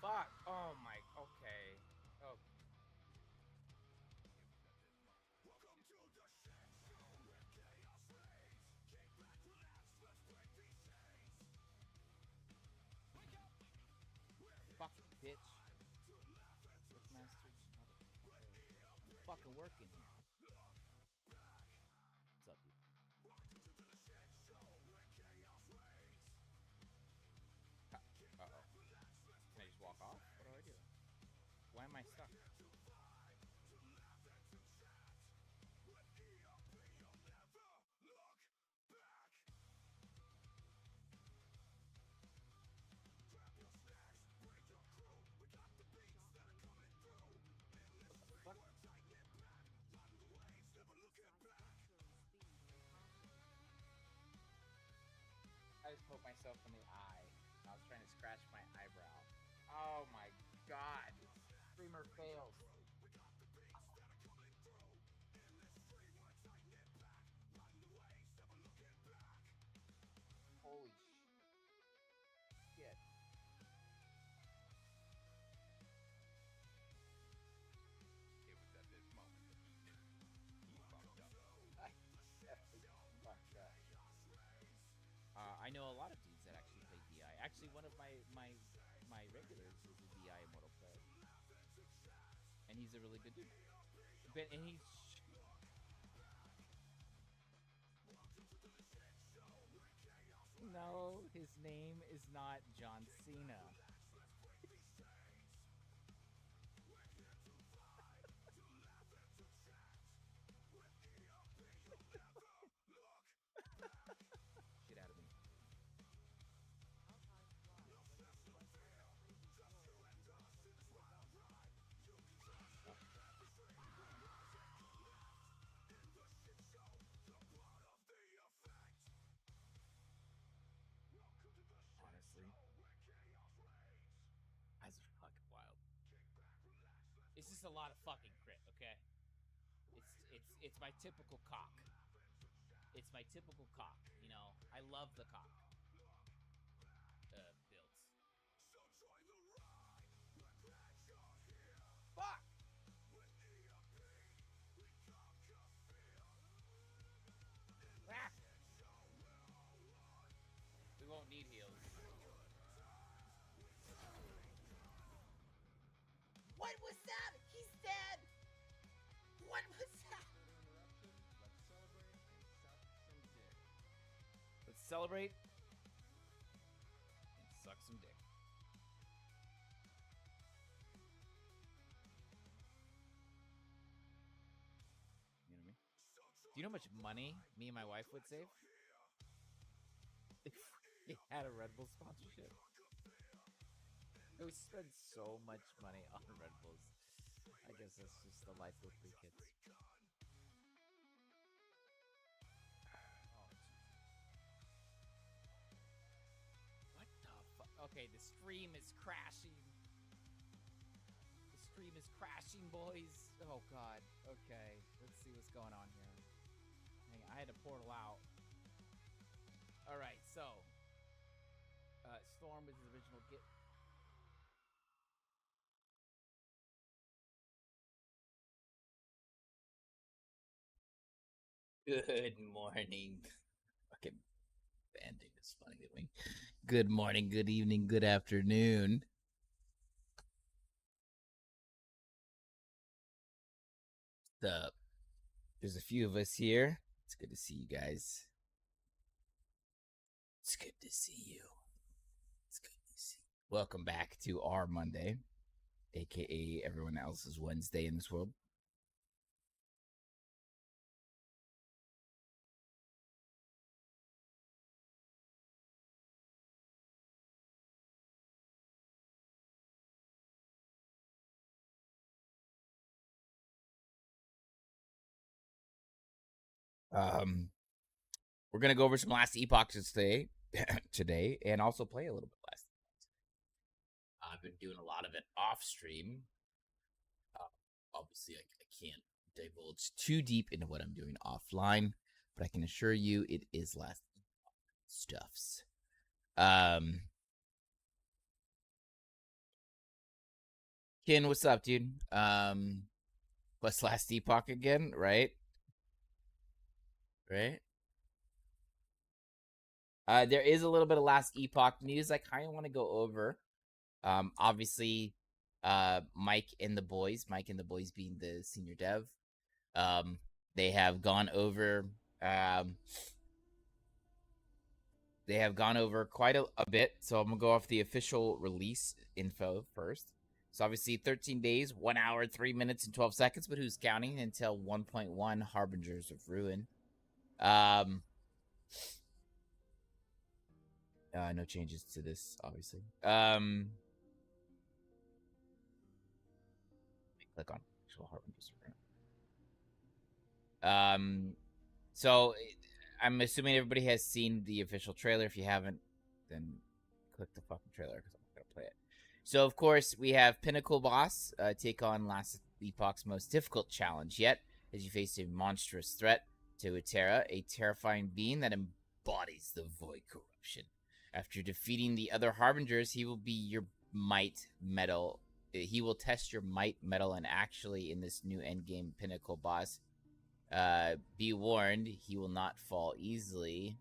fuck. Oh my. Okay. Oh. Fuck, bitch. Master. I'm fucking working here. What's up, dude? Uh-oh. Can I just walk off? What do I do? Why am I stuck? What the fuck? I just poked myself in the eye. I was trying to scratch my eyebrow. Oh my god. Streamer fails. Holy shit. It was at this moment that he knew he fucked up. I definitely fucked up. I know a lot of dudes that actually play DI. Actually, one of my regulars is a DI Immortal player, and he's a really good dude. But and he's no, his name is not John Cena. Shit out of me. Oh, honestly, that's fucking wild. It's just a lot of fucking crit. Okay, it's my typical cock. It's my typical cock. You know, I love the cock builds. Fuck. Ah! We won't need heals. What was that? He's dead. What was that? Let's celebrate and suck some dick. You know what I mean? Do you know how much money me and my wife would save if we had a Red Bull sponsorship? We spend so much money on Red Bulls. I guess that's just the life with 3 kids. Oh, what the fuck? Okay, the stream is crashing. The stream is crashing, boys. Oh god. Okay, let's see what's going on here. Hang on, I had to portal out. All right, so Storm was his original get. Good morning. Okay, banding is funny to me. Good morning, good evening, good afternoon. There's a few of us here. It's good to see you guys. It's good to see you. It's good to see you. Welcome back to our Monday, aka everyone else's Wednesday in this world. We're gonna go over some last epochs today, and also play a little bit last. I've been doing a lot of it off stream. Obviously, I can't divulge too deep into what I'm doing offline, but I can assure you it is last stuffs. Kin, what's up, dude? What's last Epoch again? Right? Right? There is a little bit of last Epoch news I kind of want to go over. Obviously, Mike and the boys being the senior dev, they have gone over, um, quite a bit. So I'm gonna go off the official release info first. So obviously 13 days, 1 hour, 3 minutes, and 12 seconds, but who's counting until 1.1 Harbingers of Ruin. No changes to this, obviously. Click on actual Harbingers of Ruin. So I'm assuming everybody has seen the official trailer. If you haven't, then click the fucking trailer because I'm not gonna play it. So of course we have Pinnacle Boss take on last Epoch's most difficult challenge yet, as you face a monstrous threat to Atera, a terrifying being that embodies the void corruption. After defeating the other Harbingers, he will be your might metal. He will test your might metal, and actually in this new endgame Pinnacle Boss, be warned, he will not fall easily.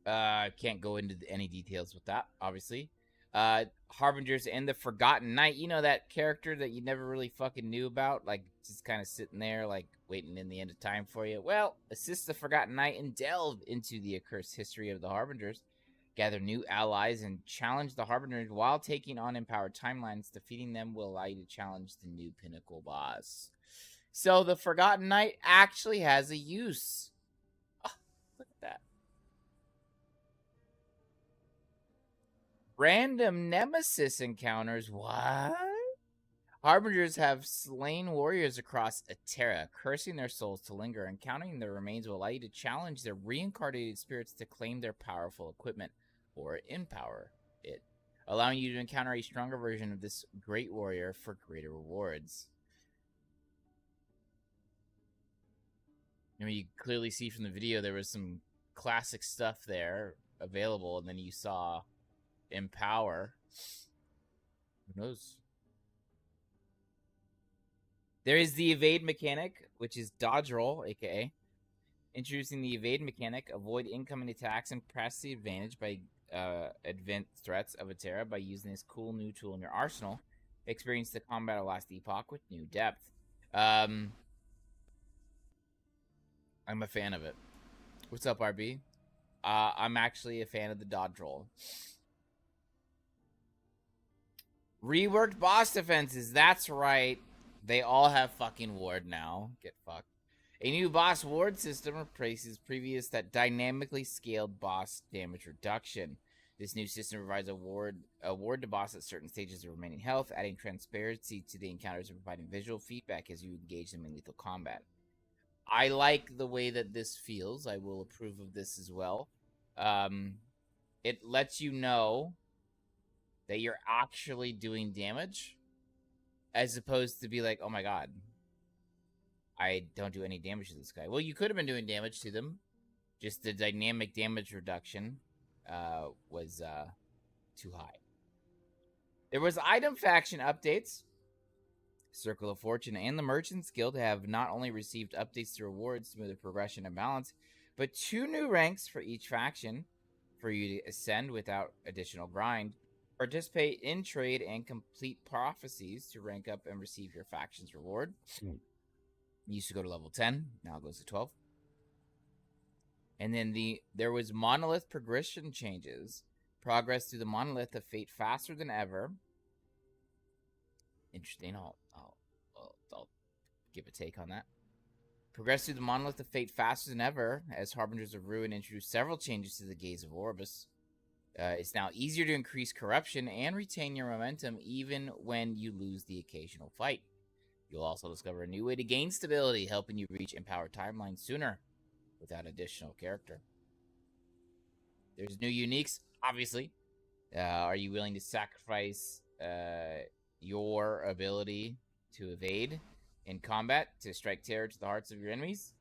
Can't go into any details with that, obviously. Harbingers and the Forgotten Knight. You know that character that you never really fucking knew about? Like, just kind of sitting there, like, waiting in the end of time for you. Well, assist the Forgotten Knight and delve into the accursed history of the Harbingers. Gather new allies and challenge the Harbingers while taking on empowered timelines. Defeating them will allow you to challenge the new Pinnacle Boss. So the Forgotten Knight actually has a use. Oh, look at that. Random nemesis encounters. What? Harbingers have slain warriors across Atera, cursing their souls to linger. Encountering their remains will allow you to challenge their reincarnated spirits to claim their powerful equipment or empower it, allowing you to encounter a stronger version of this great warrior for greater rewards. I mean, you clearly see from the video there was some classic stuff there available, and then you saw empower. Who knows? There is the evade mechanic, which is dodge roll, aka introducing the evade mechanic. Avoid incoming attacks and press the advantage by advanced threats of Atera by using this cool new tool in your arsenal. Experience the combat of last Epoch with new depth. I'm a fan of it. What's up, RB? I'm actually a fan of the dodge roll. Reworked boss defenses. That's right. They all have fucking ward now. Get fucked. A new boss ward system replaces previous that dynamically scaled boss damage reduction. This new system provides a ward to boss at certain stages of remaining health, adding transparency to the encounters and providing visual feedback as you engage them in lethal combat. I like the way that this feels. I will approve of this as well. It lets you know that you're actually doing damage, as opposed to be like, oh my god, I don't do any damage to this guy. Well, you could have been doing damage to them. Just the dynamic damage reduction was too high. There was item faction updates. Circle of Fortune and the Merchants Guild have not only received updates to rewards, smoother progression and balance, but 2 new ranks for each faction for you to ascend without additional grind. Participate in trade and complete prophecies to rank up and receive your faction's reward. Used to go to level 10, now it goes to 12. And then there was monolith progression changes. Progress through the monolith of fate faster than ever. Interesting. I'll give a take on that. Progress through the monolith of fate faster than ever, as Harbingers of Ruin introduced several changes to the Gaze of Orbis. It's now easier to increase corruption and retain your momentum even when you lose the occasional fight. You'll also discover a new way to gain stability, helping you reach empowered timelines sooner without additional character. There's new uniques, obviously. Are you willing to sacrifice your ability to evade in combat to strike terror to the hearts of your enemies?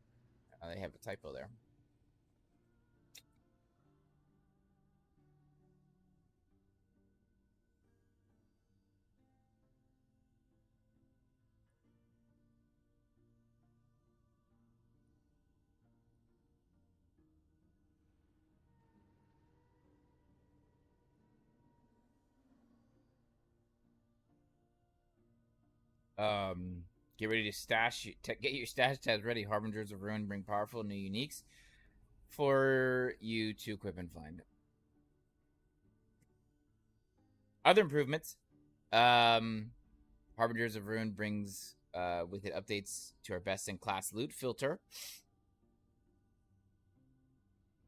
They have a typo there. Get ready to get your stash tabs ready. Harbingers of Ruin bring powerful new uniques for you to equip and find. Other improvements. Harbingers of Ruin brings with it updates to our best in class loot filter,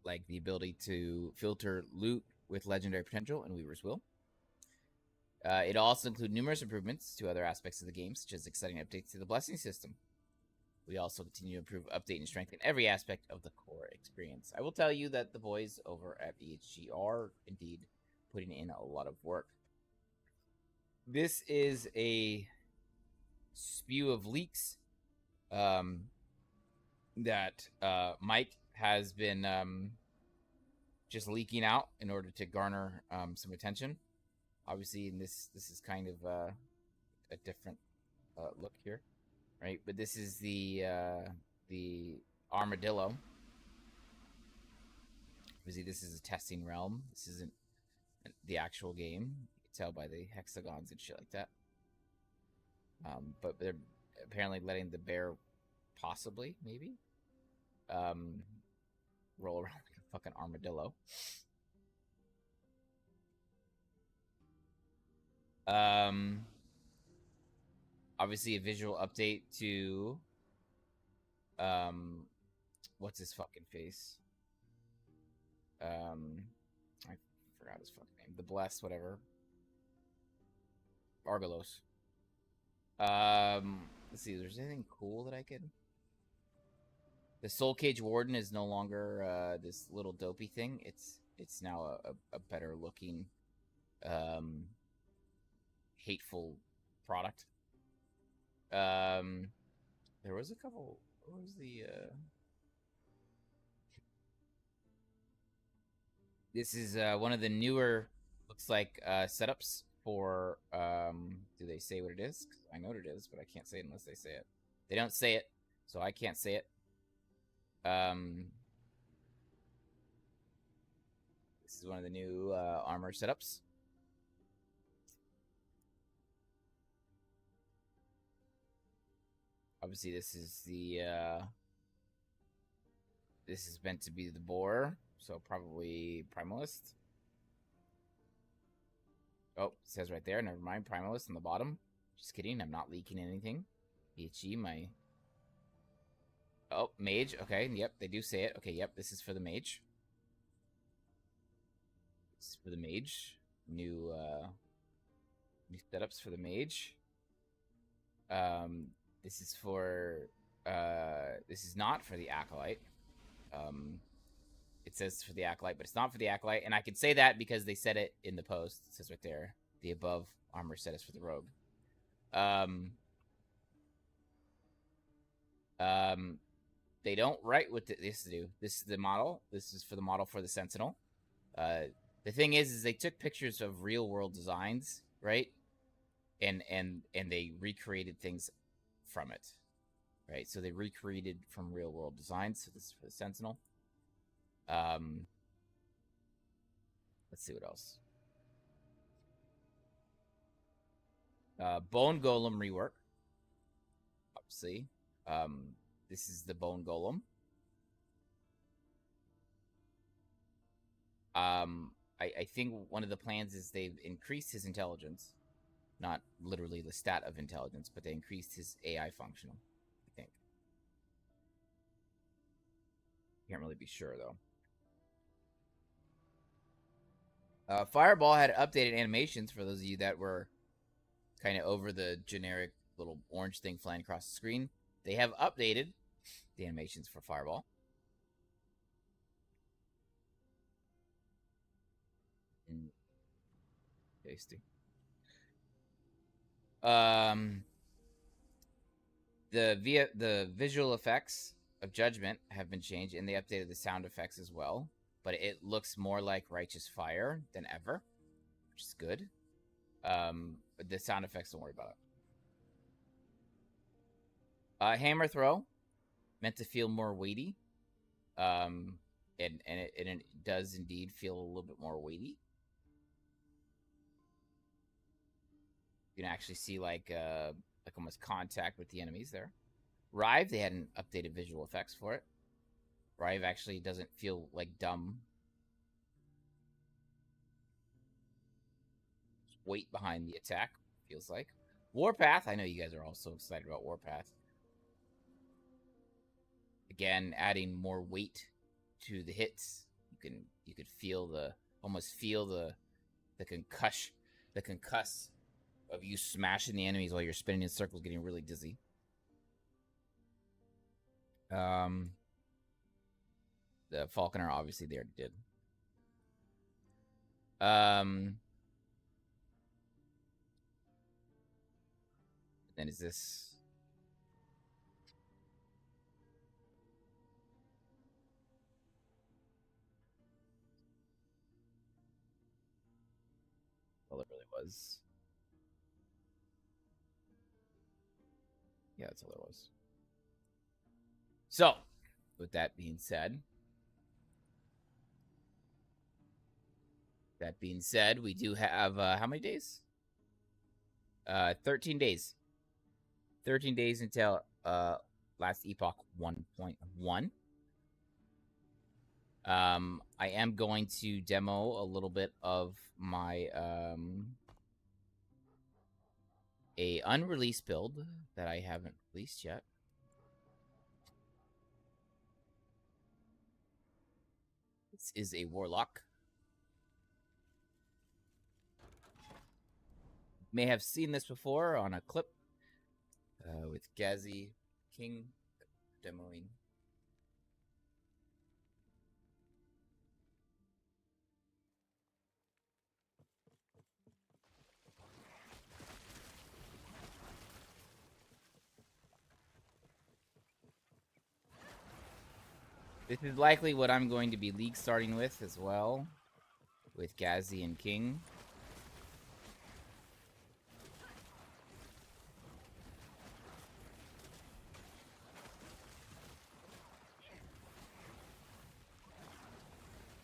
like the ability to filter loot with legendary potential and Weaver's Will. It also includes numerous improvements to other aspects of the game, such as exciting updates to the blessing system. We also continue to improve, update, and strengthen every aspect of the core experience. I will tell you that the boys over at EHG are indeed putting in a lot of work. This is a spew of leaks that Mike has been just leaking out in order to garner some attention. Obviously, in this is kind of a different look here, right? But this is the armadillo. Obviously, this is a testing realm. This isn't the actual game. You can tell by the hexagons and shit like that. But they're apparently letting the bear, possibly, maybe, roll around like a fucking armadillo. Obviously a visual update to what's his fucking face? I forgot his fucking name. The Blessed, whatever. Argolos. Let's see, is there anything cool that I could... The Soul Cage Warden is no longer this little dopey thing. It's now a better looking hateful product. There was a couple. What was the this is one of the newer, looks like, setups for do they say what it is? I know what it is, but I can't say it unless they say it. They don't say it, so I can't say it. This is one of the new armor setups. Obviously, this is the this is meant to be the boar, so probably Primalist. Oh, it says right there. Never mind, Primalist on the bottom. Just kidding. I'm not leaking anything. BHE, my... Oh, Mage. Okay, yep, they do say it. Okay, yep, this is for the Mage. This is for the Mage. New setups for the Mage. This is for... this is not for the Acolyte. It says for the Acolyte, but it's not for the Acolyte. And I can say that because they said it in the post. It says right there. The above armor set is for the Rogue. They don't write what this to do. This is the model. This is for the model for the Sentinel. The thing is they took pictures of real world designs, right? And they recreated things from it, right? So they recreated from real world designs. So this is for the Sentinel. Let's see what else. Bone Golem rework. Obviously. This is the Bone Golem. I think one of the plans is they've increased his intelligence. Not literally the stat of intelligence, but they increased his AI functional, I think. Can't really be sure, though. Fireball had updated animations for those of you that were kind of over the generic little orange thing flying across the screen. They have updated the animations for Fireball. Tasty. The visual effects of Judgment have been changed, and they updated the sound effects as well. But it looks more like Righteous Fire than ever, which is good. But the sound effects, don't worry about it. Hammer Throw, meant to feel more weighty. And it does indeed feel a little bit more weighty. You can actually see like like almost contact with the enemies there. Rive, they had an updated visual effects for it. Rive actually doesn't feel like dumb. Weight behind the attack, feels like. Warpath, I know you guys are all so excited about Warpath. Again, adding more weight to the hits. You could feel almost feel the concuss of you smashing the enemies while you're spinning in circles, getting really dizzy. The Falconer, obviously, they already did. Then is this? Well, it really was. Yeah, that's all it was. So, with that being said, we do have how many days? 13 days. 13 days until last Epoch 1.1. I am going to demo a little bit of my a unreleased build that I haven't released yet. This is a Warlock. May have seen this before on a clip with Gazi King demoing. This is likely what I'm going to be league starting with as well, with Gazi and King.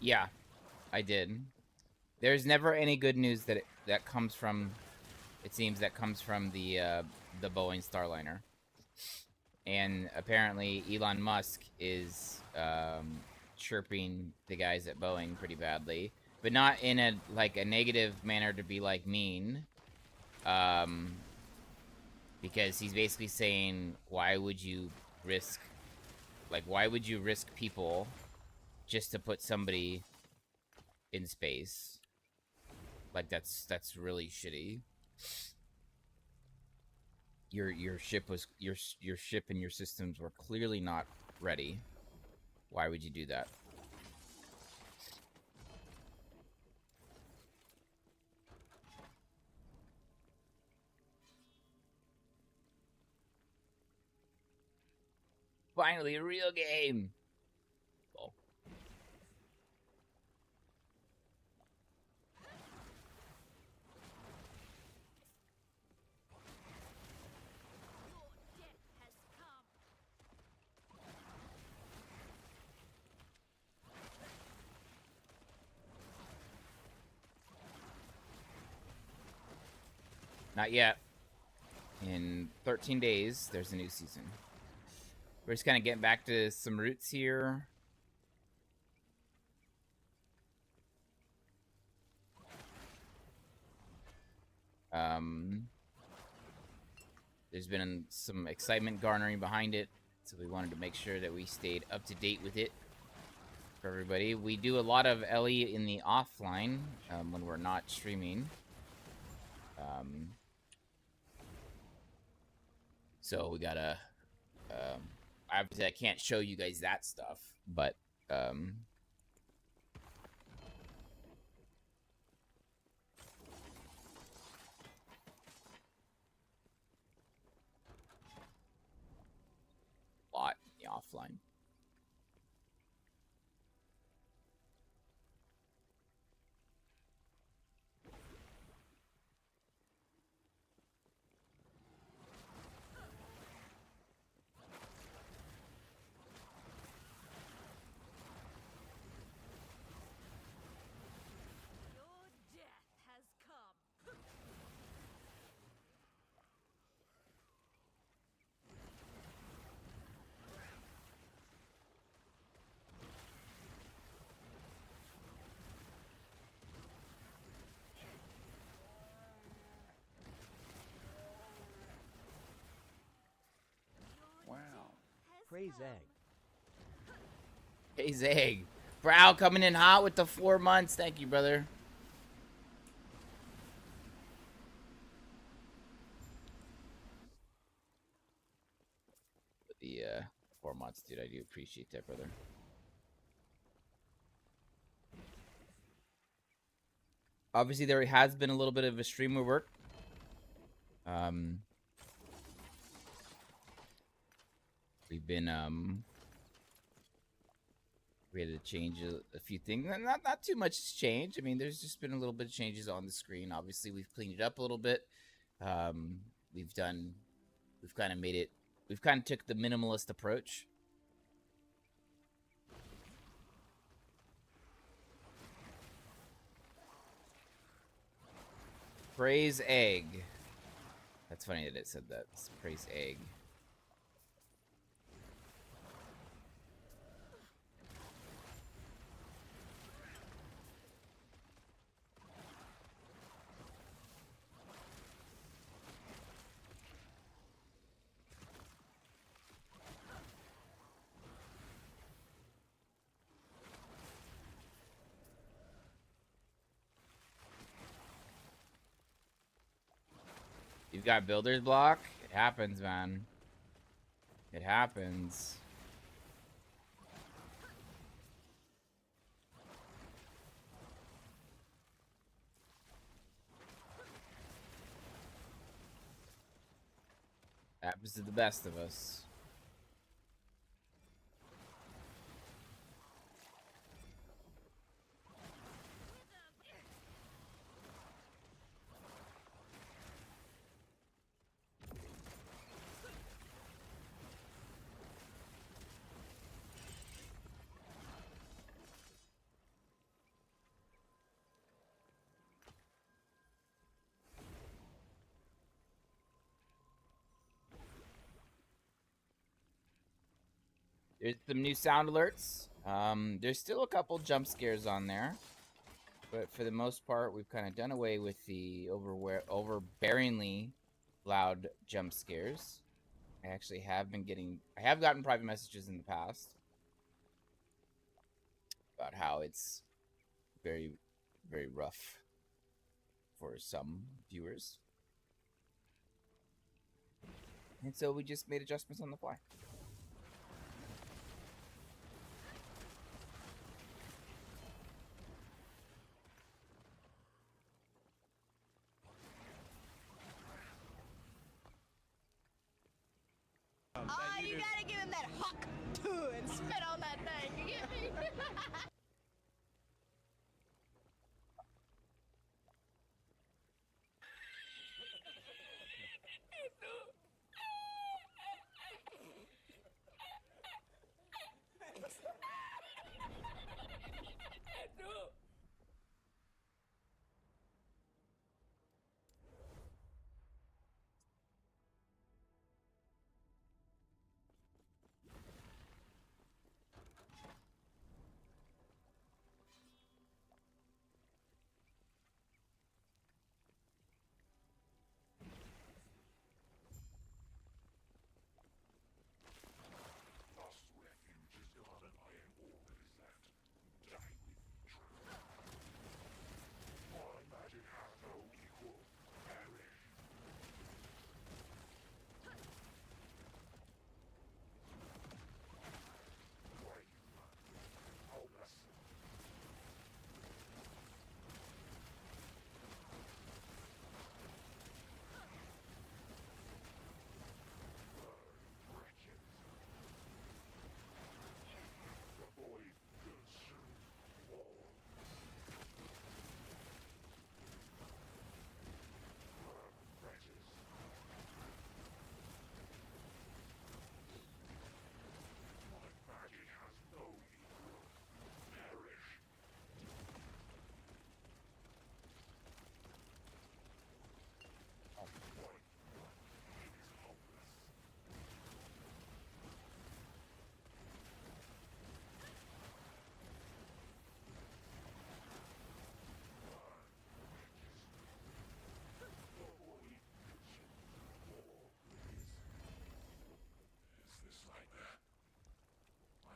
Yeah, I did. There's never any good news that comes from. It seems that comes from the Boeing Starliner, and apparently Elon Musk is chirping the guys at Boeing pretty badly, but not in a negative manner to be like mean. Because he's basically saying, why would you risk people just to put somebody in space? Like that's really shitty. Your ship and your systems were clearly not ready. Why would you do that? Finally, a real game. Oh. Not yet. In 13 days, there's a new season. We're just kind of getting back to some roots here. There's been some excitement garnering behind it, so we wanted to make sure that we stayed up to date with it for everybody. We do a lot of LE in the offline when we're not streaming. So we gotta. Obviously, I can't show you guys that stuff, but lot in the offline. Praise egg. Hey, Zag. Brow coming in hot with the 4 months. Thank you, brother. The 4 months, dude. I do appreciate that, brother. Obviously, there has been a little bit of a streamer work. We've been we had to change a few things. Not too much has changed. I mean, there's just been a little bit of changes on the screen. Obviously, we've cleaned it up a little bit. We've kind of made it. We've kind of took the minimalist approach. Praise egg. That's funny that it said that. It's praise egg. You've got builder's block? It happens, man. It happens. Happens to the best of us. There's some new sound alerts. There's still a couple jump scares on there, but for the most part, we've kind of done away with the overbearingly loud jump scares. I actually have gotten private messages in the past about how it's very, very rough for some viewers. And so we just made adjustments on the fly. You gotta give him that hawk and spit on that thing. You get me?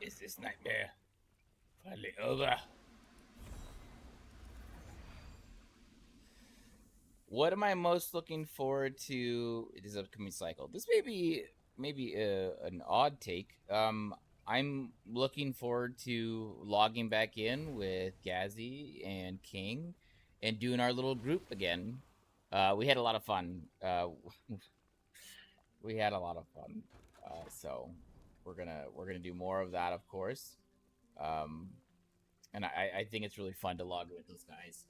Is this nightmare finally over? What am I most looking forward to this upcoming cycle? This may be an odd take. I'm looking forward to logging back in with Gazzy and King and doing our little group again. We had a lot of fun. We had a lot of fun. So we're gonna do more of that, of course. And I think it's really fun to log with those guys.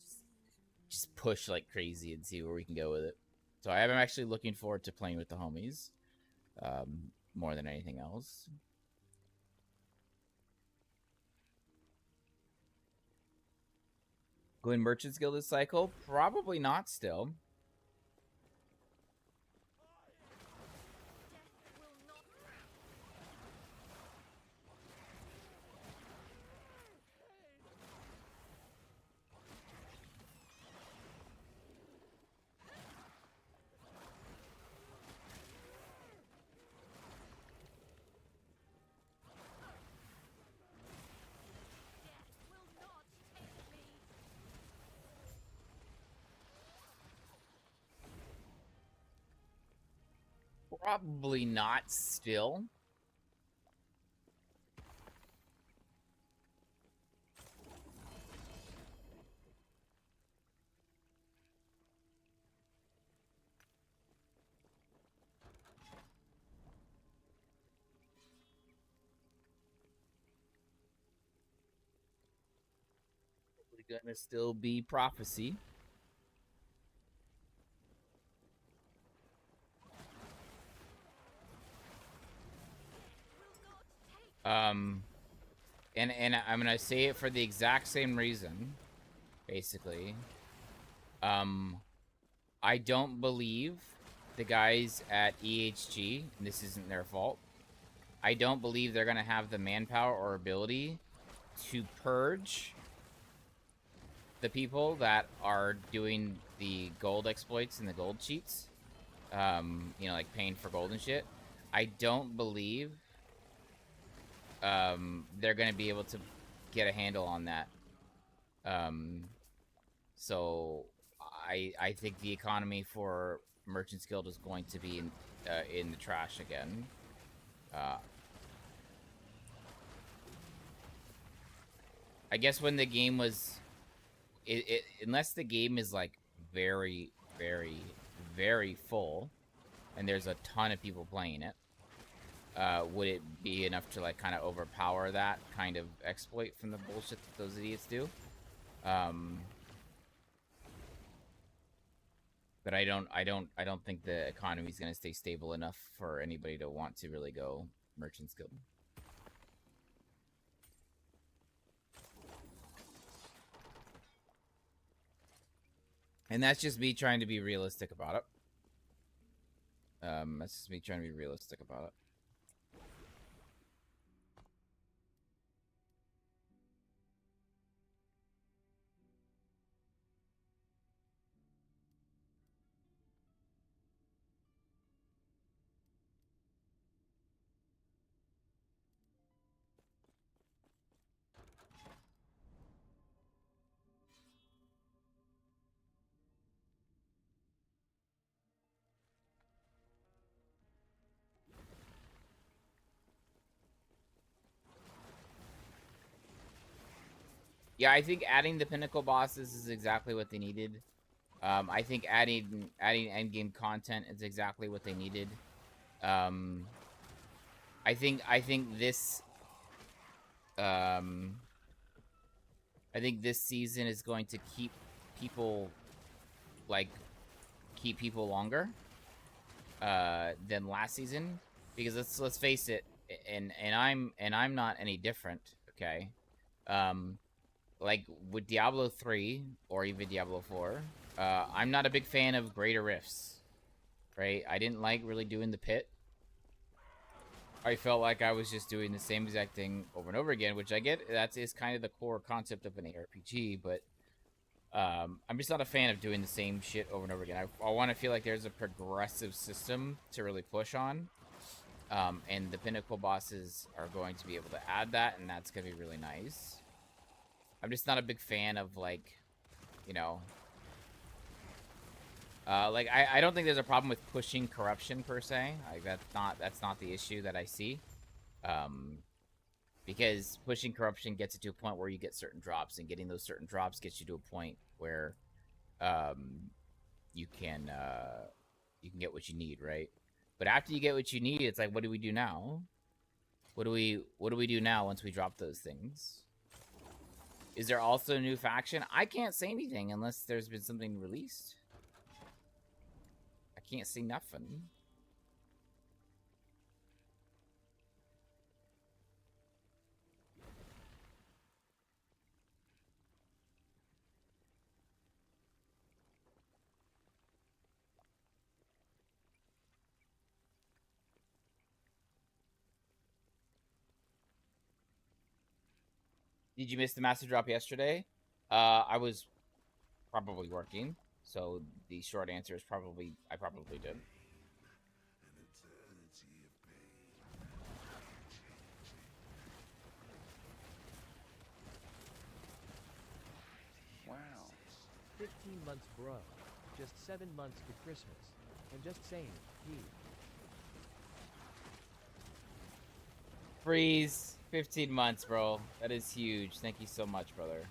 Just push like crazy and see where we can go with it. So I'm actually looking forward to playing with the homies more than anything else. Going Merchants Guild this cycle? Probably not still. Probably not still. Probably gonna still be Prophecy. And I'm gonna say it for the exact same reason, basically. I don't believe the guys at EHG, and this isn't their fault, I don't believe they're gonna have the manpower or ability to purge the people that are doing the gold exploits and the gold cheats. You know, like paying for gold and shit. I don't believe they're gonna be able to get a handle on that. So I think the economy for Merchants Guild is going to be in the trash again. I guess when the game was, unless the game is like very, very, very full, and there's a ton of people playing it, would it be enough to like kind of overpower that kind of exploit from the bullshit that those idiots do? But I don't think the economy is going to stay stable enough for anybody to want to really go Merchants Guild. And that's just me trying to be realistic about it. That's just me trying to be realistic about it. Yeah, I think adding the pinnacle bosses is exactly what they needed. I think adding endgame content is exactly what they needed. I think this I think this season is going to keep people longer than last season, because let's face it, and I'm not any different, okay? Like with Diablo 3 or even Diablo 4, I'm not a big fan of greater rifts, right? I didn't like really doing the pit. I felt like I was just doing the same exact thing over and over again, which I get, that is kind of the core concept of an ARPG, but I'm just not a fan of doing the same shit over and over again. I want to feel like there's a progressive system to really push on. And the pinnacle bosses are going to be able to add that, and that's going to be really nice. I'm just not a big fan of, like, you know... like, I don't think there's a problem with pushing corruption, per se. Like, that's not the issue that I see. Because pushing corruption gets you to a point where you get certain drops, and getting those certain drops gets you to a point where you can get what you need, right? But after you get what you need, it's like, what do we do now? What do we do now once we drop those things? Is there also a new faction? I can't say anything unless there's been something released. I can't see nothing. Did you miss the master drop yesterday? I was probably working, so the short answer is probably I probably did. Wow. 15 months, bro. Just 7 months to Christmas. I'm just saying, Freeze. 15 months, bro. That is huge. Thank you so much, brother.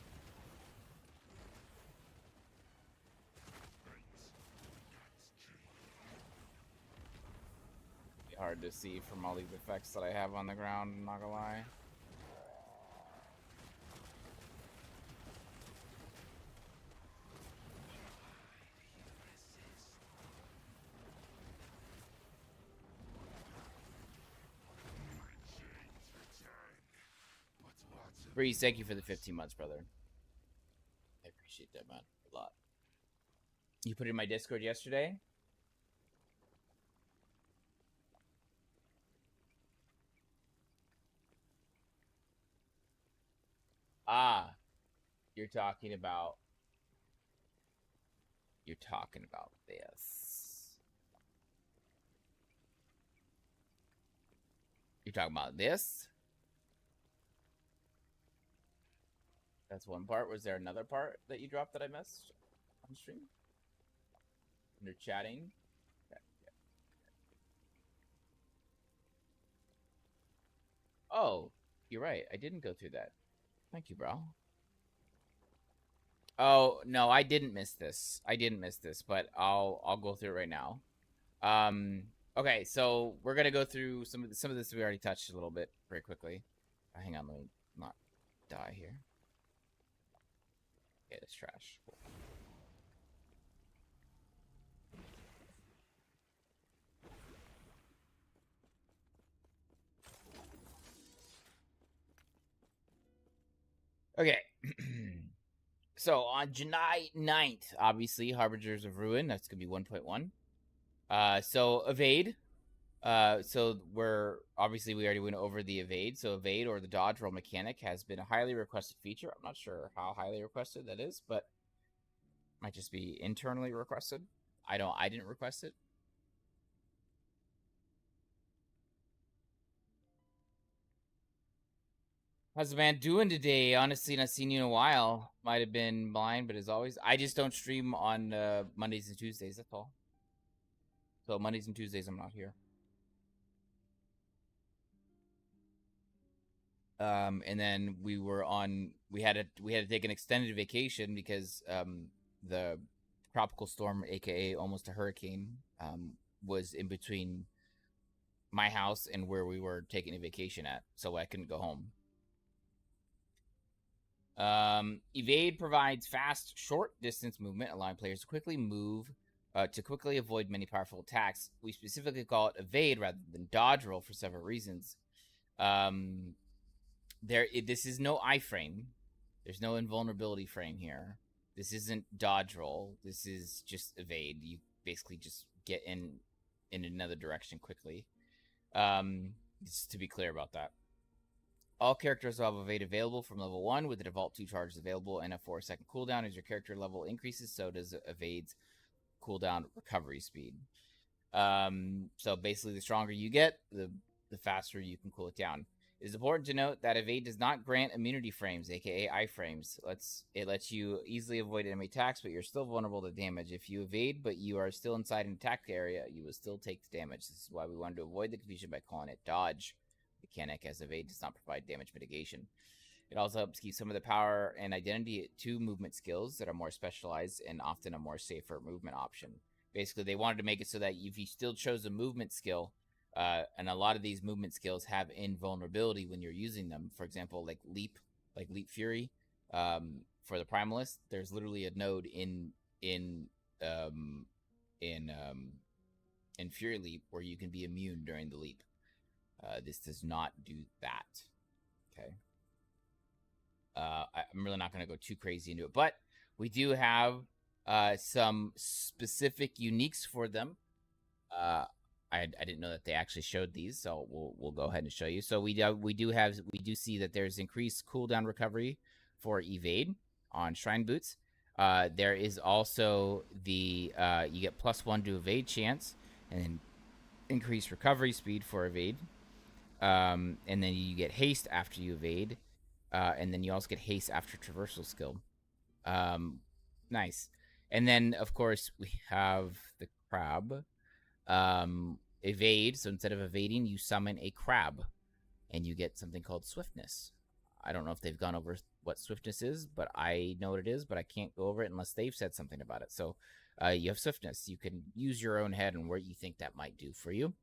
Be hard to see from all these effects that I have on the ground, I'm not gonna lie. Breeze, thank you for the 15 months, brother. I appreciate that, man. A lot. You put it in my Discord yesterday? Ah. You're talking about this. You're talking about this? That's one part. Was there another part that you dropped that I missed on stream? Under chatting? Yeah. Oh, you're right. I didn't go through that. Thank you, bro. Oh, no, I didn't miss this. But I'll go through it right now. Okay, so we're gonna go through some of this we already touched a little bit very quickly. Hang on, let me not die here. Yeah, it's trash. Cool. Okay. So on July 9th, obviously, Harbingers of Ruin, that's gonna be 1.1. So evade. So we already went over the evade. So evade, or the dodge roll mechanic, has been a highly requested feature. I'm not sure how highly requested that is, but might just be internally requested. I didn't request it. How's the man doing today? Honestly, not seen you in a while. Might have been blind, but as always, I just don't stream on Mondays and Tuesdays. That's all. So Mondays and Tuesdays, I'm not here. And then we had to take an extended vacation because the tropical storm, aka almost a hurricane, was in between my house and where we were taking a vacation at, so I couldn't go home. Evade provides fast, short distance movement, allowing players to quickly move to quickly avoid many powerful attacks. We specifically call it evade rather than dodge roll for several reasons. This is no iframe. There's no invulnerability frame here. This isn't dodge roll. This is just evade. You basically just get in another direction quickly. Just to be clear about that. All characters will have evade available from level 1 with the default 2 charges available and a 4-second cooldown. As your character level increases, so does evade's cooldown recovery speed. So basically, the stronger you get, the the faster you can cool it down. It is important to note that evade does not grant immunity frames, aka iframes. It lets you easily avoid enemy attacks, but you're still vulnerable to damage. If you evade, but you are still inside an attack area, you will still take the damage. This is why we wanted to avoid the confusion by calling it dodge mechanic, as evade does not provide damage mitigation. It also helps keep some of the power and identity to movement skills that are more specialized and often a more safer movement option. Basically, they wanted to make it so that if you still chose a movement skill, and a lot of these movement skills have invulnerability when you're using them. For example, like Leap Fury, for the Primalist, there's literally a node in Fury Leap where you can be immune during the leap. This does not do that. Okay. I'm really not going to go too crazy into it, but we do have some specific uniques for them. I didn't know that they actually showed these, so we'll go ahead and show you. So we do see that there's increased cooldown recovery for evade on Shrine Boots. There is also the you get +1 to evade chance, and then increased recovery speed for evade. And then you get haste after you evade, and then you also get haste after traversal skill. Nice. And then of course we have the crab. Evade, so instead of evading, you summon a crab, and you get something called swiftness. I don't know if they've gone over what swiftness is, but I know what it is, but I can't go over it unless they've said something about it. So you have swiftness. You can use your own head on what you think that might do for you.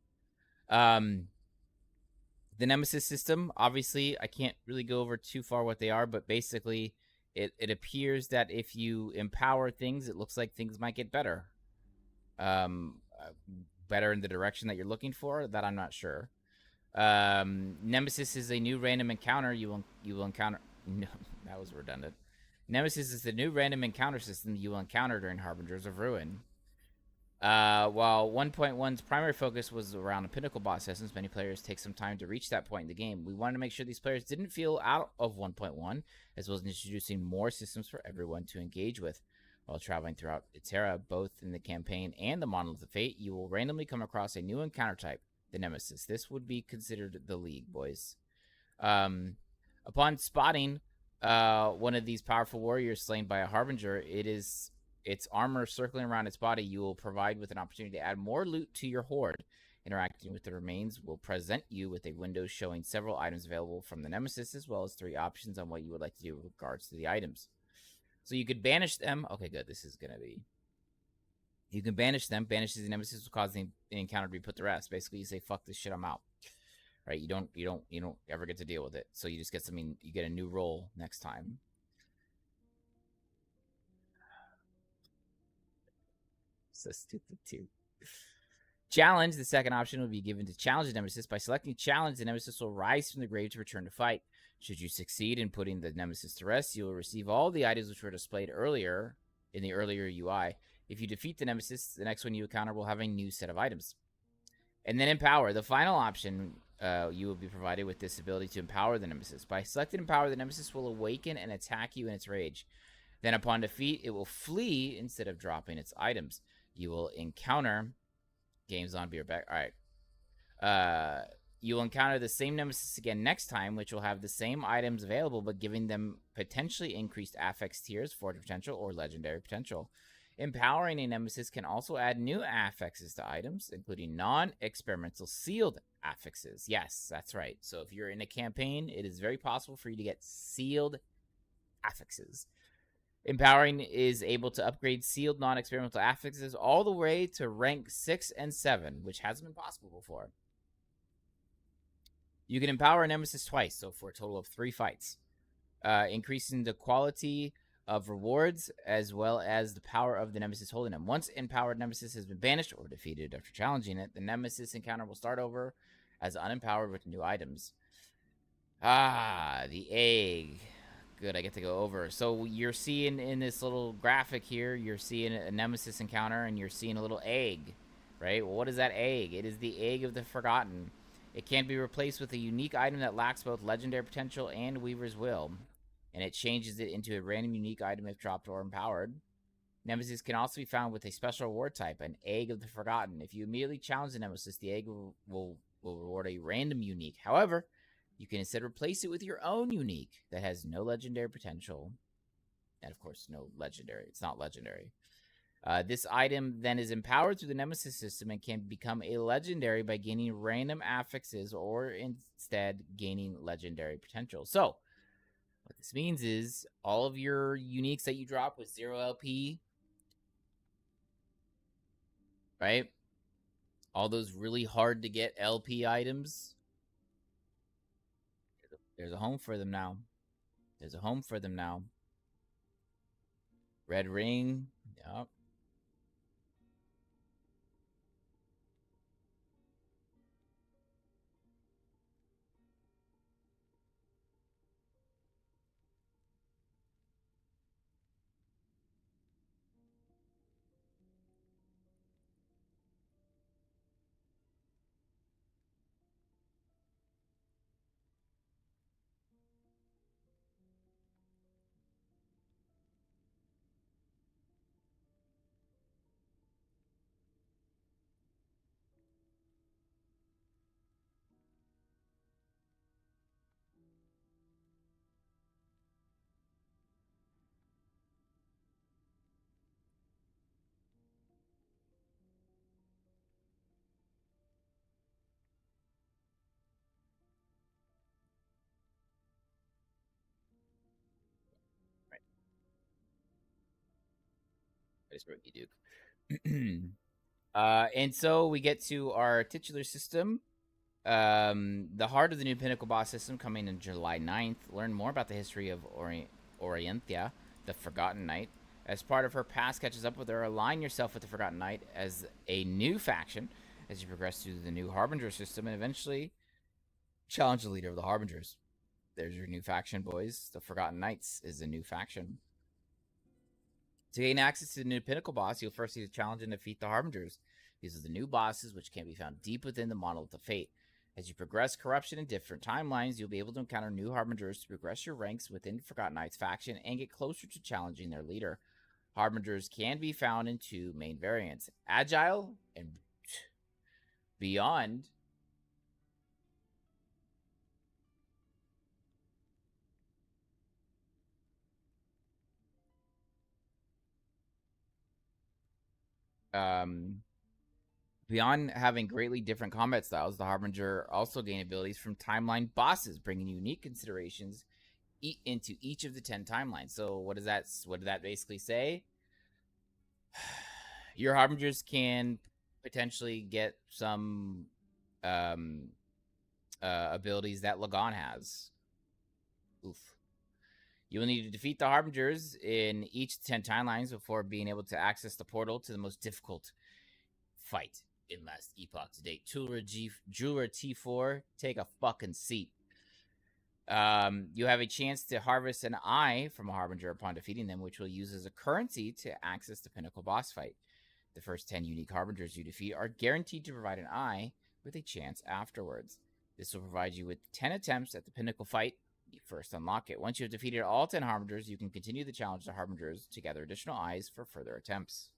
The Nemesis system, obviously, I can't really go over too far what they are, but basically it appears that if you empower things, it looks like things might get better. Better in the direction that you're looking for, that I'm not sure. Nemesis is a new random encounter you will encounter. No, that was redundant. Nemesis is the new random encounter system you will encounter during Harbingers of Ruin. While 1.1's primary focus was around the pinnacle boss sessions, many players take some time to reach that point in the game. We wanted to make sure these players didn't feel out of 1.1, as well as introducing more systems for everyone to engage with. While traveling throughout its era, both in the campaign and the Monolith of Fate, you will randomly come across a new encounter type, the Nemesis. This would be considered the League, boys. Upon spotting one of these powerful warriors slain by a Harbinger, its armor circling around its body, you will provide with an opportunity to add more loot to your horde. Interacting with the remains will present you with a window showing several items available from the Nemesis, as well as 3 options on what you would like to do with regards to the items. So you could banish them. Okay, good. This is going to be... You can banish them. Banishes the Nemesis will cause the encounter to be put to rest. Basically, you say, fuck this shit, I'm out. Right? You don't ever get to deal with it. So you just get something... You get a new role next time. So stupid, too. Challenge. The second option will be given to challenge the Nemesis. By selecting challenge, the Nemesis will rise from the grave to return to fight. Should you succeed in putting the Nemesis to rest, you will receive all the items which were displayed earlier in the earlier UI. If you defeat the Nemesis, the next one you encounter will have a new set of items. And then Empower. The final option, you will be provided with this ability to empower the Nemesis. By selecting Empower, the Nemesis will awaken and attack you in its rage. Then upon defeat, it will flee instead of dropping its items. You will encounter... Game Zombie are back. All right. You will encounter the same Nemesis again next time, which will have the same items available, but giving them potentially increased affix tiers, Forge potential, or legendary potential. Empowering a Nemesis can also add new affixes to items, including non-experimental sealed affixes. Yes, that's right. So if you're in a campaign, it is very possible for you to get sealed affixes. Empowering is able to upgrade sealed non-experimental affixes all the way to rank 6 and 7, which hasn't been possible before. You can empower a Nemesis twice, so for a total of 3 fights, increasing the quality of rewards as well as the power of the Nemesis holding them. Once empowered Nemesis has been banished or defeated after challenging it, the Nemesis encounter will start over as unempowered with new items. The egg. Good, I get to go over. So you're seeing in this little graphic here, you're seeing a Nemesis encounter, and you're seeing a little egg, right? Well, what is that egg? It is the Egg of the Forgotten. It can be replaced with a unique item that lacks both legendary potential and Weaver's Will, and it changes it into a random unique item if dropped or empowered. Nemesis can also be found with a special reward type, an Egg of the Forgotten. If you immediately challenge the Nemesis, the egg will will reward a random unique. However, you can instead replace it with your own unique that has no legendary potential. And of course, no legendary. It's not legendary. This item then is empowered through the Nemesis system and can become a legendary by gaining random affixes or instead gaining legendary potential. So, what this means is all of your uniques that you drop with 0 LP, right? All those really hard to get LP items, there's a home for them now. There's a home for them now. Red ring, yep. I just wrote you, Duke. And so we get to our titular system. The heart of the new Pinnacle boss system coming in July 9th. Learn more about the history of Orientia, the Forgotten Knight. As part of her past catches up with her, align yourself with the Forgotten Knight as a new faction as you progress through the new Harbinger system and eventually challenge the leader of the Harbingers. There's your new faction, boys. The Forgotten Knights is a new faction. To gain access to the new Pinnacle boss, you'll first need to challenge and defeat the Harbingers. These are the new bosses, which can be found deep within the Monolith of Fate. As you progress corruption in different timelines, you'll be able to encounter new Harbingers to progress your ranks within Forgotten Knights faction and get closer to challenging their leader. Harbingers can be found in two main variants, Agile and Beyond. Beyond having greatly different combat styles, the Harbinger also gain abilities from timeline bosses, bringing unique considerations into each of the 10 timelines. So what does that basically say? Your Harbingers can potentially get some abilities that Lagan has. Oof. You will need to defeat the Harbingers in each 10 timelines before being able to access the portal to the most difficult fight in last Epoch to date. Jura T4, take a fucking seat. You have a chance to harvest an eye from a Harbinger upon defeating them, which will use as a currency to access the Pinnacle boss fight. The first 10 unique Harbingers you defeat are guaranteed to provide an eye with a chance afterwards. This will provide you with 10 attempts at the Pinnacle fight. You first unlock it. Once you have defeated all 10 Harbingers, you can continue the challenge to Harbingers to gather additional eyes for further attempts.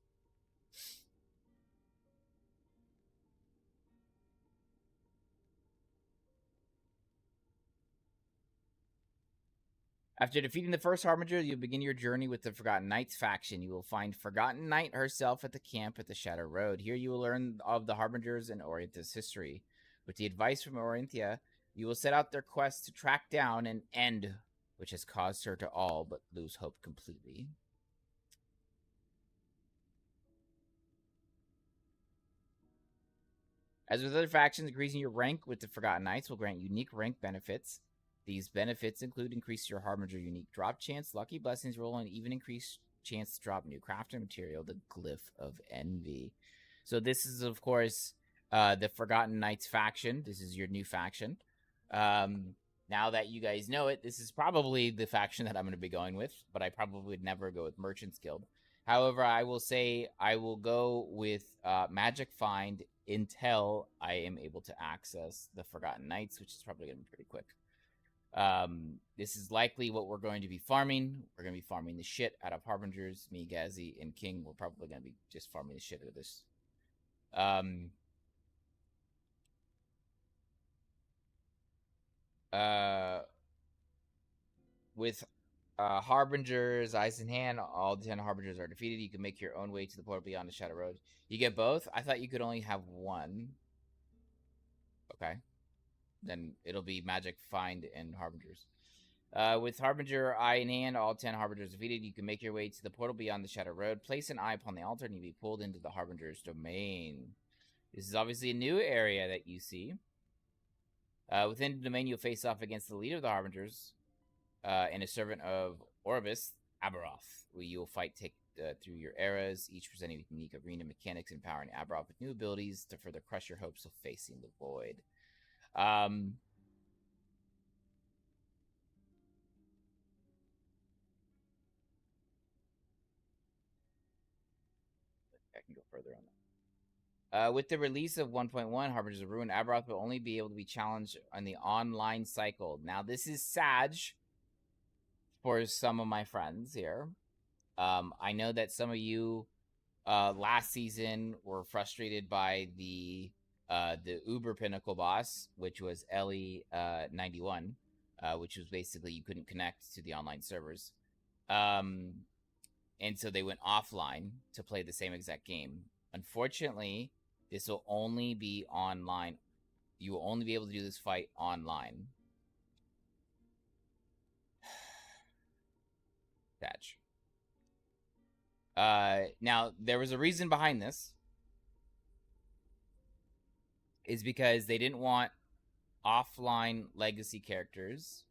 After defeating the first Harbinger, you'll begin your journey with the Forgotten Knights faction. You will find Forgotten Knight herself at the camp at the Shadow Road. Here you will learn of the Harbingers and Orientia's history. With the advice from Orientia, you will set out their quest to track down an end which has caused her to all but lose hope completely. As with other factions, increasing your rank with the Forgotten Knights will grant unique rank benefits. These benefits include increase your Harbinger unique drop chance, lucky blessings roll, and even increased chance to drop new crafting material, the Glyph of Envy. So this is, of course, the Forgotten Knights faction. This is your new faction. Now that you guys know it, this is probably the faction that I'm going to be going with, but I probably would never go with Merchant's Guild. However, I will say I will go with Magic Find until I am able to access the Forgotten Knights, which is probably going to be pretty quick. This is likely what we're going to be farming. We're going to be farming the shit out of Harbingers. Me, Gazi, and King, we're probably going to be just farming the shit out of this. With Harbingers, Eyes in Hand, all 10 Harbingers are defeated. You can make your own way to the portal beyond the Shadow Road. You get both? I thought you could only have one. Okay. Then it'll be Magic, Find, and Harbingers. With Harbinger, Eye in Hand, all 10 Harbingers defeated. You can make your way to the portal beyond the Shadow Road. Place an eye upon the altar, and you'll be pulled into the Harbinger's domain. This is obviously a new area that you see. Within the domain, you'll face off against the leader of the Harbingers and a servant of Orbis, Aberoth, where you will fight through your eras, each presenting unique arena mechanics, empowering Aberoth with new abilities to further crush your hopes of facing the void. I can go further on that. With the release of 1.1, Harbingers of Ruin, Aberoth will only be able to be challenged on the online cycle. Now, this is sad for some of my friends here. I know that some of you last season were frustrated by the Uber Pinnacle boss, which was Ellie 91, which was basically you couldn't connect to the online servers. And so they went offline to play the same exact game. Unfortunately, this will only be online. You will only be able to do this fight online. Thatch. Now, there was a reason behind this. Is because they didn't want offline legacy characters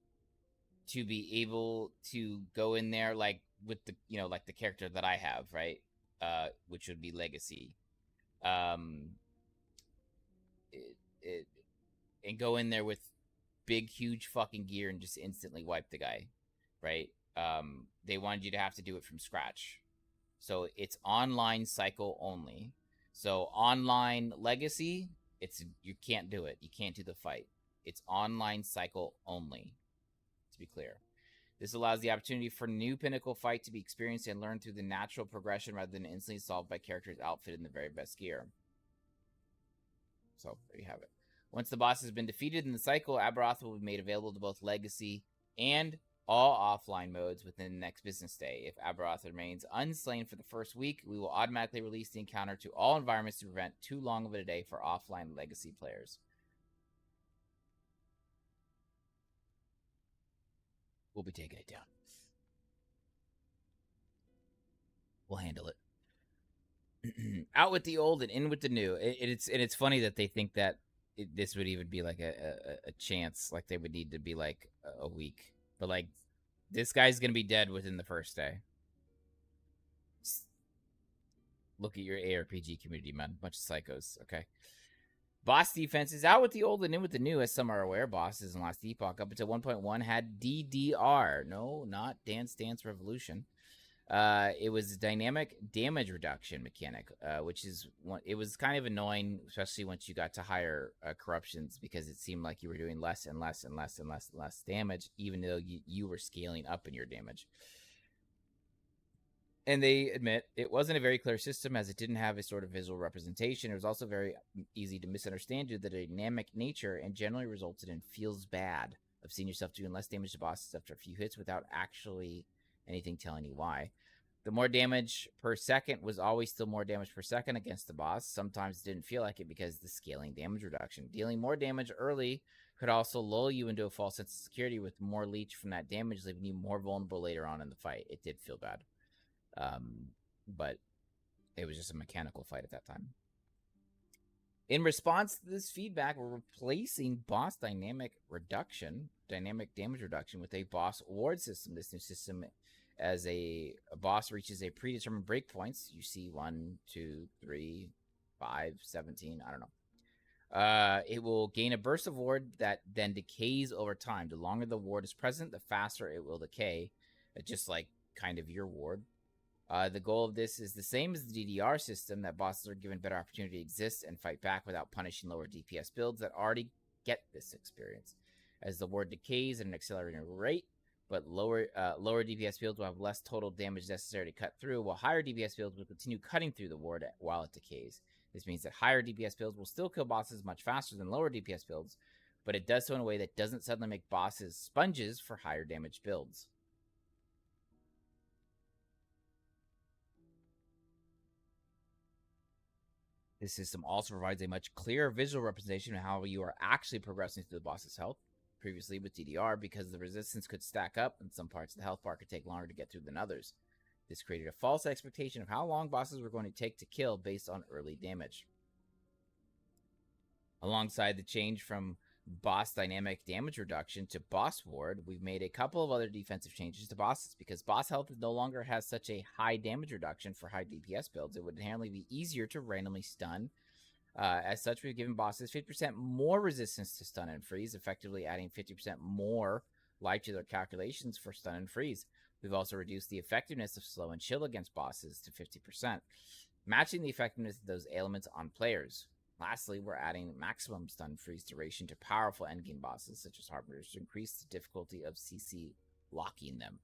to be able to go in there like with the, you know, like the character that I have, right? Which would be legacy. And go in there with big, huge fucking gear and just instantly wipe the guy, right? They wanted you to have to do it from scratch. So it's online cycle only. So online legacy, you can't do it. You can't do the fight. It's online cycle only, to be clear. This allows the opportunity for new pinnacle fight to be experienced and learned through the natural progression rather than instantly solved by characters outfitted in the very best gear. So there you have it. Once the boss has been defeated in the cycle, Aberoth will be made available to both legacy and all offline modes within the next business day. If Aberoth remains unslain for the first week, we will automatically release the encounter to all environments to prevent too long of a day for offline legacy players. We'll be taking it down. We'll handle it. Out with the old and in with the new. It's funny that they think that this would even be like a chance. Like they would need to be like a week. But like, this guy's gonna be dead within the first day. Look at your ARPG community, man. Bunch of psychos. Okay. Boss defense is out with the old and in with the new, as some are aware. Bosses in last Epoch up until 1.1 had DDR. No, not Dance Dance Revolution. It was a dynamic damage reduction mechanic, which is it was kind of annoying, especially once you got to higher corruptions, because it seemed like you were doing less and less and less and less and less damage, even though you were scaling up in your damage. And they admit it wasn't a very clear system, as it didn't have a sort of visual representation. It was also very easy to misunderstand due to the dynamic nature, and generally resulted in feels bad of seeing yourself doing less damage to bosses after a few hits without actually anything telling you why. The more damage per second was always still more damage per second against the boss. Sometimes it didn't feel like it because the scaling damage reduction. Dealing more damage early could also lull you into a false sense of security with more leech from that damage, leaving you more vulnerable later on in the fight. It did feel bad. But it was just a mechanical fight at that time. In response to this feedback, we're replacing boss dynamic damage reduction with a boss award system. This new system, as a boss reaches a predetermined breakpoints, you see 1, 2, 3, 5, 17, I don't know. It will gain a burst of ward that then decays over time. The longer the ward is present, the faster it will decay, just like kind of your ward. The goal of this is the same as the DDR system, that bosses are given better opportunity to exist and fight back without punishing lower DPS builds that already get this experience. As the ward decays at an accelerated rate, but lower DPS builds will have less total damage necessary to cut through, while higher DPS builds will continue cutting through the ward while it decays. This means that higher DPS builds will still kill bosses much faster than lower DPS builds, but it does so in a way that doesn't suddenly make bosses sponges for higher damage builds. This system also provides a much clearer visual representation of how you are actually progressing through the boss's health. Previously with DDR, because the resistance could stack up and some parts of the health bar could take longer to get through than others. This created a false expectation of how long bosses were going to take to kill based on early damage. Alongside the change from boss dynamic damage reduction to boss ward, we've made a couple of other defensive changes to bosses. Because boss health no longer has such a high damage reduction for high DPS builds, it would inherently be easier to randomly stun. As such, we've given bosses 50% more resistance to stun and freeze, effectively adding 50% more life to their calculations for stun and freeze. We've also reduced the effectiveness of slow and chill against bosses to 50%, matching the effectiveness of those elements on players. Lastly, we're adding maximum stun freeze duration to powerful endgame bosses such as Harbingers to increase the difficulty of CC locking them.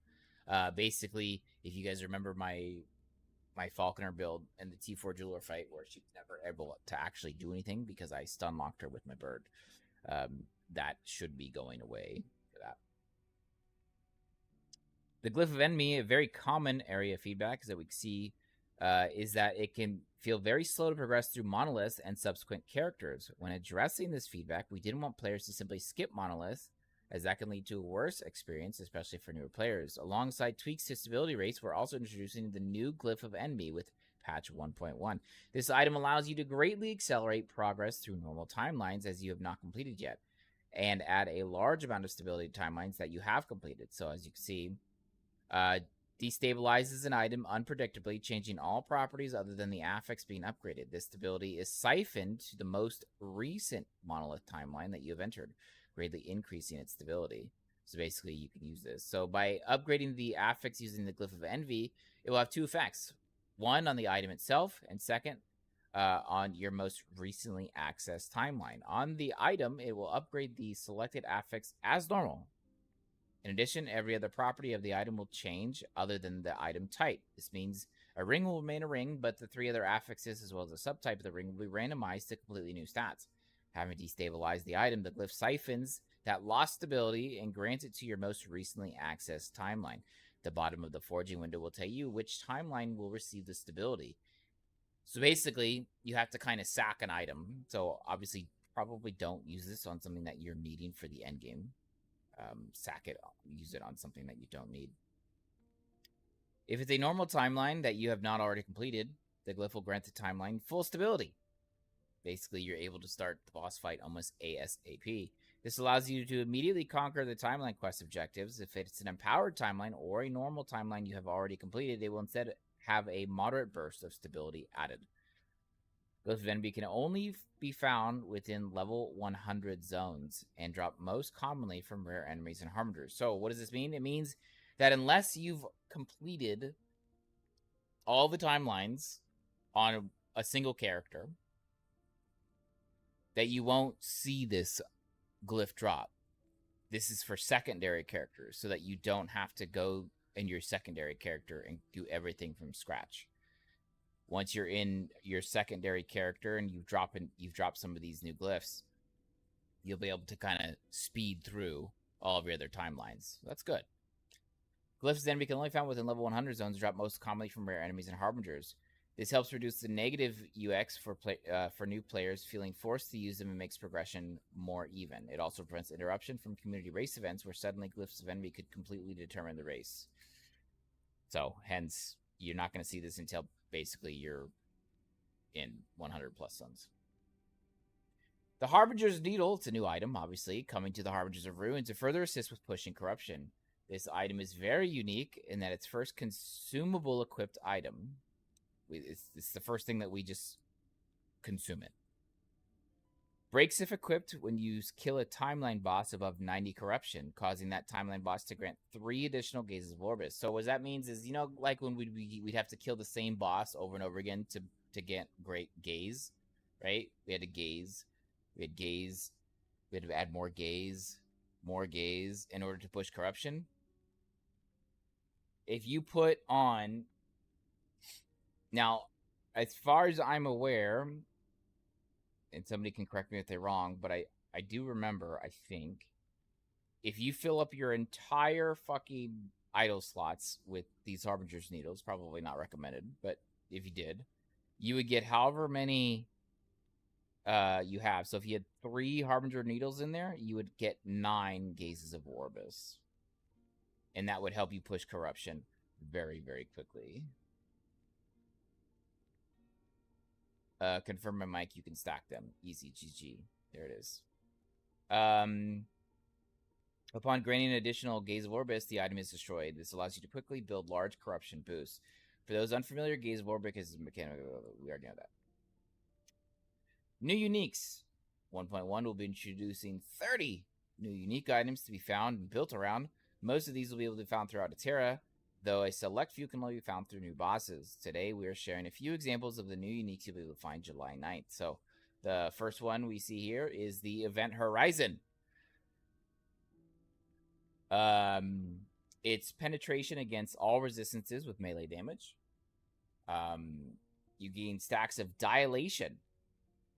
Basically, if you guys remember my Falconer build and the T4 Jeweler fight where she was never able to actually do anything because I stun locked her with my bird, that should be going away for that. The Glyph of Enemy, a very common area of feedback is that we see is that it can feel very slow to progress through monoliths and subsequent characters. When addressing this feedback, we didn't want players to simply skip monoliths, as that can lead to a worse experience, especially for newer players. Alongside tweaks to stability rates, we're also introducing the new Glyph of Enemy with patch 1.1. This item allows you to greatly accelerate progress through normal timelines as you have not completed yet, and add a large amount of stability timelines that you have completed. So as you can see, destabilizes an item unpredictably, changing all properties other than the affix being upgraded. This stability is siphoned to the most recent monolith timeline that you have entered, greatly increasing its stability. So basically, you can use this. So by upgrading the affix using the Glyph of Envy, it will have two effects. One, on the item itself, and second, on your most recently accessed timeline. On the item, it will upgrade the selected affix as normal. In addition, every other property of the item will change other than the item type. This means a ring will remain a ring, but the three other affixes as well as the subtype of the ring will be randomized to completely new stats. Having destabilized the item, the glyph siphons that lost stability and grants it to your most recently accessed timeline. The bottom of the forging window will tell you which timeline will receive the stability. So basically, you have to kind of sack an item. So obviously, probably don't use this on something that you're needing for the end game. Sack it, use it on something that you don't need. If it's a normal timeline that you have not already completed, the glyph will grant the timeline full stability. Basically, you're able to start the boss fight almost ASAP. This allows you to immediately conquer the timeline quest objectives. If it's an empowered timeline or a normal timeline you have already completed, it will instead have a moderate burst of stability added. Glyph of Envy can only be found within level 100 zones and drop most commonly from rare enemies and harbingers. So what does this mean? It means that unless you've completed all the timelines on a single character, that you won't see this glyph drop. This is for secondary characters so that you don't have to go in your secondary character and do everything from scratch. Once you're in your secondary character and you've dropped some of these new glyphs, you'll be able to kind of speed through all of your other timelines. So that's good. Glyphs then can only be found within level 100 zones, drop most commonly from rare enemies and harbingers. This helps reduce the negative UX for new players feeling forced to use them and makes progression more even. It also prevents interruption from community race events where suddenly Glyphs of Envy could completely determine the race. So, hence, you're not going to see this until basically you're in 100 plus zones. The Harbinger's Needle, it's a new item, obviously, coming to the Harbingers of Ruin to further assist with pushing corruption. This item is very unique in that it's first consumable equipped item. It's the first thing that we just consume it. Breaks if equipped when you kill a timeline boss above 90 corruption, causing that timeline boss to grant 3 additional gazes of Orbis. So what that means is, you know, like when we'd have to kill the same boss over and over again to get great gaze, right? We had to gaze. We had gaze. We had to add more gaze in order to push corruption. If you put on... Now, as far as I'm aware, and somebody can correct me if they're wrong, but I do remember, I think, if you fill up your entire fucking idle slots with these Harbinger's Needles, probably not recommended, but if you did, you would get however many you have. So if you had 3 Harbinger Needles in there, you would get 9 Gazes of Orbis. And that would help you push corruption very, very quickly. Confirm my mic, you can stack them. Easy, GG. There it is. Upon granting an additional Gaze of Orbis, the item is destroyed. This allows you to quickly build large corruption boosts. For those unfamiliar, Gaze of Orbis is mechanical. We already know that. New uniques. 1.1 will be introducing 30 new unique items to be found and built around. Most of these will be able to be found throughout Terra, though a select few can only be found through new bosses. Today, we are sharing a few examples of the new uniques you'll be able to find July 9th. So, the first one we see here is the Event Horizon. It's penetration against all resistances with melee damage. You gain stacks of dilation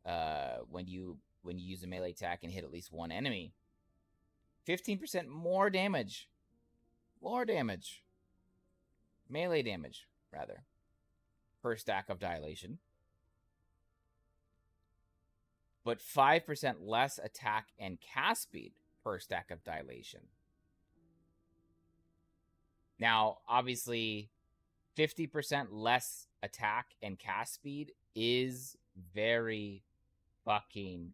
when you use a melee attack and hit at least one enemy. 15% more damage. More damage. Melee damage, rather. Per stack of dilation. But 5% less attack and cast speed per stack of dilation. Now, obviously, 50% less attack and cast speed is very fucking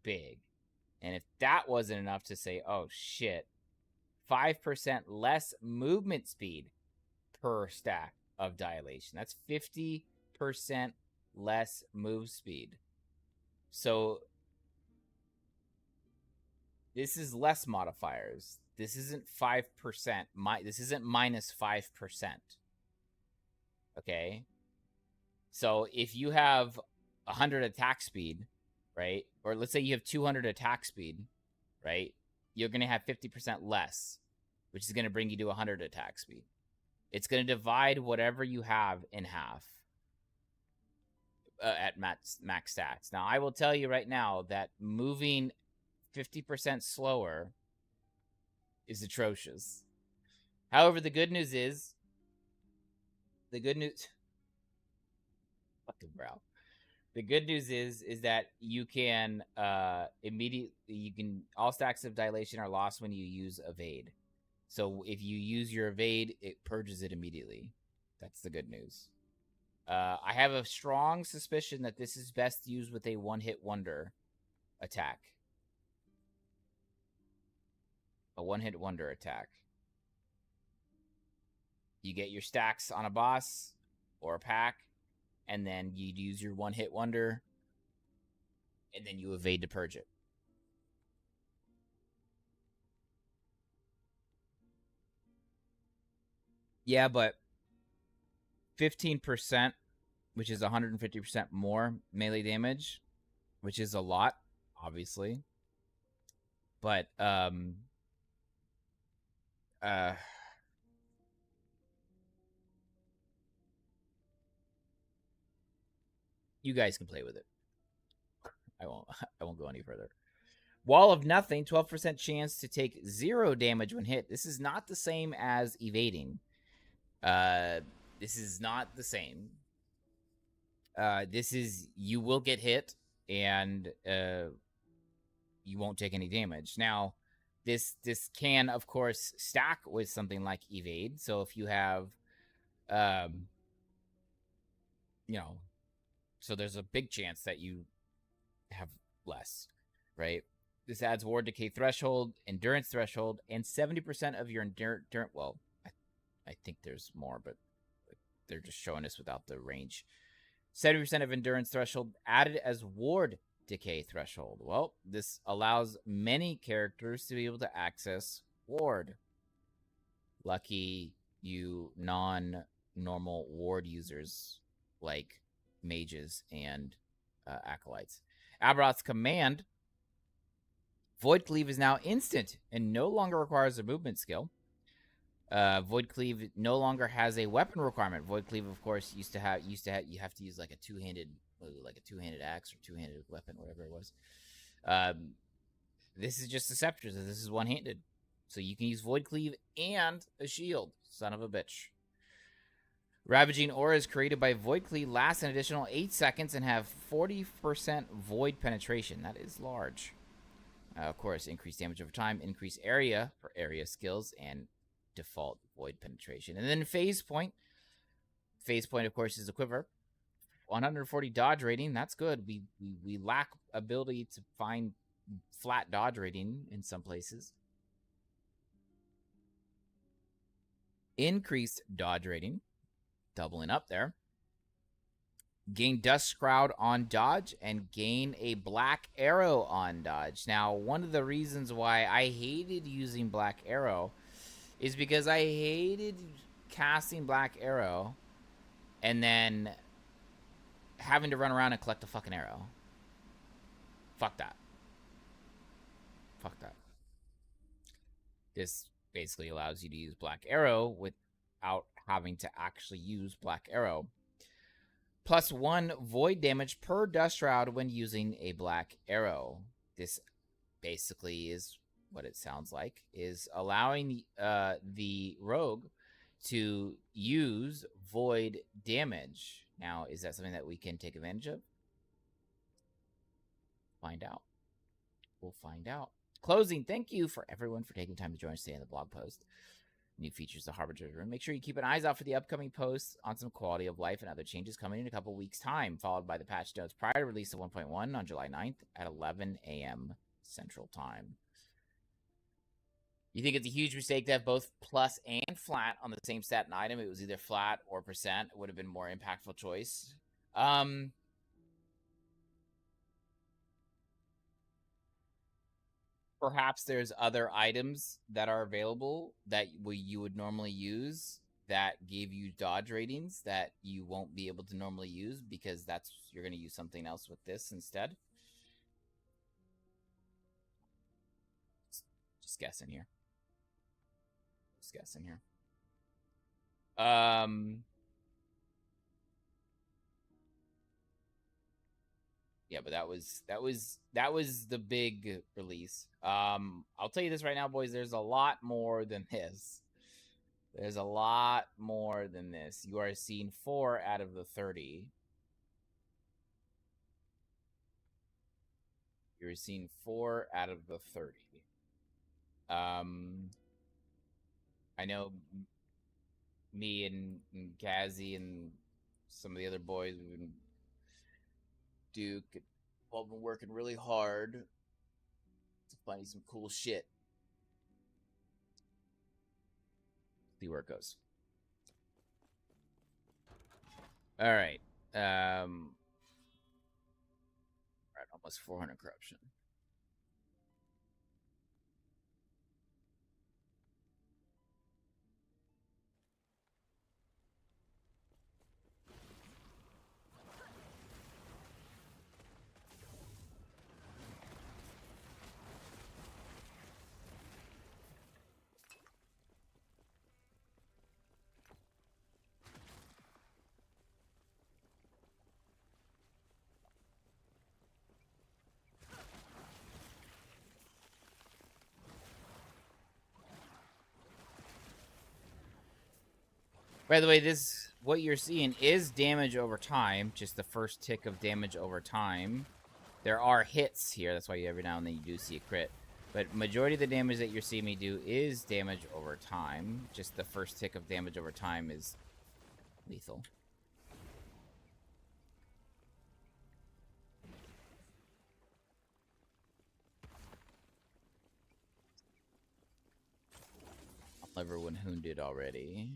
big. And if that wasn't enough to say, oh shit, 5% less movement speed per stack of dilation. That's 50% less move speed. So this is less modifiers. This isn't 5%. This isn't minus 5%. Okay? So if you have 100 attack speed, right? Or let's say you have 200 attack speed, right? You're going to have 50% less, which is going to bring you to 100 attack speed. It's going to divide whatever you have in half at max stats. Now, I will tell you right now that moving 50% slower is atrocious. However, the good news is, fucking brow. The good news is that you can all stacks of dilation are lost when you use evade. So if you use your evade, it purges it immediately. That's the good news. I have a strong suspicion that this is best used with a one-hit wonder attack. A one-hit wonder attack. You get your stacks on a boss or a pack, and then you use your one-hit wonder, and then you evade to purge it. Yeah, but 15%, which is 150% more melee damage, which is a lot, obviously. But, you guys can play with it. I won't go any further. Wall of Nothing, 12% chance to take 0 damage when hit. This is not the same as evading. This is not the same. This is, you will get hit and you won't take any damage. Now, this can, of course, stack with something like evade. So if you have, so there's a big chance that you have less, right? This adds ward decay threshold, endurance threshold, and 70% of your endurance. Well, I think there's more, but they're just showing us without the range. 70% of endurance threshold added as ward decay threshold. Well, this allows many characters to be able to access ward. Lucky you non-normal ward users like mages and acolytes. Aberoth's command, Void Cleave, is now instant and no longer requires a movement skill. Void Cleave no longer has a weapon requirement. Void Cleave, of course, used to have you have to use like a two-handed axe or two-handed weapon, whatever it was. this is just a scepter, so this is one-handed. So you can use Void Cleave and a shield. Son of a bitch. Ravaging auras created by Void Cleave last an additional 8 seconds and have 40% void penetration. That is large. Of course, increased damage over time, increased area for area skills, and default void penetration. And then Phase Point. Phase Point, of course, is a quiver. 140 dodge rating. That's good. We lack ability to find flat dodge rating in some places. Increased dodge rating. Doubling up there. Gain Dust Shroud on dodge and gain a Black Arrow on dodge. Now, one of the reasons why I hated using Black Arrow is because I hated casting Black Arrow and then having to run around and collect a fucking arrow. Fuck that. Fuck that. This basically allows you to use Black Arrow without having to actually use Black Arrow. +1 void damage per Dust Shroud when using a Black Arrow. This basically is what it sounds like, is allowing the rogue to use void damage. Now, is that something that we can take advantage of? Find out. We'll find out. Closing, thank you for everyone for taking time to join us today in the blog post. New features, the Harbinger's Room. Make sure you keep an eyes out for the upcoming posts on some quality of life and other changes coming in a couple weeks' time, followed by the patch notes prior to release of 1.1 on July 9th at 11 a.m. Central Time. You think it's a huge mistake to have both plus and flat on the same stat and item? It was either flat or percent. It would have been a more impactful choice. Perhaps there's other items that are available that you would normally use that gave you dodge ratings that you won't be able to normally use because you're going to use something else with this instead. Just guessing here. Yeah, but that was the big release. I'll tell you this right now, boys. There's a lot more than this. There's a lot more than this. You are seeing 4 out of the 30. You're seeing 4 out of the 30. I know me and Gazzy and some of the other boys, we've been Duke, all been working really hard to find some cool shit. See where it goes. All right. Right, almost 400 corruption. By the way, what you're seeing is damage over time, just the first tick of damage over time. There are hits here, that's why every now and then you do see a crit. But majority of the damage that you're seeing me do is damage over time. Just the first tick of damage over time is lethal. Everyone wounded already.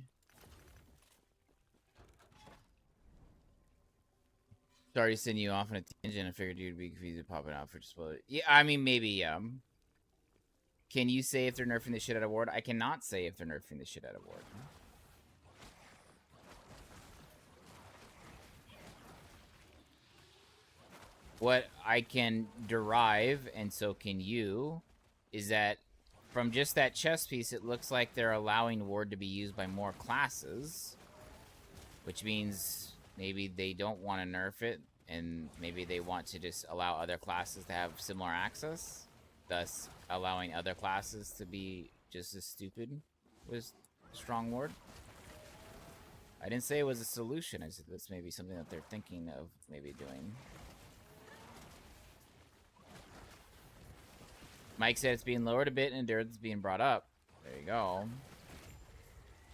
Sorry to send you off on a tangent. I figured you'd be confused popping out for just yeah, I mean maybe Can you say if they're nerfing the shit out of Ward? I cannot say if they're nerfing the shit out of Ward. What I can derive, and so can you, is that from just that chess piece, it looks like they're allowing Ward to be used by more classes, which means maybe they don't want to nerf it, and maybe they want to just allow other classes to have similar access. thus allowing other classes to be just as stupid with strong ward. I didn't say it was a solution. I said that's maybe something that they're thinking of maybe doing. Mike said it's being lowered a bit and endurance being brought up. There you go.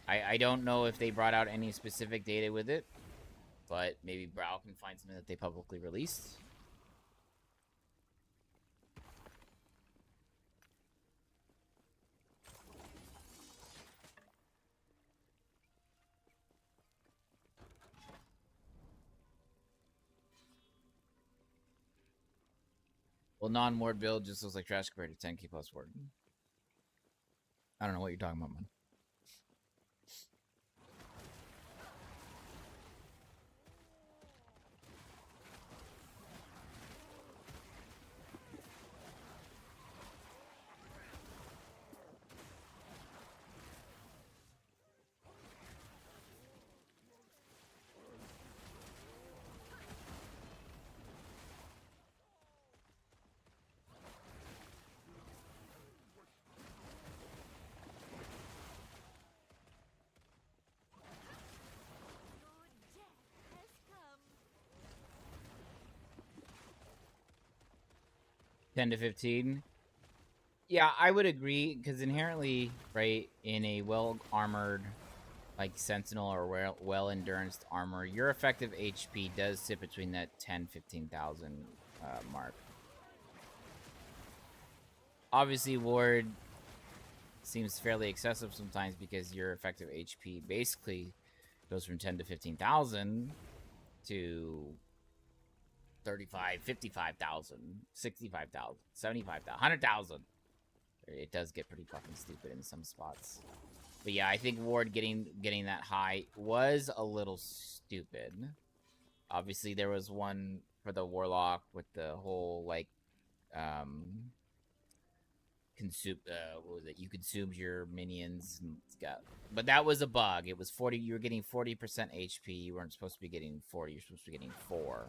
I don't know if they brought out any specific data with it, but maybe Brow can find something that they publicly released. Well, non-ward build just looks like trash compared to 10k plus ward. I don't know what you're talking about, man. Ten to 15. Yeah, I would agree because inherently, right, in a well-armored, like Sentinel or well-endurance armor, your effective HP does sit between that 10-15,000 mark. Obviously, ward seems fairly excessive sometimes because your effective HP basically goes from 10 to 15,000 to 35, 55,000, 65,000, 75,000, 100,000. It does get pretty fucking stupid in some spots. But yeah, I think ward getting that high was a little stupid. Obviously, there was one for the warlock with the whole like consume what was it? You consumed your minions and but that was a bug. It was 40. You were getting 40% HP. You weren't supposed to be getting 40. You're supposed to be getting 4.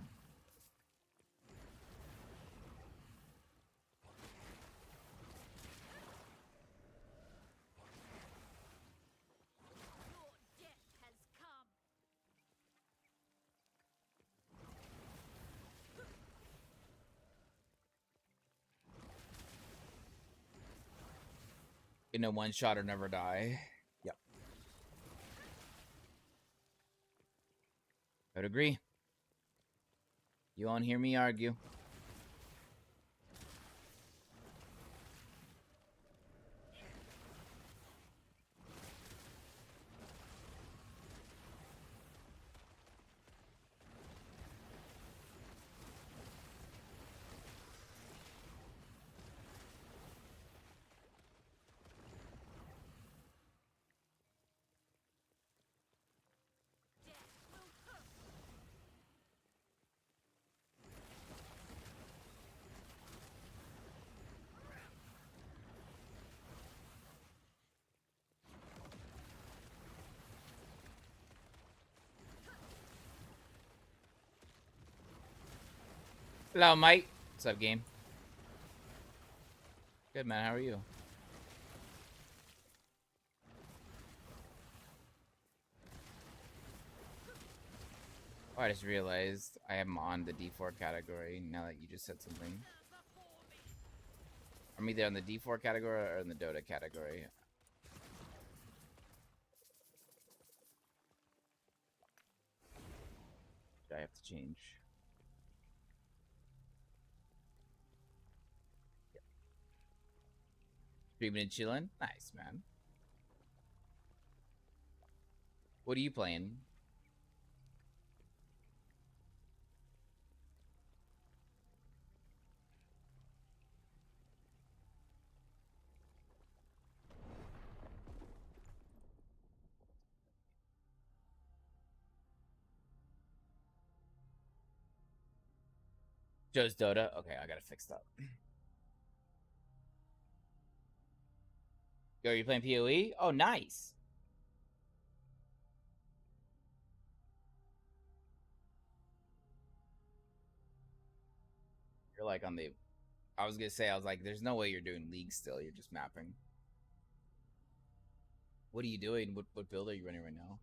In a one shot or never die. Yep. I would agree. You won't hear me argue. Hello, Mike. What's up, game? Good, man. How are you? Oh, I just realized I am on the D4 category now that you just said something. I'm either on the D4 category or in the Dota category. I have to change. Yep. Streaming and chilling? Nice, man. What are you playing? Joe's Dota? Okay, I gotta fix that. Yo, are you playing PoE? Oh, nice. You're like on the I was gonna say, I was like, there's no way you're doing League still. You're just mapping. What are you doing? What build are you running right now?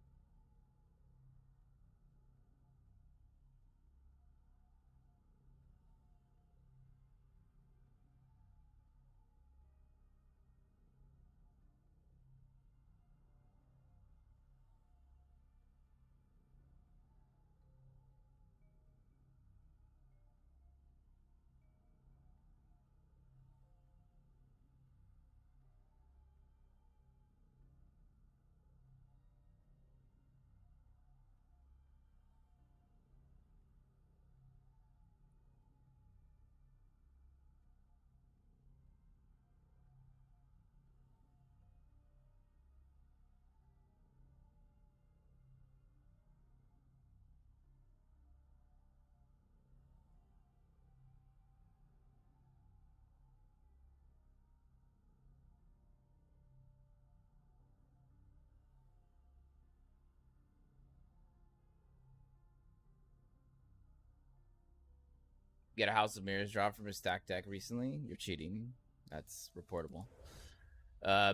Get a House of Mirrors drop from a stack deck recently. You're cheating. That's reportable.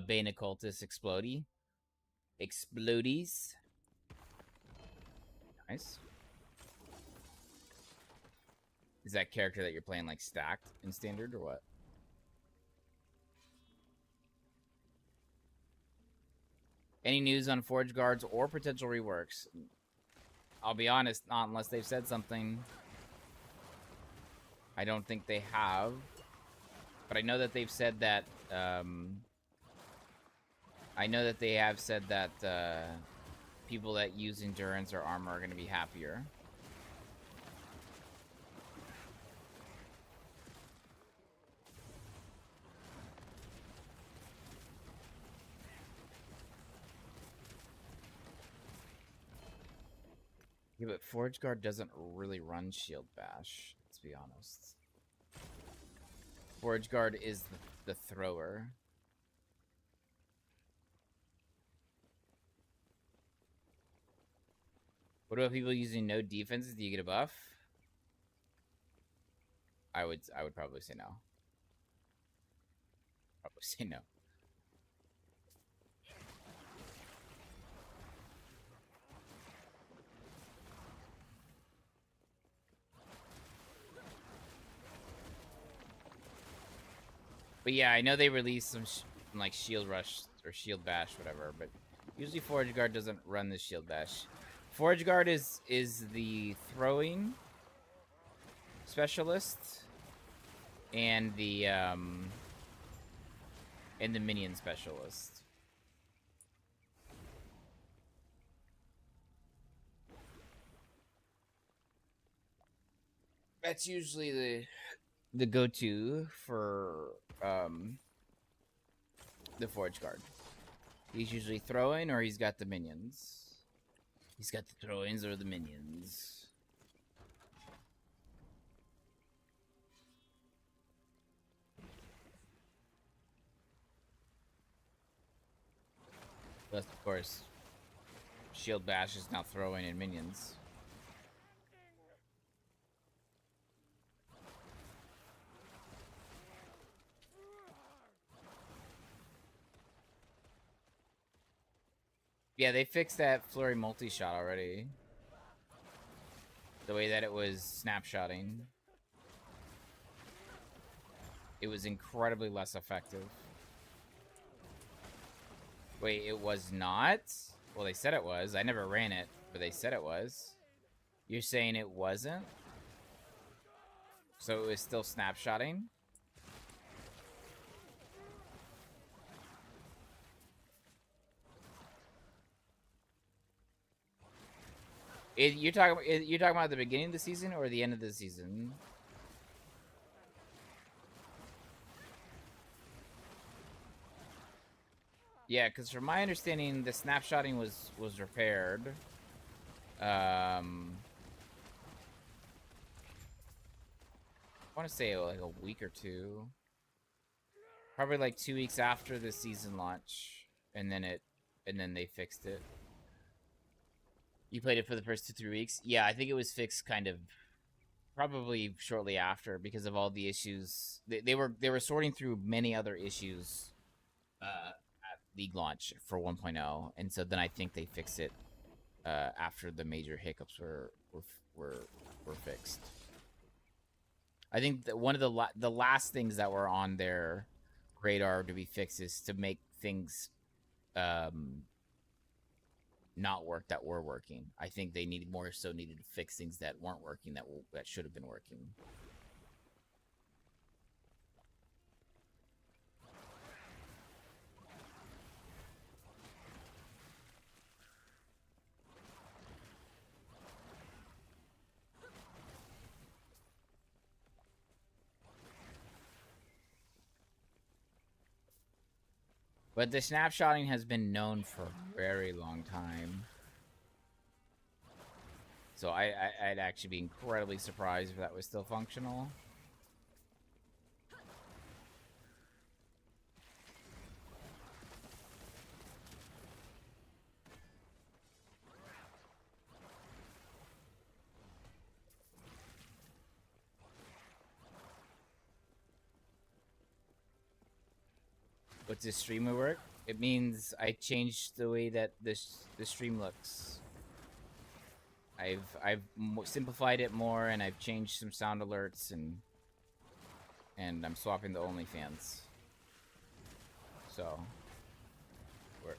Bane Occultist Explodey. Explodies. Nice. Is that character that you're playing like stacked in standard or what? Any news on Forge Guards or potential reworks? I'll be honest, not unless they've said something. I don't think they have. But I know that they've said that, I know that they have said that, people that use endurance or armor are going to be happier. Yeah, but Forge Guard doesn't really run Shield Bash, let's be honest. Forge Guard is the thrower. What about people using no defenses? Do you get a buff? I would probably say no. Probably say no. But yeah, I know they released some like Shield Rush or Shield Bash, whatever. But usually Forge Guard doesn't run the Shield Bash. Forge Guard is the throwing specialist and the minion specialist. That's usually the go-to for the Forge Guard. He's usually throwing or he's got the minions. He's got the throw-ins or the minions. Plus, of course, Shield Bash is now throwing in minions. Yeah, they fixed that flurry multi-shot already. The way that it was snapshotting. It was incredibly less effective. Wait, it was not? Well, they said it was. I never ran it, but they said it was. You're saying it wasn't? So it was still snapshotting? You're talking about at the beginning of the season or the end of the season? Yeah, because from my understanding, the snapshotting was repaired. I want to say like a week or two. Probably like 2 weeks after the season launch, and then they fixed it. You played it for the first 2-3 weeks? Yeah, I think it was fixed kind of probably shortly after because of all the issues. They were sorting through many other issues at League launch for 1.0, and so then I think they fixed it after the major hiccups were fixed. I think that one of the last things that were on their radar to be fixed is to make things not work that were working. I think they needed to fix things that weren't working that should have been working. But the snapshotting has been known for a very long time. So I'd actually be incredibly surprised if that was still functional. What's this stream work? It means I changed the way that the stream looks. I've simplified it more, and I've changed some sound alerts, and I'm swapping the OnlyFans. So we're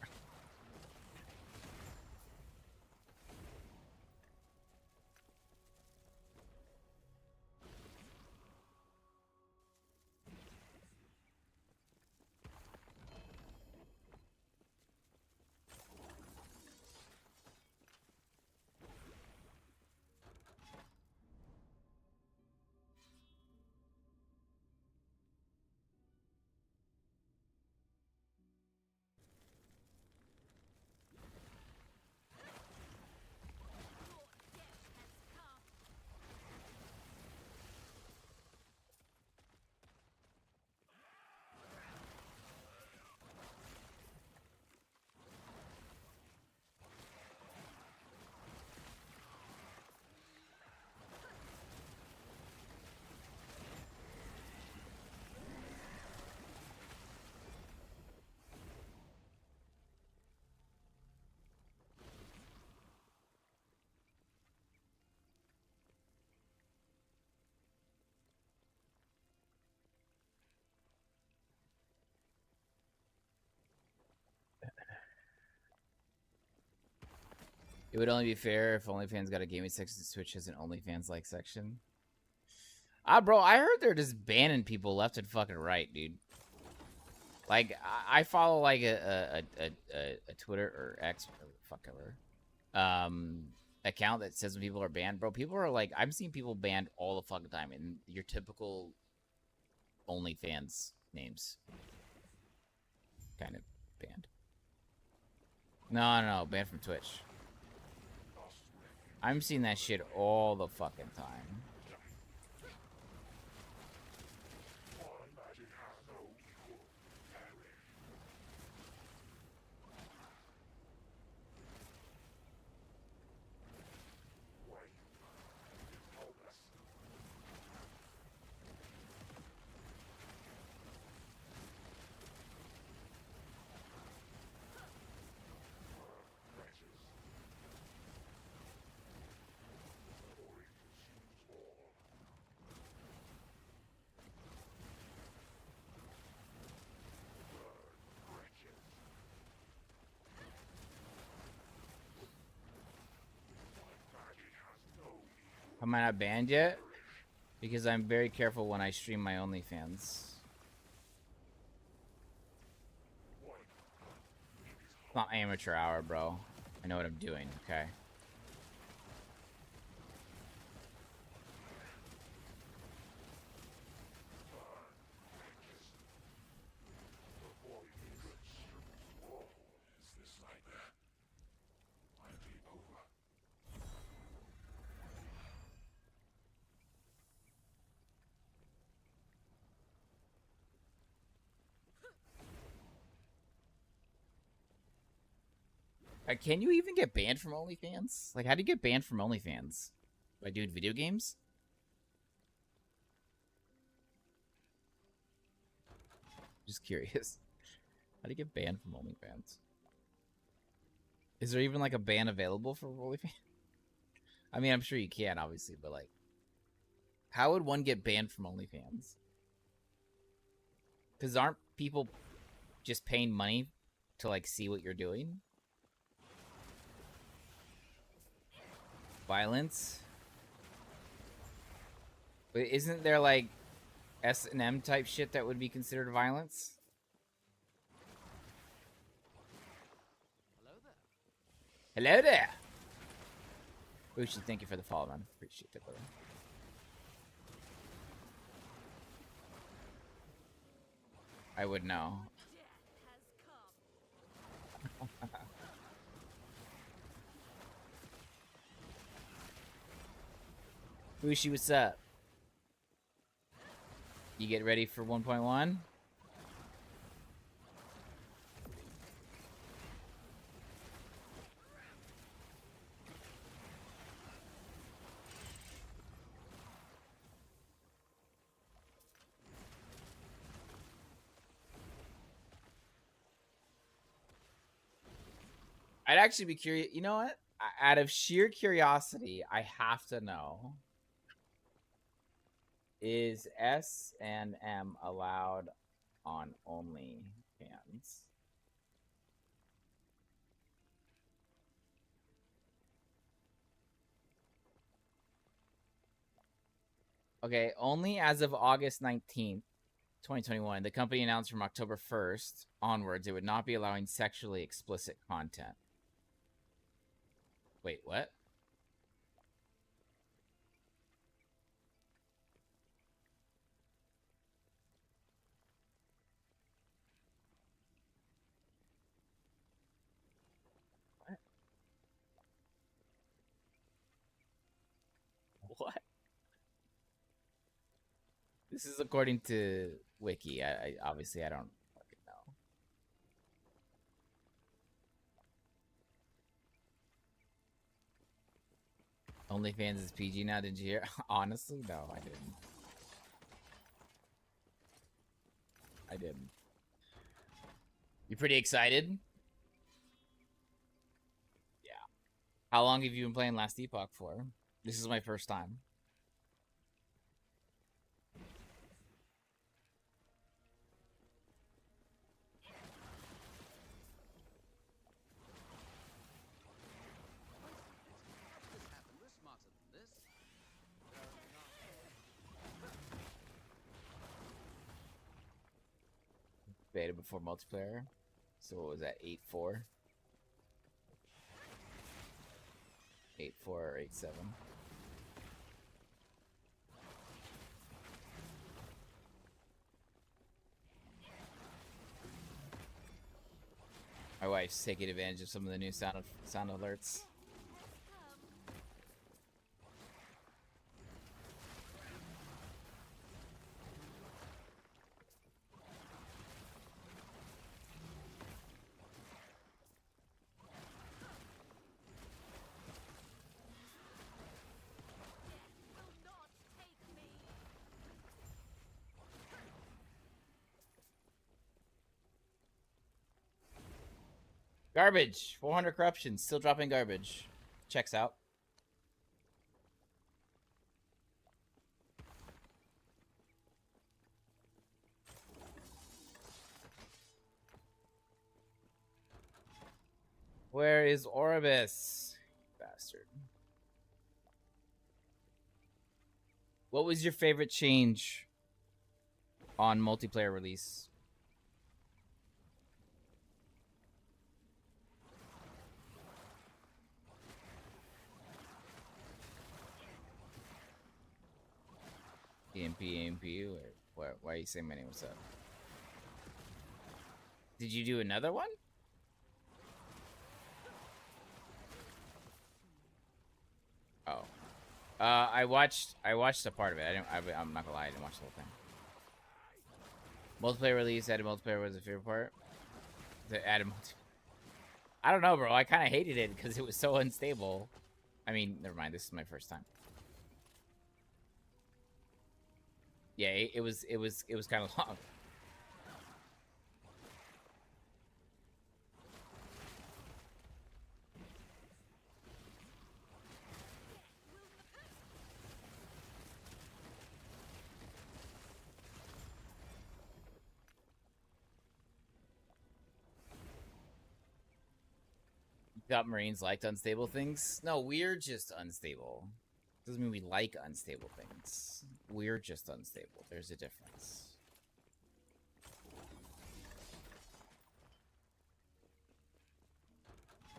It would only be fair if OnlyFans got a gaming section and Twitch has an OnlyFans-like section. Bro, I heard they're just banning people left and fucking right, dude. Like, I follow, like, a Twitter or X, or fuck ever, account that says when people are banned. Bro, people are, like, I'm seeing people banned all the fucking time in your typical OnlyFans names. Kind of banned. No, banned from Twitch. I'm seeing that shit all the fucking time. Am I not banned yet? Because I'm very careful when I stream my OnlyFans. It's not amateur hour, bro. I know what I'm doing, okay? Can you even get banned from OnlyFans? Like, how do you get banned from OnlyFans? By doing video games? Just curious. How do you get banned from OnlyFans? Is there even like a ban available for OnlyFans? I mean, I'm sure you can, obviously, but like, how would one get banned from OnlyFans? Because aren't people just paying money to like see what you're doing? Violence? But isn't there like S&M type shit that would be considered violence? Hello there. Uchi, thank you for the follow, man. Appreciate it, brother. I would know. Uchi, what's up? You get ready for 1.1? I'd actually be curious. You know what? Out of sheer curiosity, I have to know. Is S and M allowed on OnlyFans? Okay, only as of August 19th, 2021, the company announced from October 1st onwards it would not be allowing sexually explicit content. Wait, what? What? This is according to Wiki. I obviously I don't fucking know. OnlyFans is PG now. Did you hear? Honestly, no, I didn't. I didn't. You pretty excited? Yeah. How long have you been playing Last Epoch for? This is my first time. Beta before multiplayer. So what was that? 8.4? 8.4 or 8.7? My wife's taking advantage of some of the new sound alerts. Garbage. 400 corruption. Still dropping garbage. Checks out. Where is Orbis? Bastard. What was your favorite change on multiplayer release? EMP, why are you saying my name? What's up? Did you do another one? Oh, I watched a part of it. I'm not gonna lie, I didn't watch the whole thing. Multiplayer release, added multiplayer was the favorite part. The added I don't know, bro. I kind of hated it because it was so unstable. I mean, never mind. This is my first time. Yeah, it was kind of long. Thought Marines liked unstable things. No, we're just unstable. Doesn't mean we like unstable things. We're just unstable. There's a difference.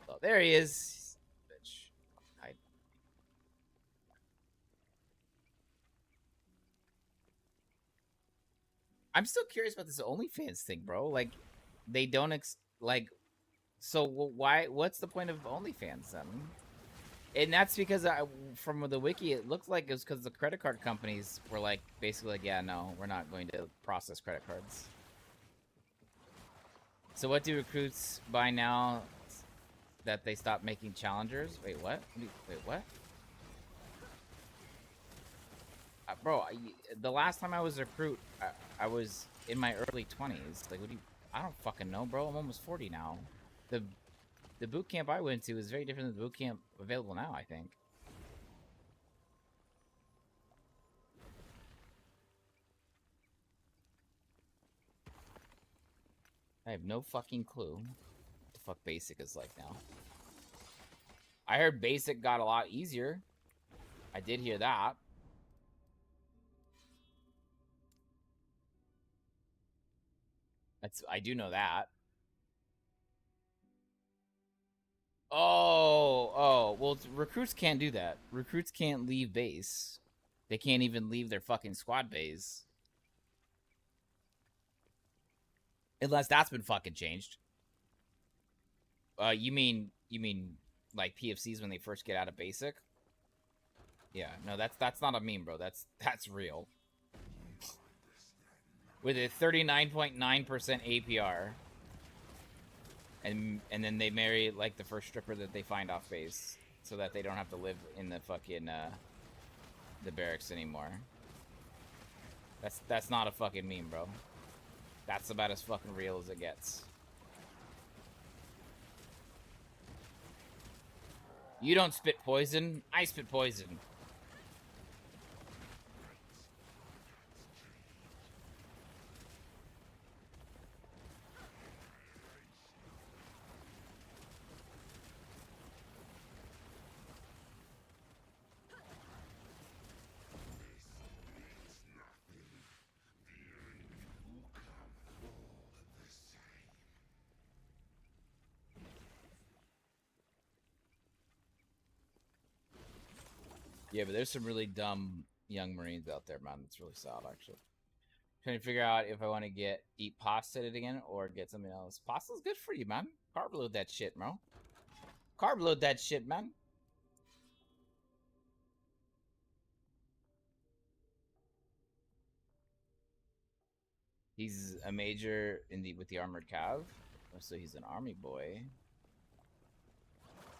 Oh, there he is. Bitch. Hide. I'm still curious about this OnlyFans thing, bro. Like, they don't so why? What's the point of OnlyFans then? And that's because from the wiki, it looked like it was because the credit card companies were like, basically like, yeah, no, we're not going to process credit cards. So what do recruits buy now that they stopped making challengers? Wait, what? Wait, what? Bro, the last time I was a recruit, I was in my early 20s. Like, what do you... I don't fucking know, bro. I'm almost 40 now. The boot camp I went to is very different than the boot camp available now, I think. I have no fucking clue what the fuck basic is like now. I heard basic got a lot easier. I did hear that. I do know that. Oh, well, recruits can't do that. Recruits can't leave base. They can't even leave their fucking squad base. Unless that's been fucking changed. You mean like PFCs when they first get out of basic? Yeah, no, that's not a meme, bro. That's real. With a 39.9% APR. And then they marry like the first stripper that they find off base, so that they don't have to live in the fucking the barracks anymore. That's not a fucking meme, bro. That's about as fucking real as it gets. You don't spit poison, I spit poison. Yeah, but there's some really dumb young Marines out there, man. It's really sad, actually. Trying to figure out if I want to eat pasta again or get something else. Pasta's good for you, man. Carb load that shit, bro. Carb load that shit, man. He's a major with the armored cav, so he's an army boy.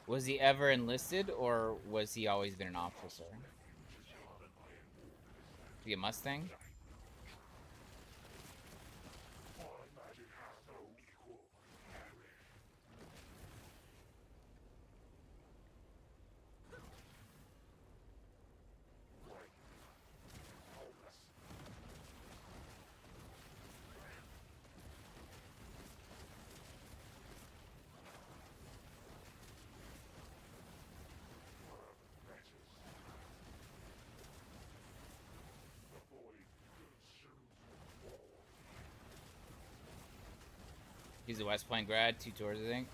Was he ever enlisted, or was he always been an officer? Is he a Mustang? He's a West Point grad, 2 tours, I think.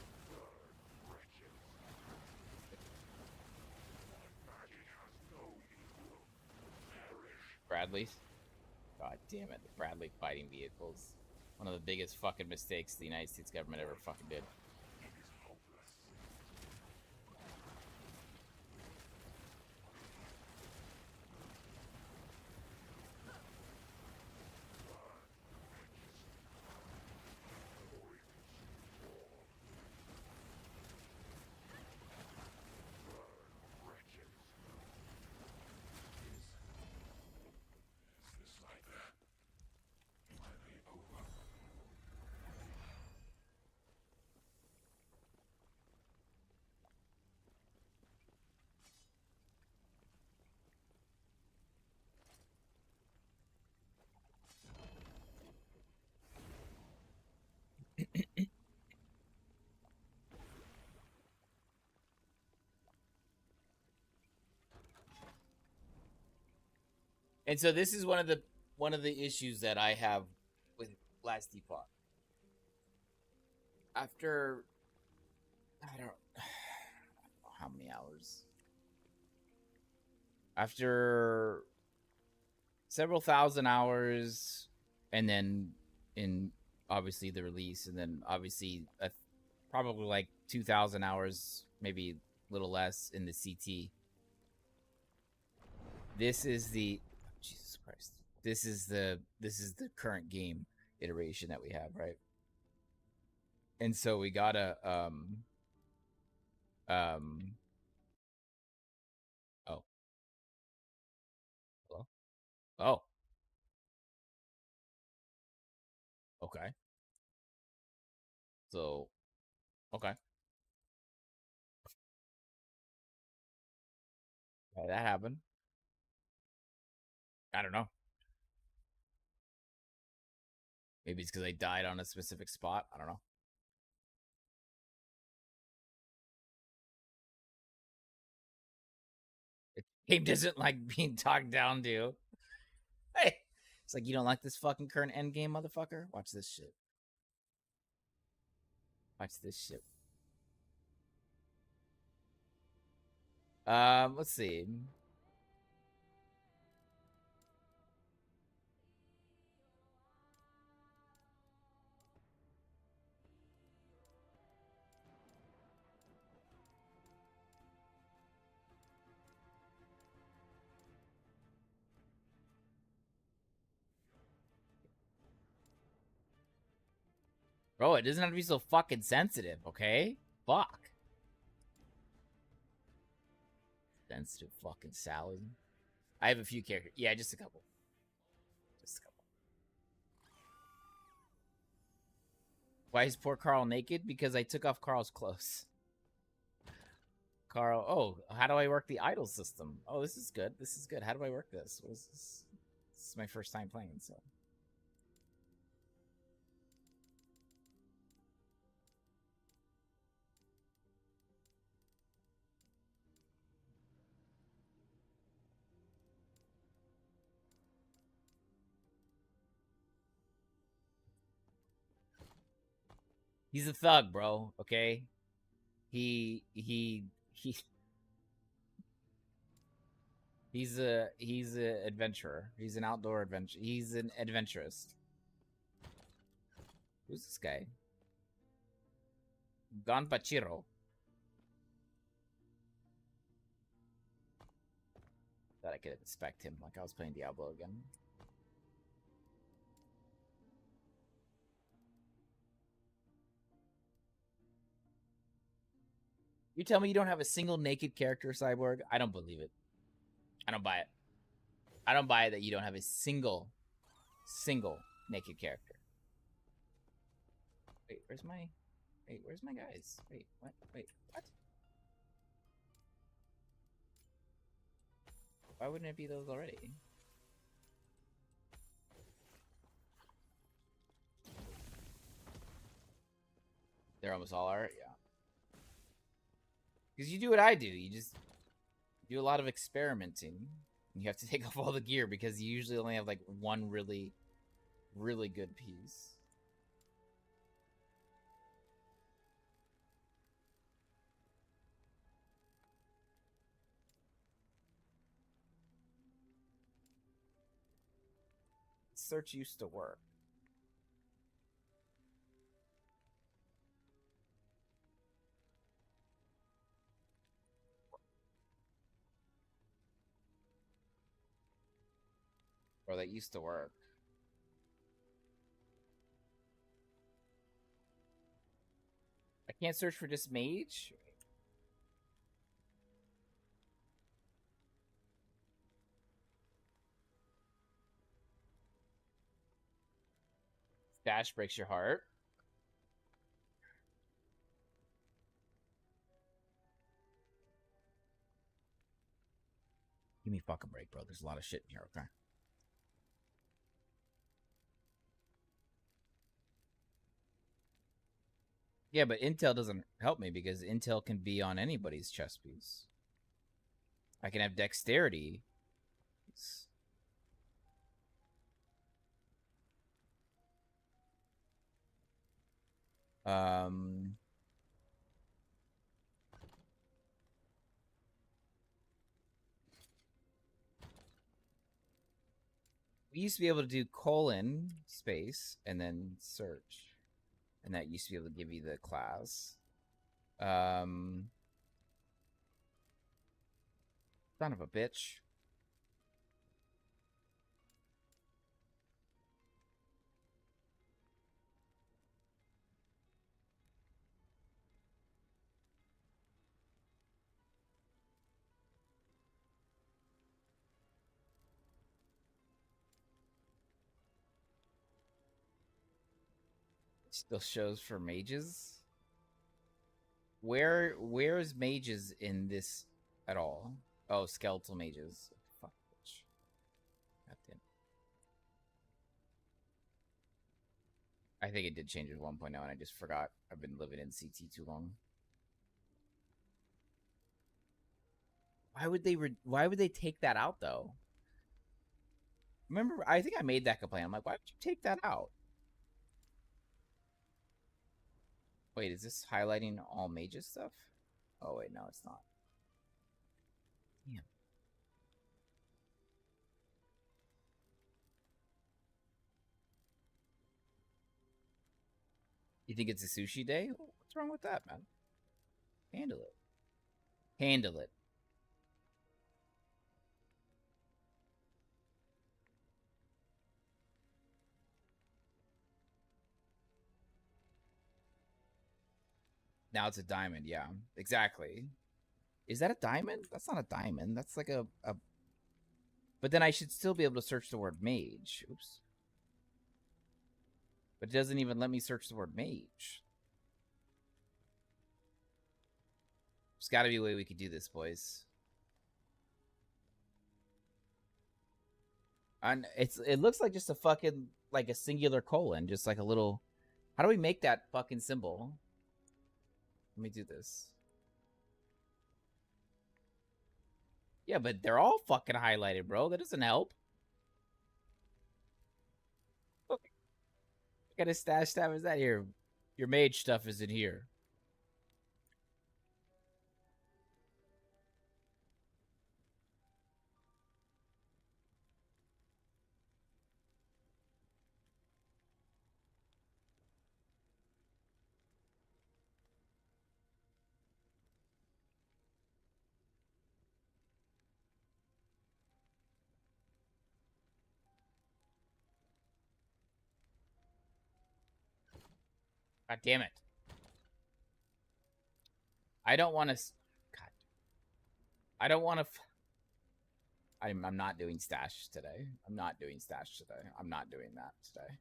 Bradley's. God damn it, the Bradley fighting vehicles. One of the biggest fucking mistakes the United States government ever fucking did. And so this is one of the issues that I have with Last Epoch. After I don't know how many hours. After several thousand hours, and then in obviously the release, and then obviously probably like 2,000 hours, maybe a little less in the CT. This is the Jesus Christ. This is the current game iteration that we have, right? And so we gotta oh. Hello? Oh. Okay. So okay. That happened. I don't know. Maybe it's because I died on a specific spot. I don't know. The game doesn't like being talked down to. Hey, it's like, you don't like this fucking current end game, motherfucker? Watch this shit. Watch this shit. Let's see. Bro, it doesn't have to be so fucking sensitive, okay? Fuck. Sensitive fucking salad. I have a few characters. Yeah, just a couple. Just a couple. Why is poor Carl naked? Because I took off Carl's clothes. Carl, oh, how do I work the idle system? Oh, this is good. This is good. How do I work this? What is this? This is my first time playing, so. He's a thug, bro, okay? He's a adventurer. He's an outdoor adventure. He's an adventurist. Who's this guy? Gonpachiro. Thought I could inspect him like I was playing Diablo again. You tell me you don't have a single naked character, Cyborg? I don't believe it. I don't buy it. I don't buy it that you don't have a single naked character. Wait, where's my guys? Wait, what? Wait, what? Why wouldn't it be those already? They're almost all are, yeah. Because you do what I do. You just do a lot of experimenting. You have to take off all the gear because you usually only have like one really, really good piece. Search used to work. Or that used to work. I can't search for this mage? Dash breaks your heart. Give me a fucking break, bro. There's a lot of shit in here, okay? Yeah, but Intel doesn't help me because Intel can be on anybody's chess piece. I can have dexterity. Um, we used to be able to do colon space and then search, and that used to be able to give you the class. Son of a bitch. Still shows for mages. Where's mages in this at all? Oh, skeletal mages. Fuck bitch. Goddamn. I think it did change at 1.0 and I just forgot. I've been living in CT too long. Why would they take that out though? Remember, I think I made that complaint. I'm like, why would you take that out? Wait, is this highlighting all mages stuff? Oh wait, no, it's not. Damn. You think it's a sushi day? What's wrong with that, man? Handle it. Handle it. Now it's a diamond. Yeah, exactly. Is that a diamond? That's not a diamond. That's like a... But then I should still be able to search the word mage. Oops. But it doesn't even let me search the word mage. There's got to be a way we could do this, boys. And it looks like just a fucking, like a singular colon. Just like a little... How do we make that fucking symbol? Let me do this. Yeah, but they're all fucking highlighted, bro. That doesn't help. Look. What kind of stash stuff is that here? Your mage stuff is in here. God damn it. I don't want to... God. I don't want to... I'm not doing stash today. I'm not doing stash today. I'm not doing that today.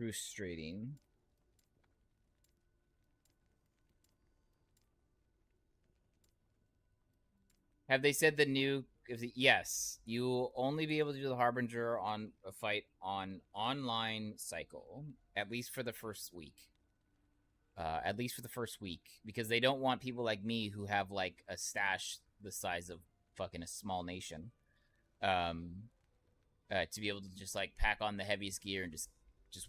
Frustrating. Have they said the new... Yes, you will only be able to do the Harbinger on a fight on online cycle, at least for the first week. At least for the first week, because they don't want people like me who have like a stash the size of fucking a small nation, to be able to just like pack on the heaviest gear and just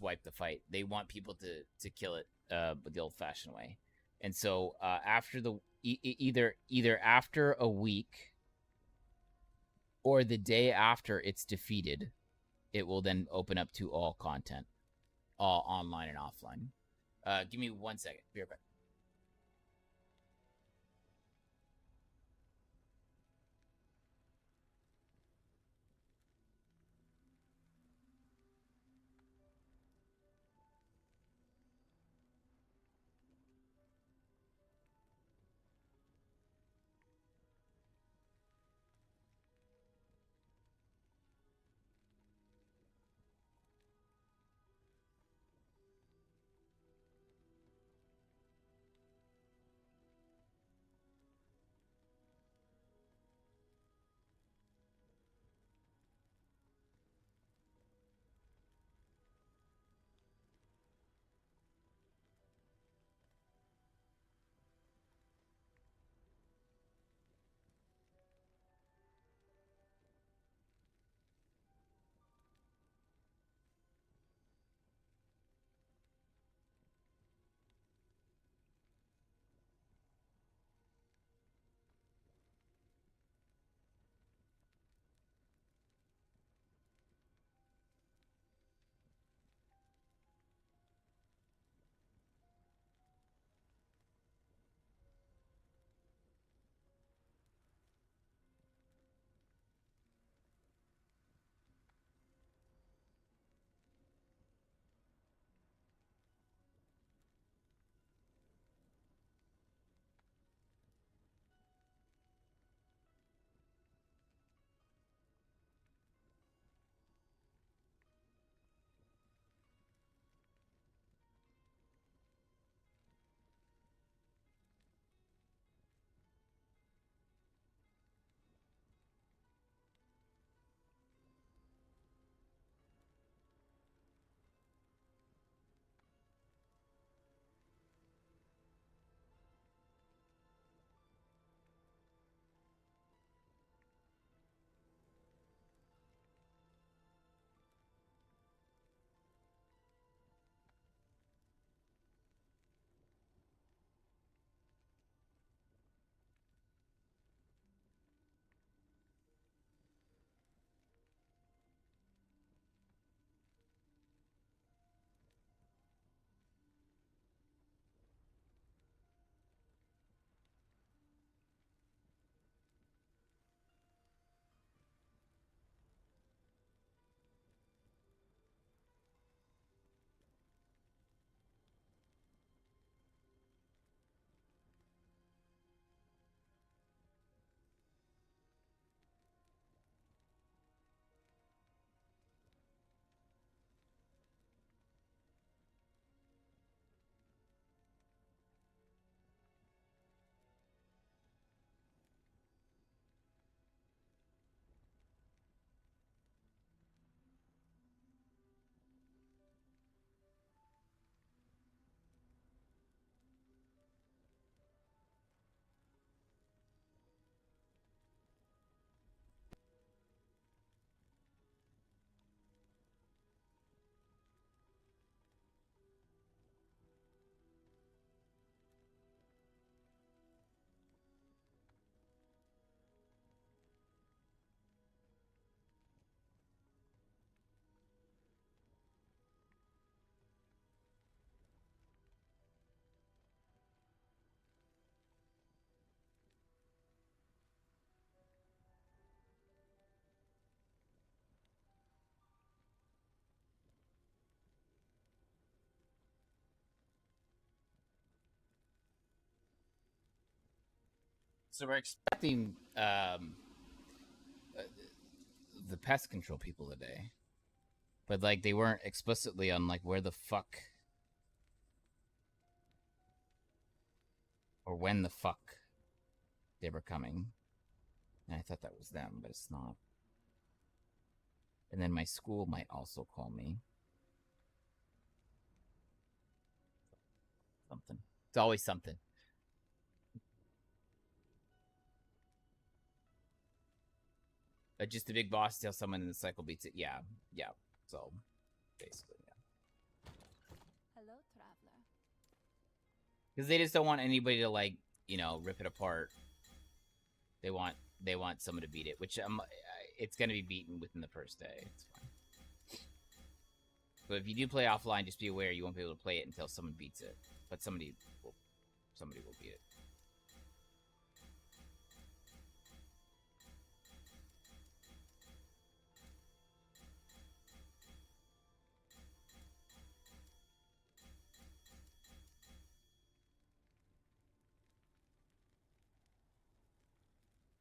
wipe the fight. They want people to kill it the old-fashioned way, and so after the either after a week or the day after it's defeated, it will then open up to all content, all online and offline. Give me 1 second. Be right back. So we're expecting the pest control people today, but like they weren't explicitly on like where the fuck or when the fuck they were coming. And I thought that was them, but it's not. And then my school might also call me. Something. It's always something. Just the big boss tells someone in the cycle beats it. Yeah, yeah. So basically, yeah. Hello, traveler. Because they just don't want anybody to like, you know, rip it apart. They want someone to beat it, which it's gonna be beaten within the first day. It's fine. But if you do play offline, just be aware you won't be able to play it until someone beats it. But somebody will beat it.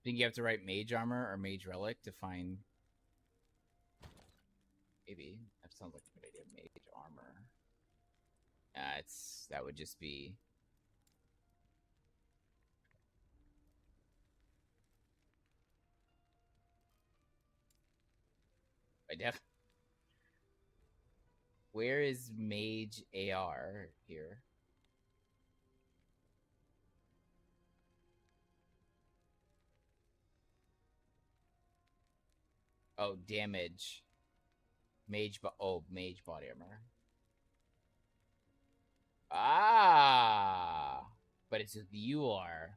Think you have to write mage armor or mage relic to find? Maybe that sounds like a good idea. Mage armor. That would just be. I def. Where is mage AR here? Oh, damage. Mage body armor. Ah, but it's with UR.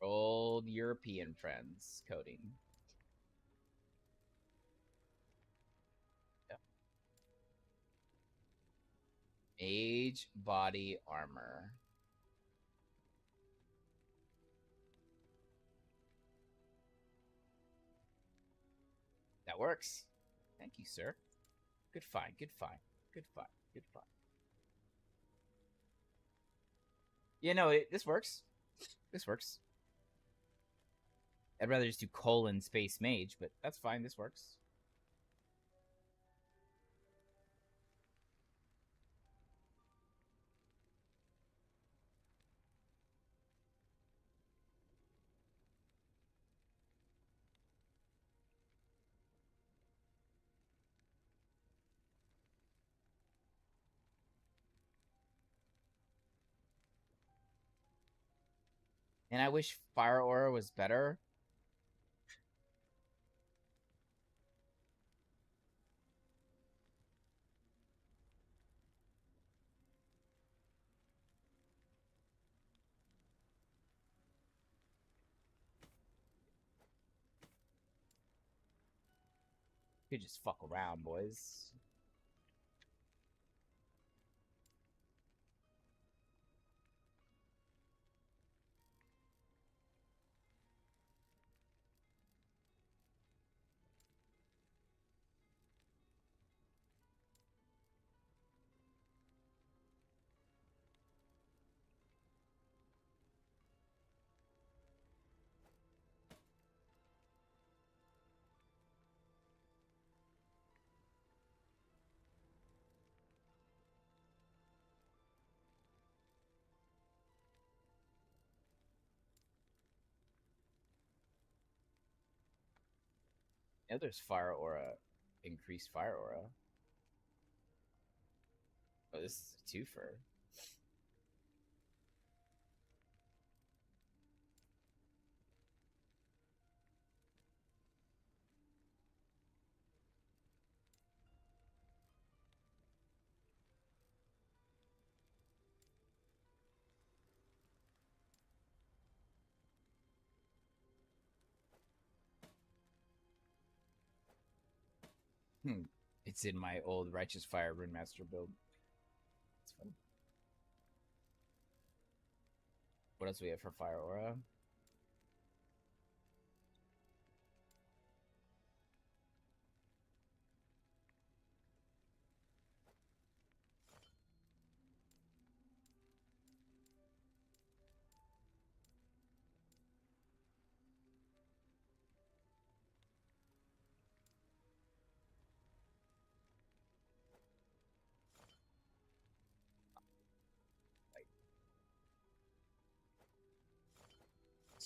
Old European friends coding. Yep. Mage body armor. That works. Thank you, sir. Good find. Yeah, no, this works. I'd rather just do colon space mage, but that's fine. This works. And I wish Fire Aura was better. You could just fuck around, boys. Yeah, there's Fire Aura. Increased Fire Aura. Oh, this is a twofer. It's in my old Righteous Fire Runemaster build. It's fun. What else do we have for Fire Aura?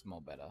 Small beta.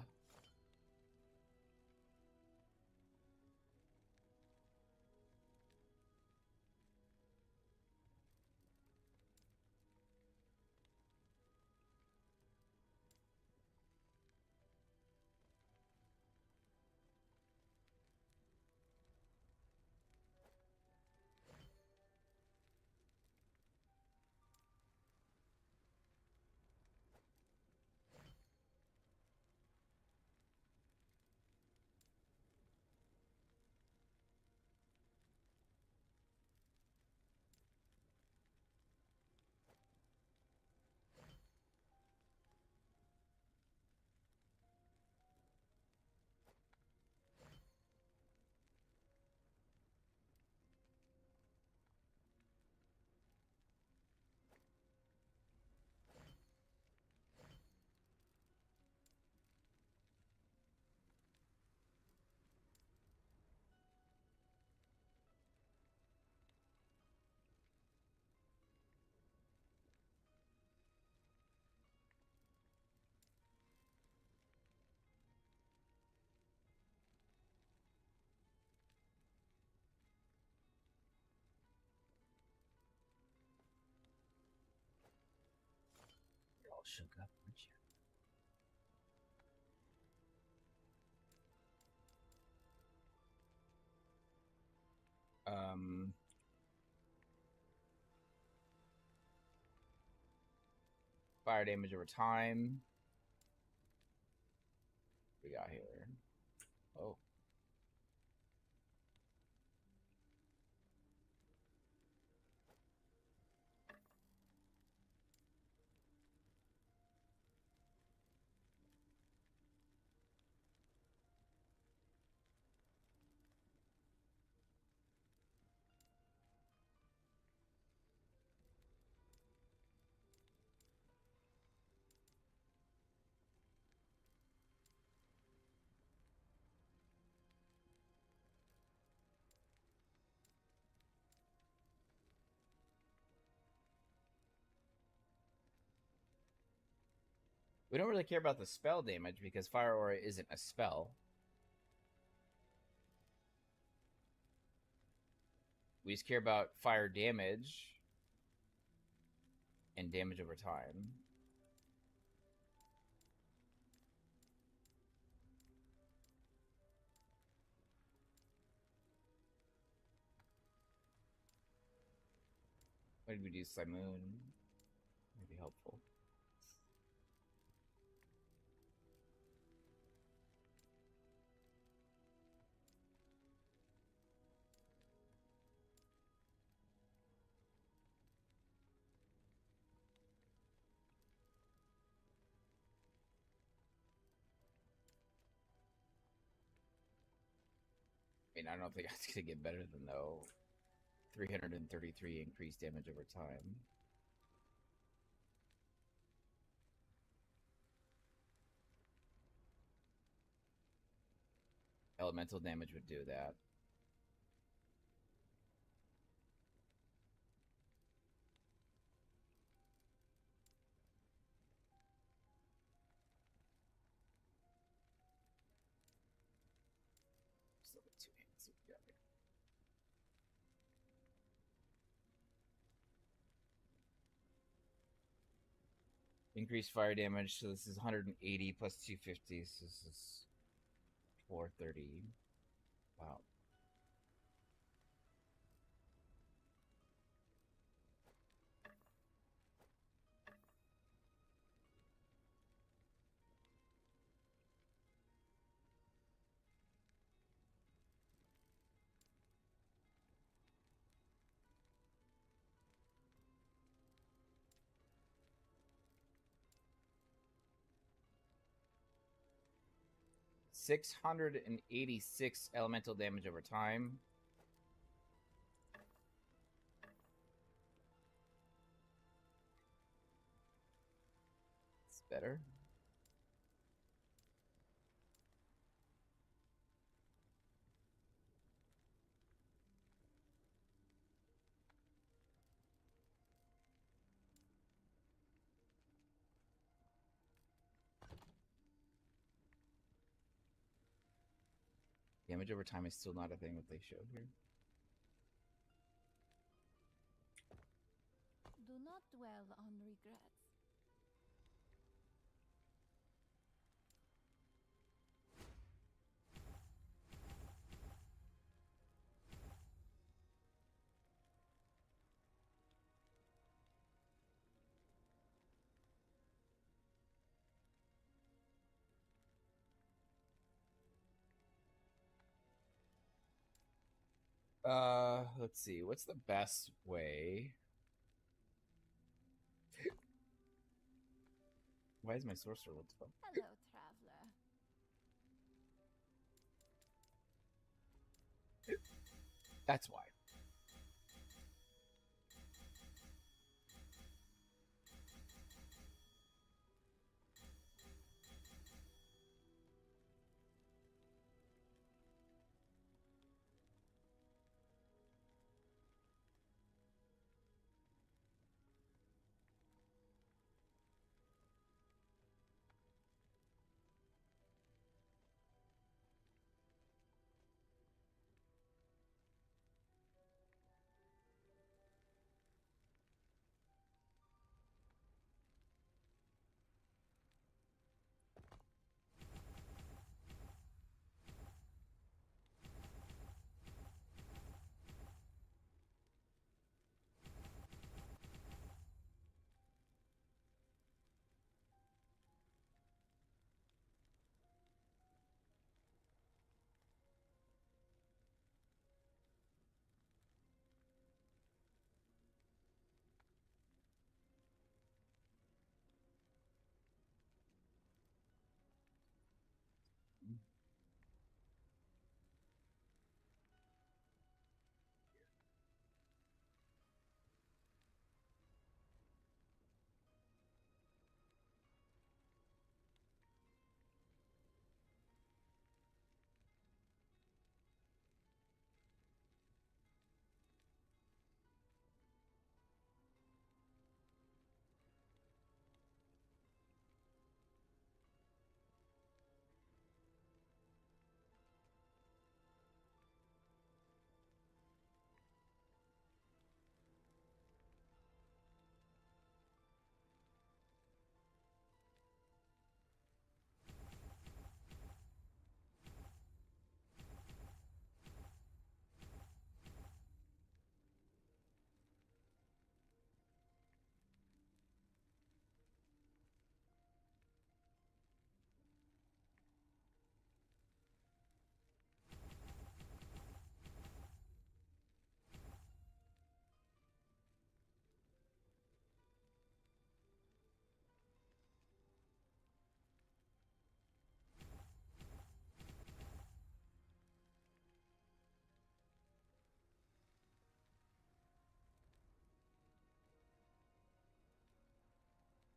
You're all shook up, aren't you? Fire damage over time. What we got here? Oh. We don't really care about the spell damage because Fire Aura isn't a spell. We just care about fire damage and damage over time. What did we do? Simoon? Maybe helpful. I mean, I don't think that's going to get better than, though, 333 increased damage over time. Elemental damage would do that. Just look at two hands. See what we got here. Increased fire damage, so this is 180 plus 250, so this is 430. Wow. $686 elemental damage over time. It's better. Damage over time is still not a thing that they showed here. Do not dwell on regrets. Let's see. What's the best way? Why is my sorcerer? What the fuck? Hello, traveler. That's why.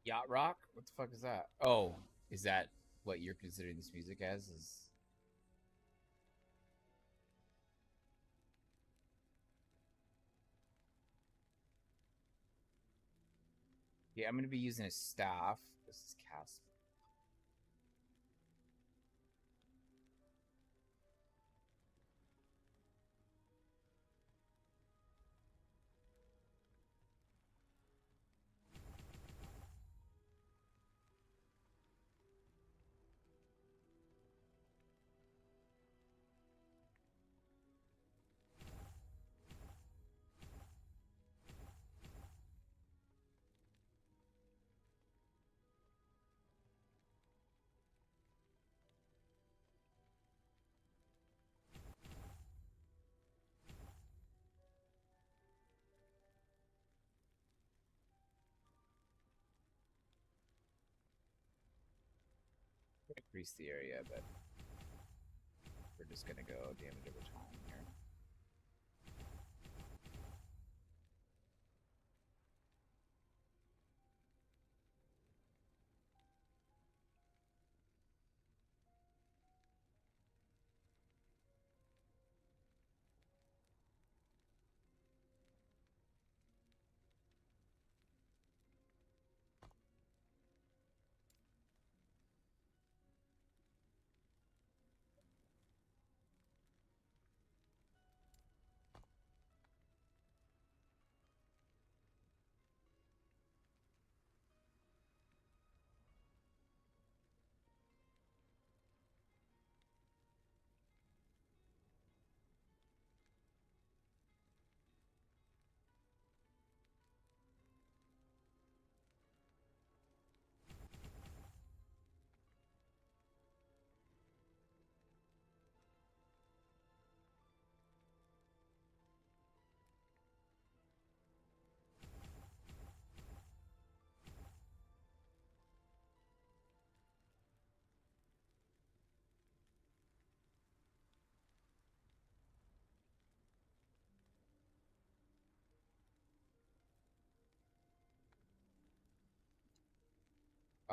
Yacht rock? What the fuck is that? Oh, is that what you're considering this music as? Is yeah, I'm gonna be using a staff. This is cast. Increase the area, but we're just gonna go damage over time here.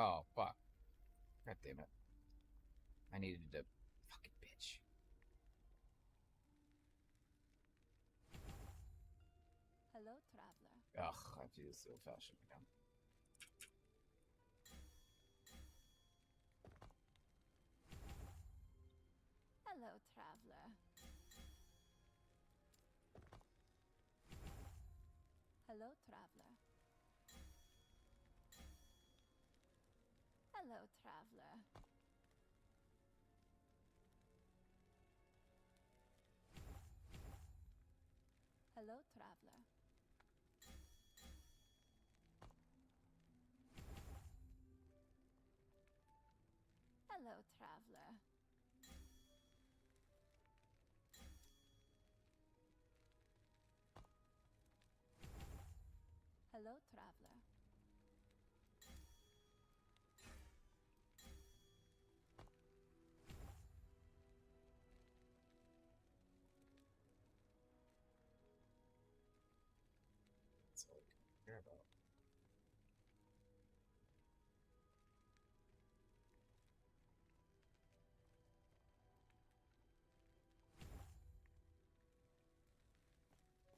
Oh, fuck. God damn it. I needed to... Fucking bitch. Hello, traveler. Ugh, I have to do this the old-fashioned again. Hello, traveler. Hello, traveler. Hello, traveler. Hello, traveler. Hello, traveler. Hello, traveler. That's all I can care about.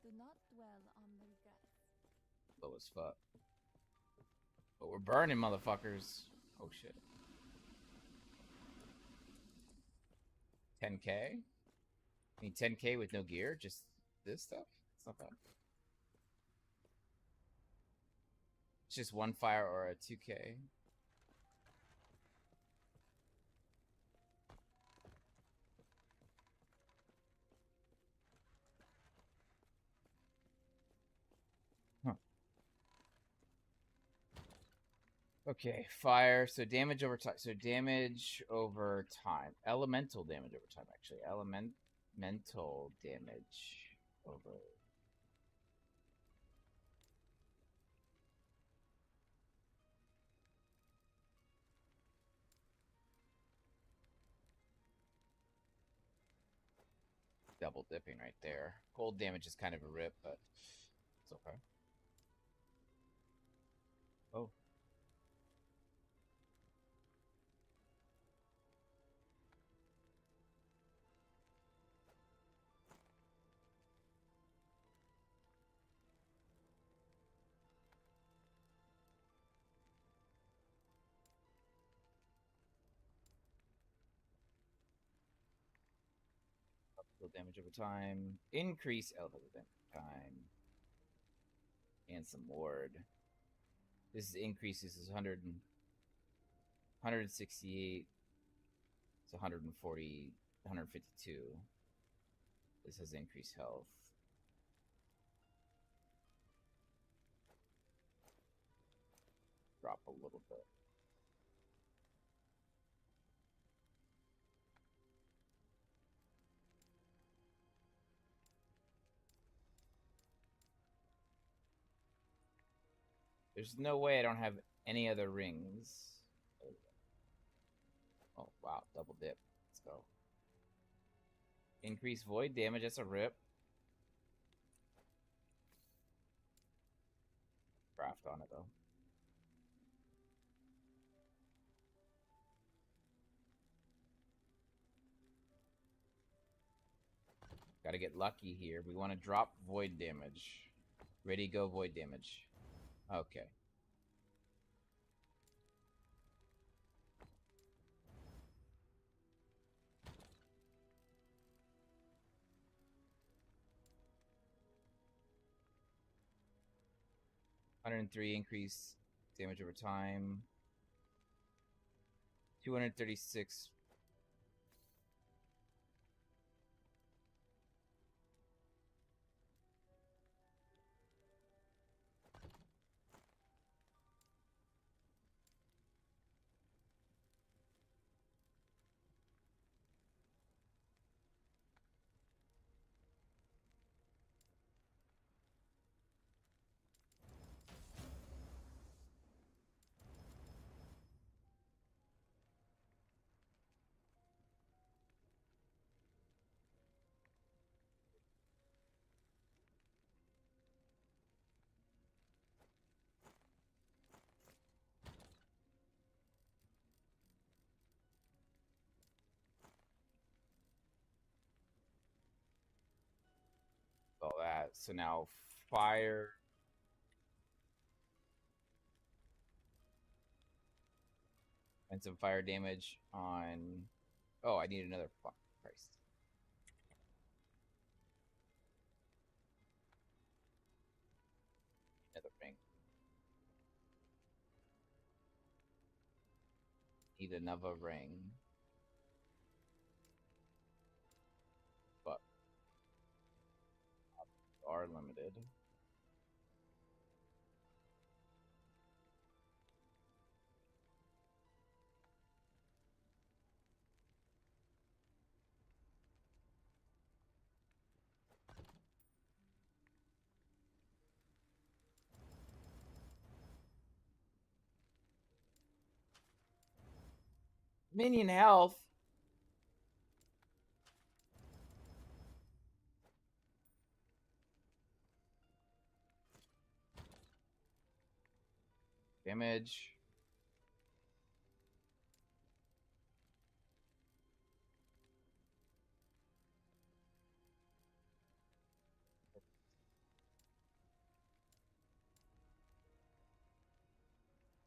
Do not dwell on the regrets. Low as fuck. But we're burning, motherfuckers. Oh, shit. 10k? I mean, 10k with no gear? Just this stuff? It's not bad. It's just one fire or a 2k. Huh. Okay, fire. So damage over time. So damage over time. Elemental damage over time, actually. Elemental damage over... Double dipping right there. Cold damage is kind of a rip, but it's okay. Oh. Damage over time. Increase elevator damage over time. And some ward. This is increases is 168. It's 140, 152. This has increased health. Drop a little bit. There's no way I don't have any other rings. Oh, wow. Double dip. Let's go. Increase void damage. That's a rip. Craft on it, though. Gotta get lucky here. We want to drop void damage. Ready, go, void damage. Okay. $103 increase damage over time. 236. So now fire. And some fire damage on. Oh, I need another. Fuck Christ. Another ring. Need another ring. But are limited. Minion health. Damage.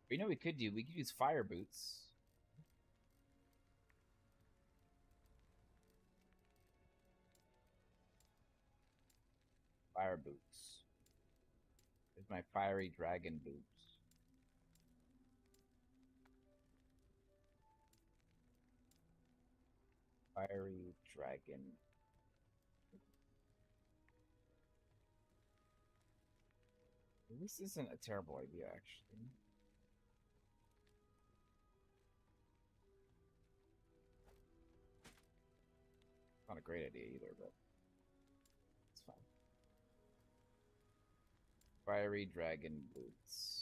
You know what we could do? We could use fire boots. Fire boots. There's my fiery dragon boots. Fiery dragon. This isn't a terrible idea, actually. Not a great idea either, but it's fine. Fiery dragon boots.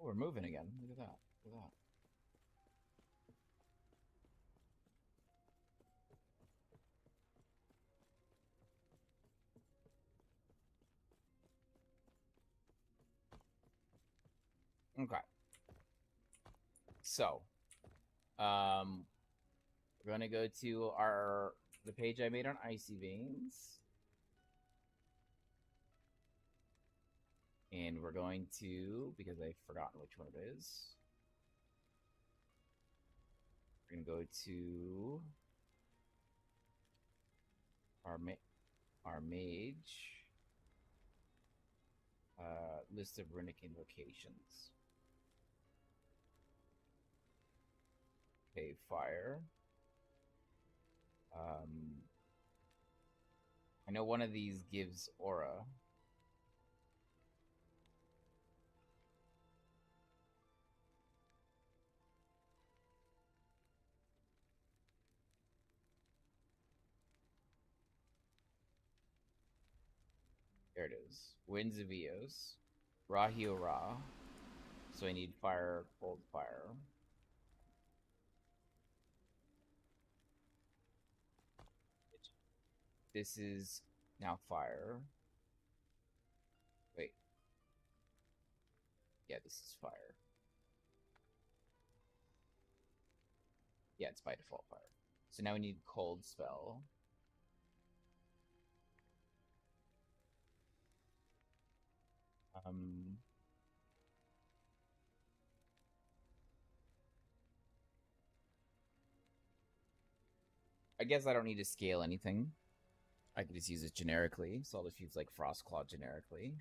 Oh, we're moving again. Look at that. Look at that. Okay. So, we're gonna go to the page I made on Icy Veins, and we're going to, because I've forgotten which one it is, we're gonna go to our mage list of runic invocations. Okay, fire. I know one of these gives aura. There it is. Winds of Eos. Rahio Ra. So I need fire, cold fire. This is now fire. Wait. Yeah, this is fire. Yeah, it's by default fire. So now we need cold spell. I guess I don't need to scale anything. I could just use it generically, so I'll just use like Frostclaw generically.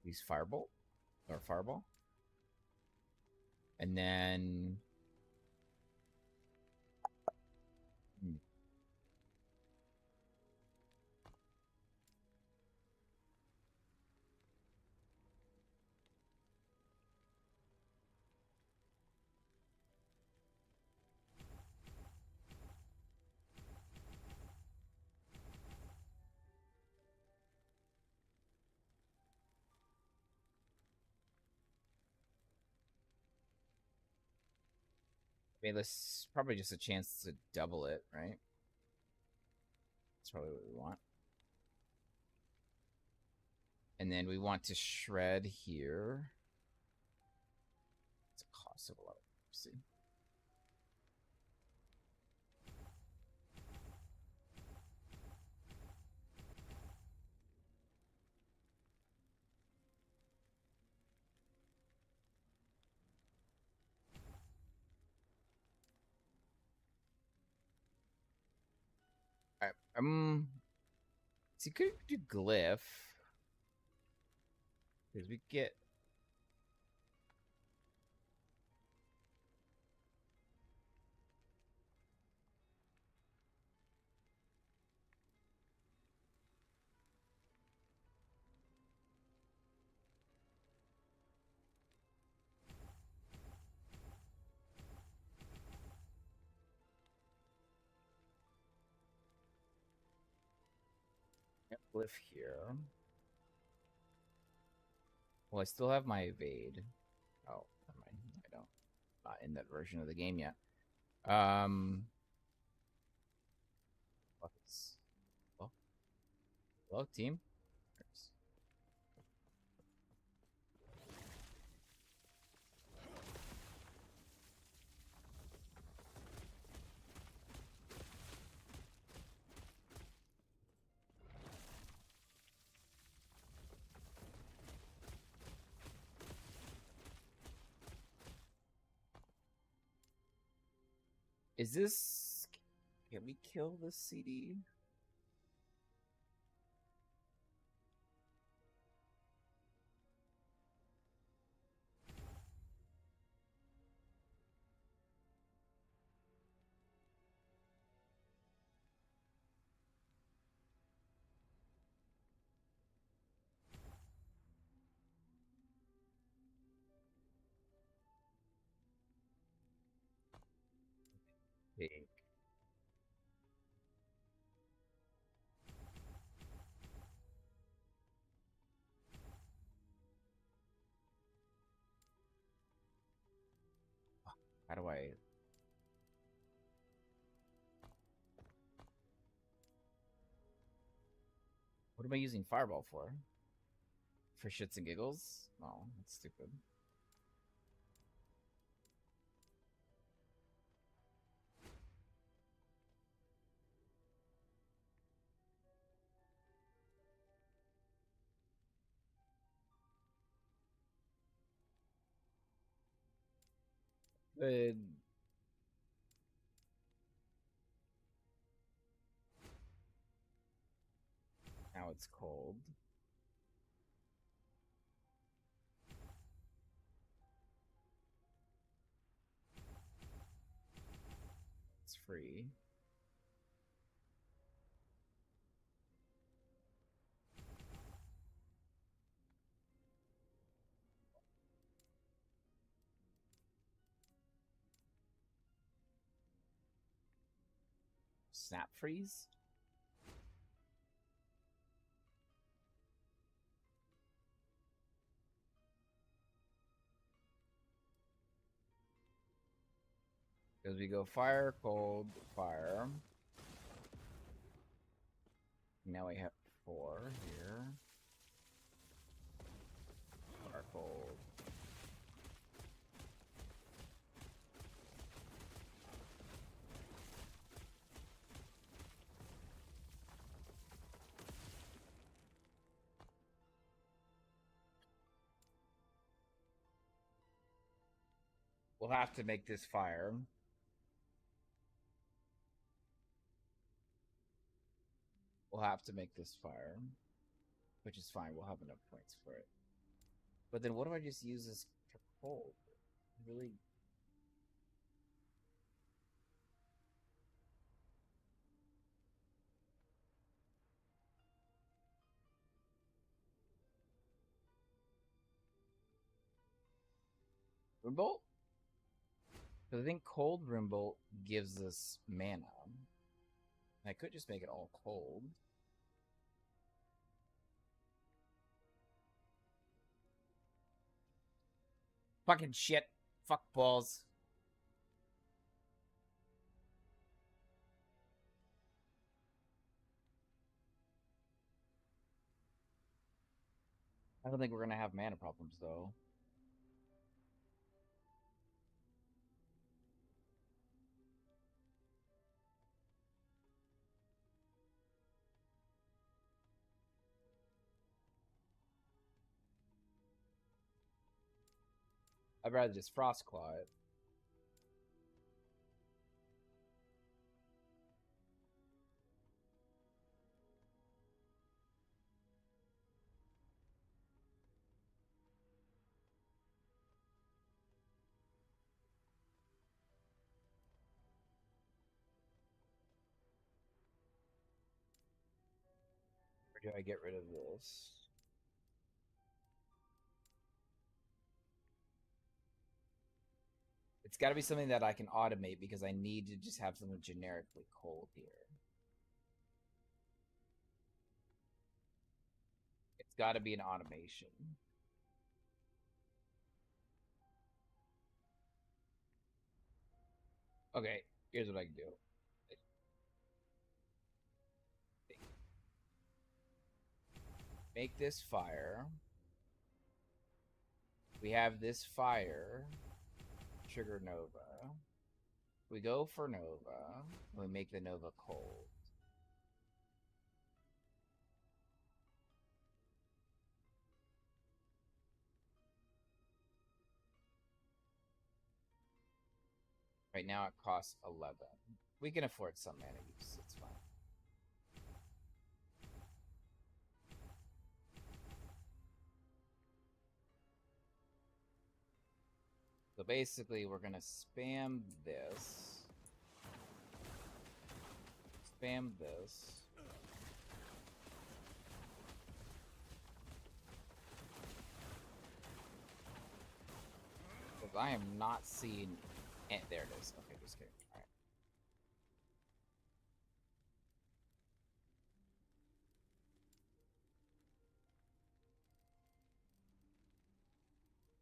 Use Firebolt or Fireball, and then mean, this probably just a chance to double it, right? That's probably what we want. And then we want to shred here. It's a cost of a lot of see. Alright, so you could do glyph. Because we get glyph here. Well, I still have my evade. Oh, never mind. I don't. Not in that version of the game yet. Buckets. Oh. Hello, team. Is this... Can we kill this CD? Pink. How do I... What am I using Fireball for? For shits and giggles? Oh, that's stupid. Good. Now it's cold. It's free. Snap freeze? Because we go fire, cold, fire. Now we have 4 here. Fire, cold. We'll have to make this fire. We'll have to make this fire. Which is fine. We'll have enough points for it. But then what do I just use this for cold? Really? Rimbolt? Because I think cold Rimbolt gives us mana. I could just make it all cold. Fucking shit. Fuck balls. I don't think we're gonna have mana problems though. I'd rather just Frostclaw it. Or do I get rid of this? It's got to be something that I can automate because I need to just have something generically cold here. It's got to be an automation. Okay, here's what I can do. Make this fire. We have this fire. Trigger Nova. We go for Nova. And we make the Nova cold. Right now it costs 11. We can afford some mana use. It's fine. So basically, we're going to spam this. Spam this. Because I am not seeing... there it is. Okay, just kidding. All right.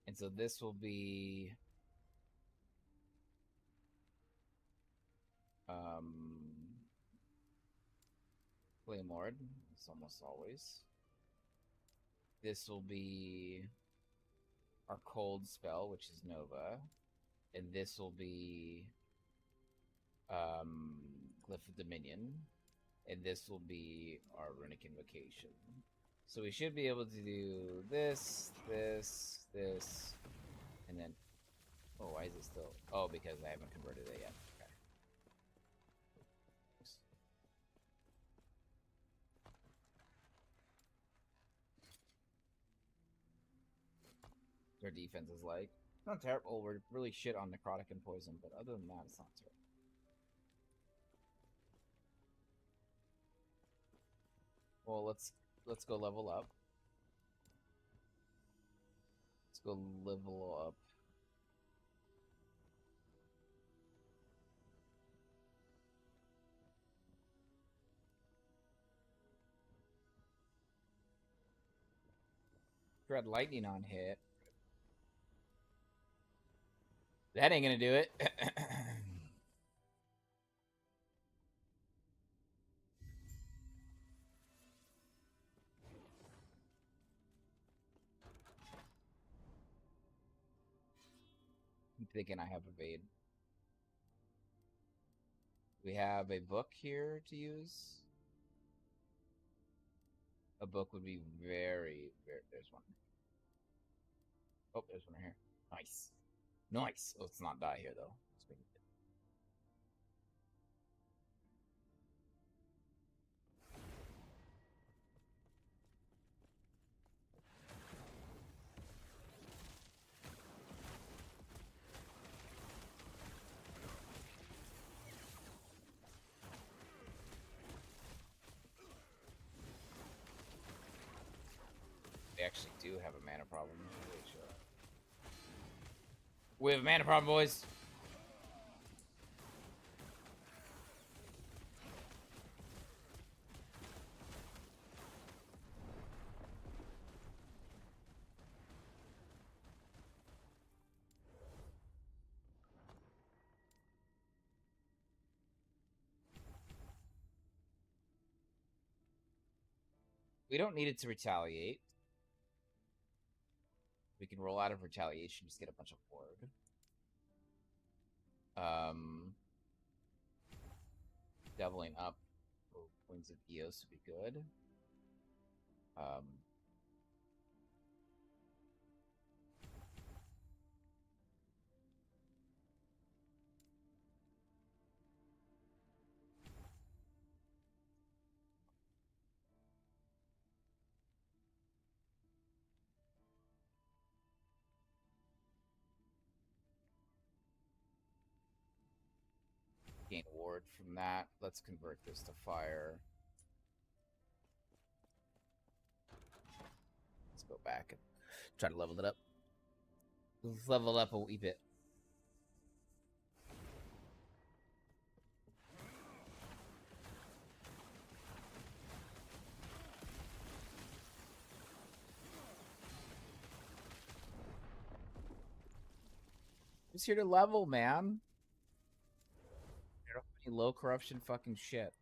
And so this will be... Claymore. It's almost always. This will be our cold spell, which is Nova. And this will be Glyph of Dominion. And this will be our Runic Invocation. So we should be able to do this, this, this, and then... Oh, why is it still... Oh, because I haven't converted it yet. Okay. Their defense is like... Not terrible. We're really shit on necrotic and poison, but other than that, it's not terrible. Well, let's go level up. Let's go level up. Dread lightning on hit. That ain't gonna do it. I'm thinking I have evade. We have a book here to use. A book would be very... There's one. Oh, there's one right here. Nice. Nice. Let's not die here, though. They actually do have a mana problem. We have a mana problem, boys. We don't need it to retaliate. We can roll out of retaliation, just get a bunch of ward. Doubling up for Wings of Eos would be good. Gain ward from that. Let's convert this to fire. Let's go back and try to level it up. Let's level it up a wee bit. Just here to level, man. You don't have any low corruption fucking shit.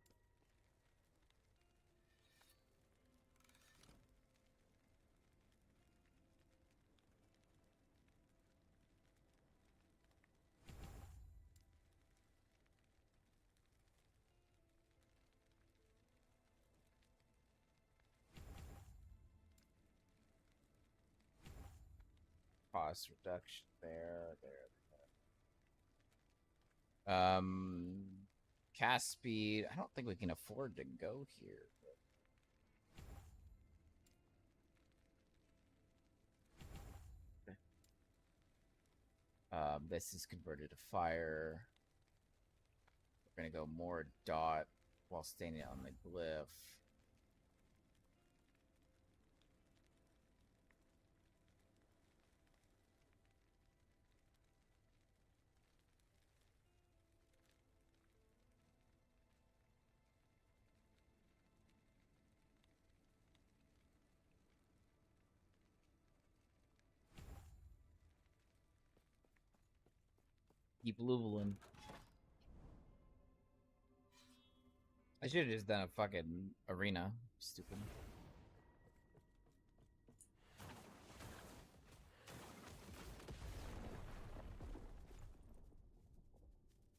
Cost reduction there. Cast speed. I don't think we can afford to go here. This is converted to fire. We're gonna go more dot while staying on the glyph. Keep leveling. I should have just done a fucking arena. Stupid.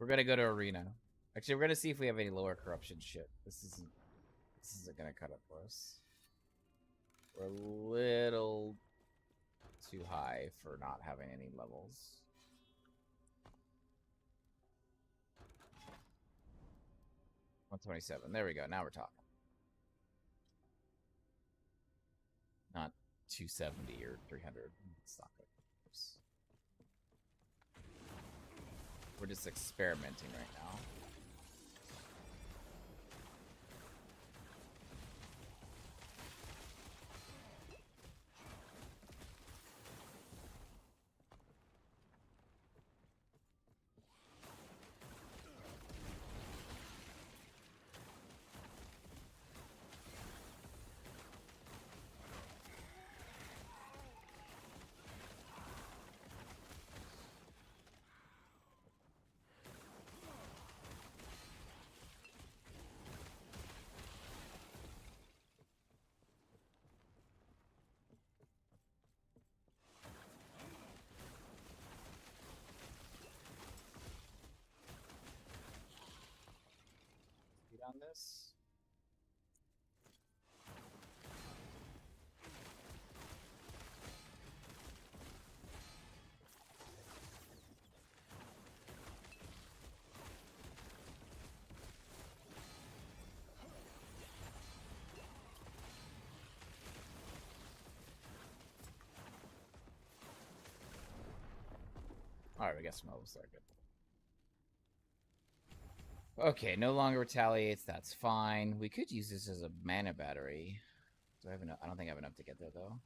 We're gonna go to arena. Actually, we're gonna see if we have any lower corruption shit. This isn't gonna cut it for us. We're a little too high for not having any levels. $127. There we go. Now we're talking. Not 270 or 300. It's not good. We're just experimenting right now. On this. All right, we got some levels there. Good. Okay, no longer retaliates. That's fine. We could use this as a mana battery. Do I have enough? I don't think I have enough to get there, though.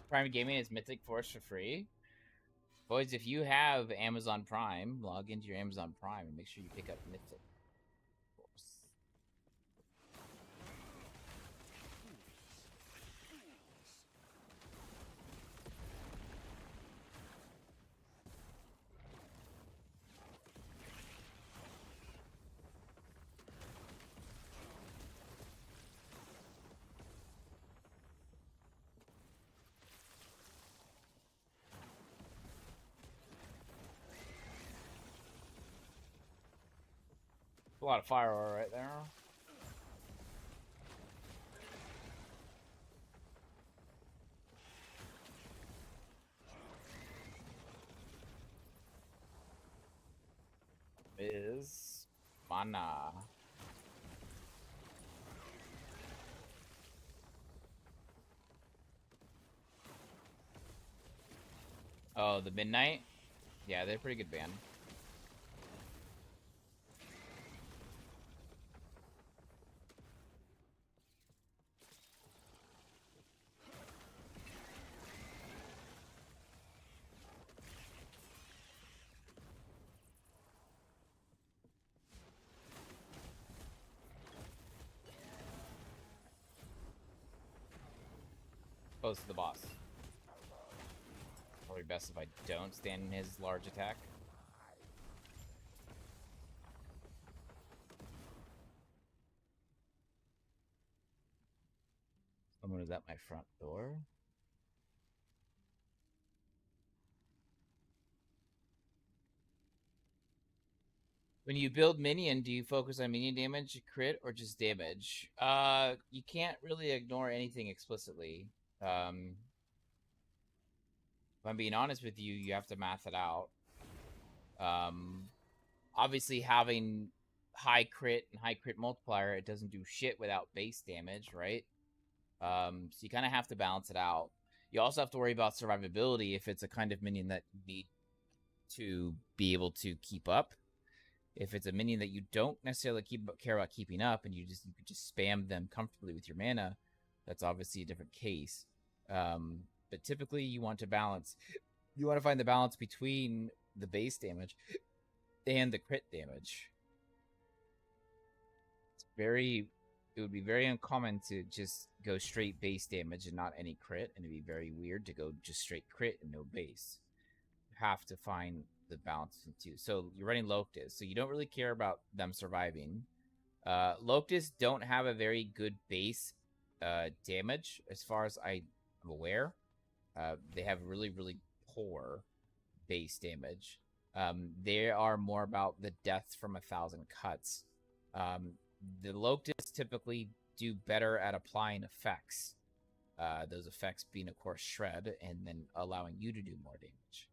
Prime Gaming is Mythic Force for free. Boys, if you have Amazon Prime, log into your Amazon Prime and make sure you pick up Mythic Force. A lot of fire right there. Is mana. Oh, the Midnight? Yeah, they're a pretty good band. Close to the boss. Probably best if I don't stand in his large attack. Someone is at my front door. When you build minion, do you focus on minion damage, crit, or just damage? You can't really ignore anything explicitly. If I'm being honest with you, you have to math it out. Obviously, having high crit and high crit multiplier, it doesn't do shit without base damage, right? So you kind of have to balance it out. You also have to worry about survivability if it's a kind of minion that you need to be able to keep up. If it's a minion that you don't necessarily care about keeping up, and you could just spam them comfortably with your mana, that's obviously a different case. But typically, you want to balance. You want to find the balance between the base damage and the crit damage. It would be very uncommon to just go straight base damage and not any crit, and it'd be very weird to go just straight crit and no base. You have to find the balance too. So you're running Locust, so you don't really care about them surviving. Locust don't have a very good base damage as far as I'm aware. They have really, really poor base damage. They are more about the deaths from 1,000 cuts. The Locusts typically do better at applying effects. Those effects being, of course, shred, and then allowing you to do more damage.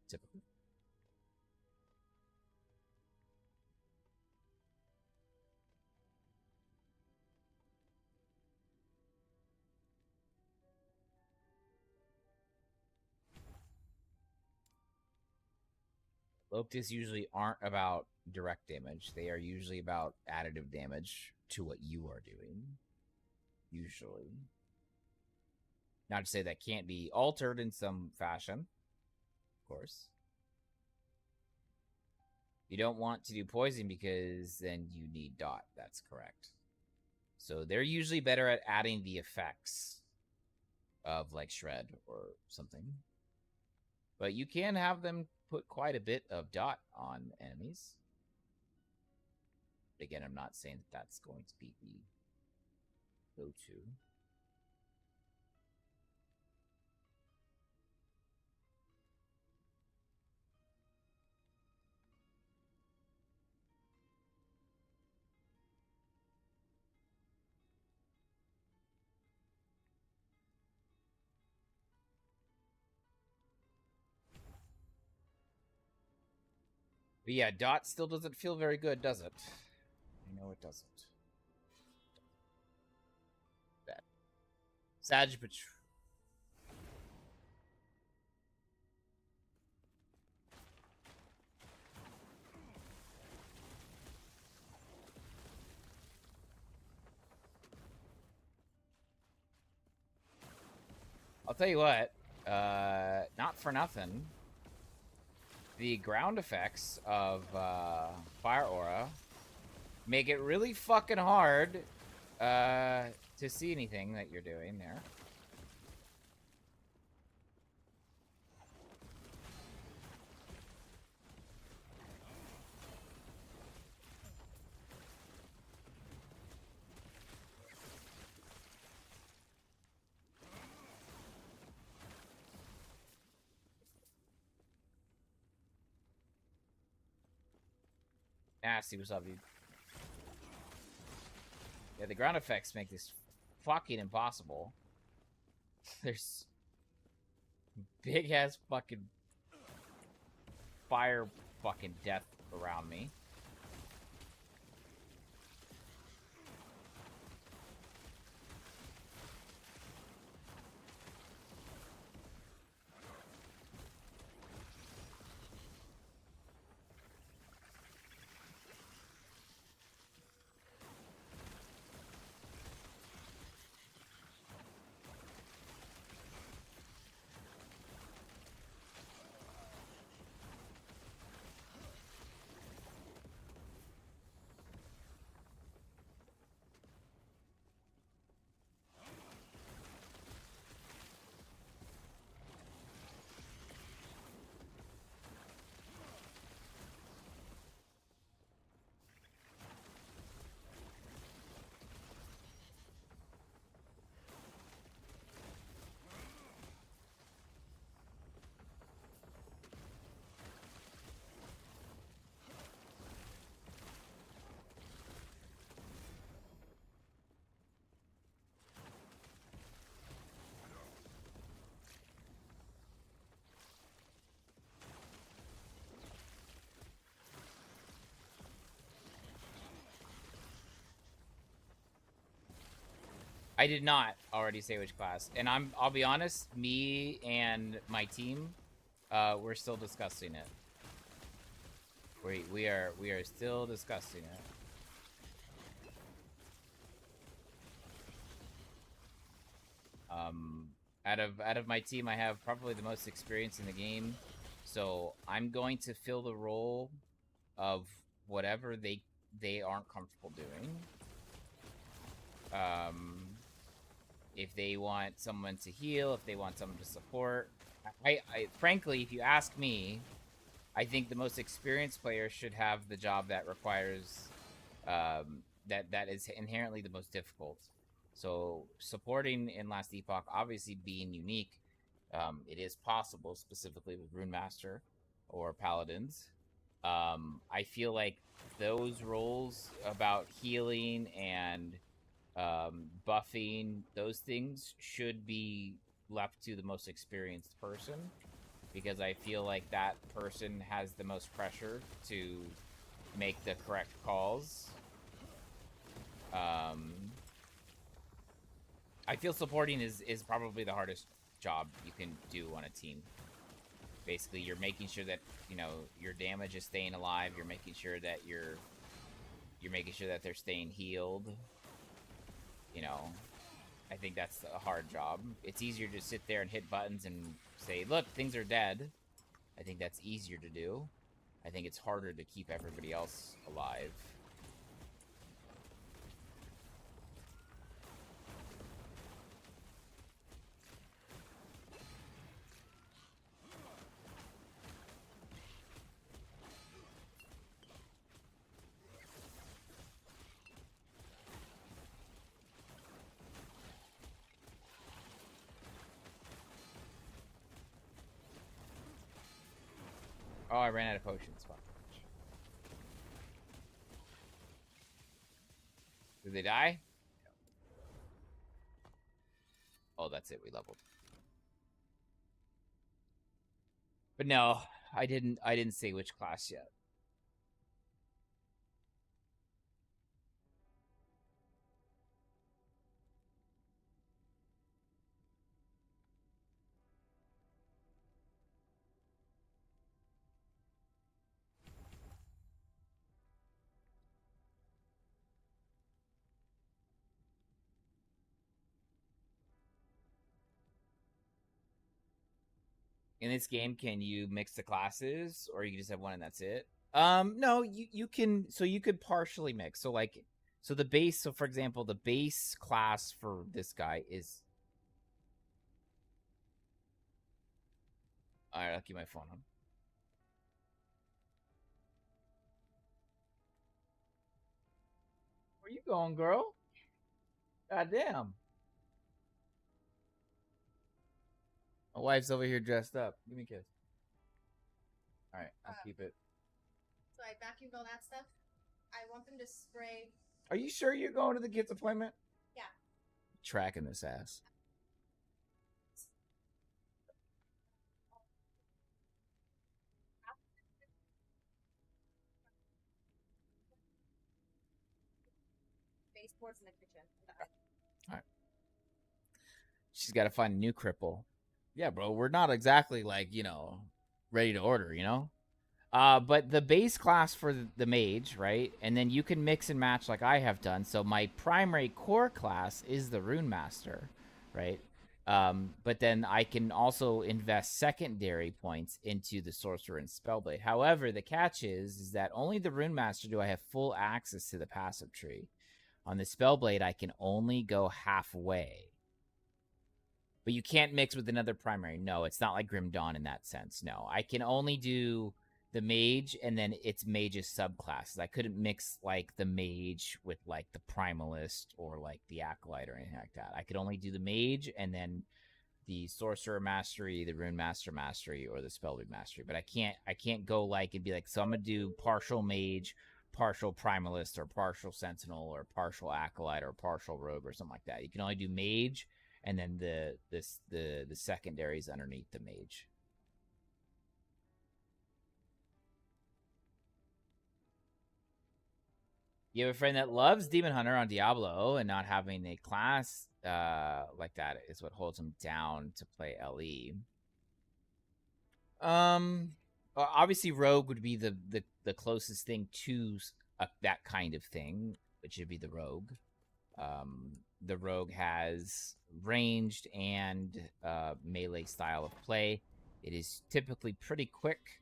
Typically. Locusts usually aren't about direct damage. They are usually about additive damage to what you are doing. Usually. Not to say that can't be altered in some fashion. Of course. You don't want to do poison because then you need dot. That's correct. So they're usually better at adding the effects of like shred or something. But you can have them put quite a bit of dot on enemies. But again, I'm not saying that that's going to be the go-to. But yeah, dot still doesn't feel very good, does it? I know it doesn't. Bad. Sag, but I'll tell you what. Not for nothing. The ground effects of Fire Aura make it really fucking hard to see anything that you're doing there. Nasty, what's up, dude? Yeah, the ground effects make this fucking impossible. There's big ass fucking fire fucking death around me. I did not already say which class, and I'll be honest, me and my team, we're still discussing it. We are still discussing it. Out of my team, I have probably the most experience in the game, so I'm going to fill the role of whatever they aren't comfortable doing. If they want someone to heal, if they want someone to support, I frankly, if you ask me, I think the most experienced player should have the job that requires that is inherently the most difficult. So supporting in Last Epoch, obviously being unique, it is possible, specifically with Rune Master or Paladins. I feel like those roles about healing and buffing, those things should be left to the most experienced person, because I feel like that person has the most pressure to make the correct calls. I feel supporting is probably the hardest job you can do on a team. Basically, you're making sure that, you know, your damage is staying alive. You're making sure that you're making sure that they're staying healed. You know, I think that's a hard job. It's easier to sit there and hit buttons and say, look, things are dead. I think that's easier to do. I think it's harder to keep everybody else alive. Oh, I ran out of potions. Fuck. Did they die? Oh, that's it. We leveled. But no, I didn't say which class yet. In this game, can you mix the classes, or you can just have one and that's it? No, you can. So you could partially mix. So like, so the base. So for example, the base class for this guy is. All right, I'll keep my phone on. Where you going, girl? God damn. My wife's over here dressed up. Give me a kiss. All right, I'll keep it. So I vacuumed all that stuff. I want them to spray. Are you sure you're going to the kids' appointment? Yeah. Tracking this ass. Baseboards in the kitchen. All right. She's got to find a new cripple. Yeah, bro, we're not exactly like, ready to order, But the base class for the mage, right? And then you can mix and match like I have done. So my primary core class is the Rune Master, right? But then I can also invest secondary points into the Sorcerer and Spellblade. However, the catch is that only the Rune Master do I have full access to the passive tree. On the Spellblade, I can only go halfway. But you can't mix with another primary. No, it's not like Grim Dawn in that sense. No, I can only do the mage and then its mage's subclasses. I couldn't mix like the mage with like the primalist or like the acolyte or anything like that. I could only do the mage and then the sorcerer mastery, the rune master mastery, or the spellblade mastery. But I can't go like and be like, so I'm gonna do partial mage, partial primalist, or partial sentinel, or partial acolyte, or partial rogue, or something like that. You can only do mage and then the secondaries underneath the mage. You have a friend that loves Demon Hunter on Diablo, and not having a class like that is what holds him down to play LE. Obviously Rogue would be the closest thing to that kind of thing, which would be the Rogue. The Rogue has ranged and melee style of play. It is typically pretty quick,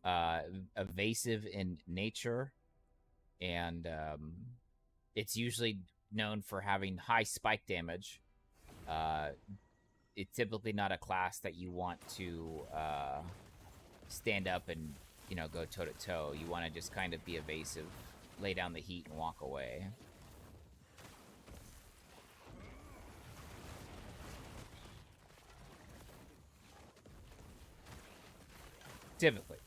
evasive in nature, and it's usually known for having high spike damage. It's typically not a class that you want to stand up and go toe to toe. You want to just kind of be evasive, lay down the heat, and walk away. Typically.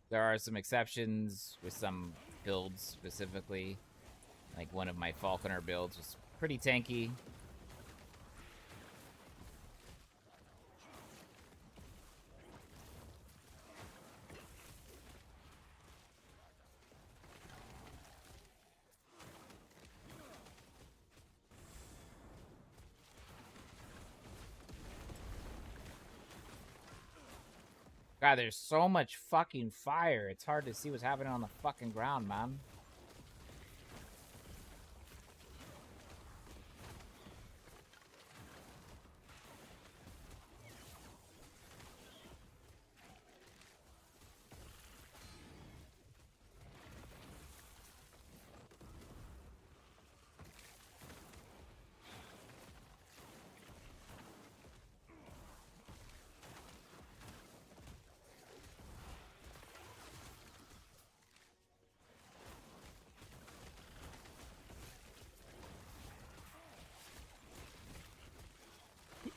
There are some exceptions with some builds specifically. Like one of my Falconer builds was pretty tanky. God, there's so much fucking fire. It's hard to see what's happening on the fucking ground, man.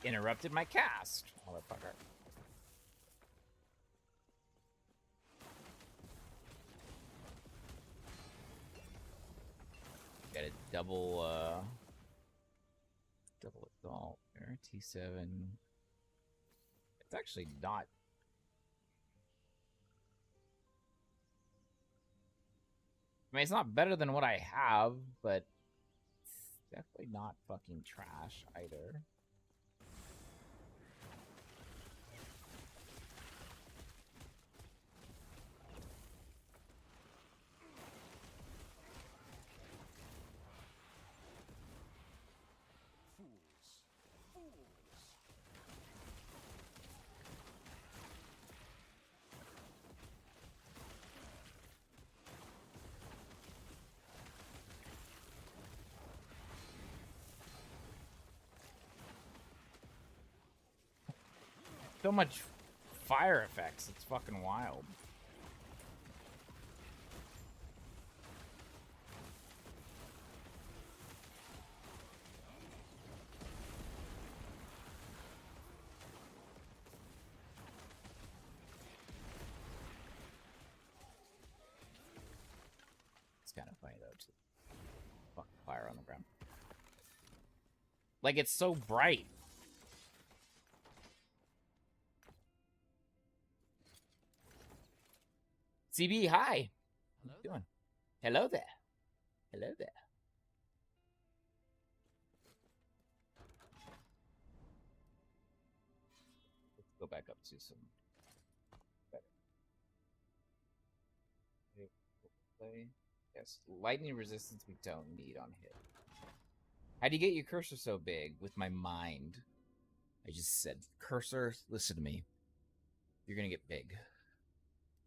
Interrupted my cast, motherfucker. Got a double assault there, T7. It's actually not. I mean, it's not better than what I have, but it's definitely not fucking trash either. So much fire effects. It's fucking wild. It's kind of funny though, too. Fucking fire on the ground. Like, it's so bright. CB, hi. How you doing? Hello there. Hello there. Let's go back up to some better. Play. Yes, lightning resistance we don't need on hit. How do you get your cursor so big? With my mind. I just said, cursor, listen to me. You're gonna get big.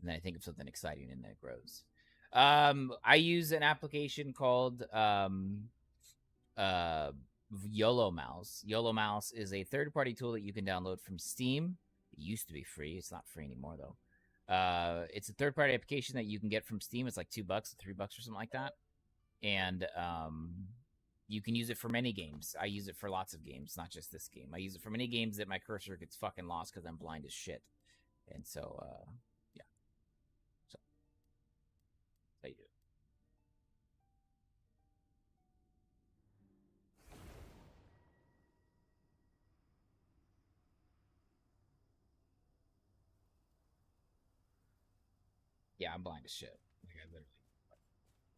And then I think of something exciting and then it grows. I use an application called YOLO Mouse. YOLO Mouse is a third-party tool that you can download from Steam. It used to be free. It's not free anymore, though. It's a third-party application that you can get from Steam. It's like $2, $3 or something like that. And you can use it for many games. I use it for lots of games, not just this game. I use it for many games that my cursor gets fucking lost because I'm blind as shit. And so, yeah. So, that's how you do it. Yeah, I'm blind as shit. Like,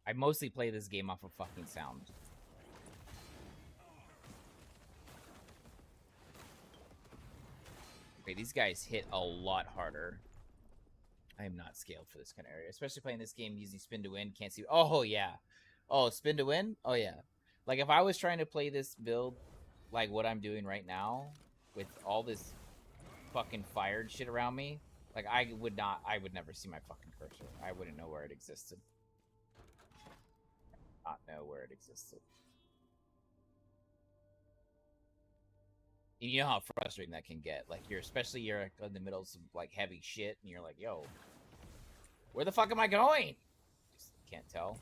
I mostly play this game off of fucking sound. Okay, these guys hit a lot harder. I am not scaled for this kind of area, especially playing this game using spin to win. Can't see. Oh yeah. Oh, spin to win. Oh yeah. Like if I was trying to play this build, like what I'm doing right now, with all this fucking fired shit around me, like I would never see my fucking cursor. I wouldn't know where it existed. Not know where it existed. And you know how frustrating that can get. Like you're in the middle of some like heavy shit, and you're like, "Yo, where the fuck am I going?" Just can't tell.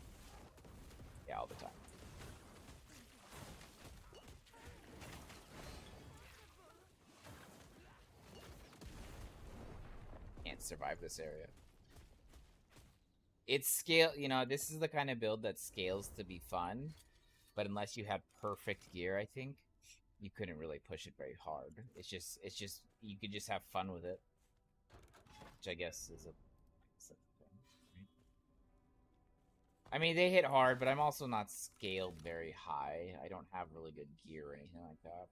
Yeah, all the time. Can't survive this area. It's scale. You know, this is the kind of build that scales to be fun, but unless you have perfect gear, I think you couldn't really push it very hard. It's just you could just have fun with it, which I guess is a thing. Right? I mean, they hit hard, but I'm also not scaled very high. I don't have really good gear or anything like that.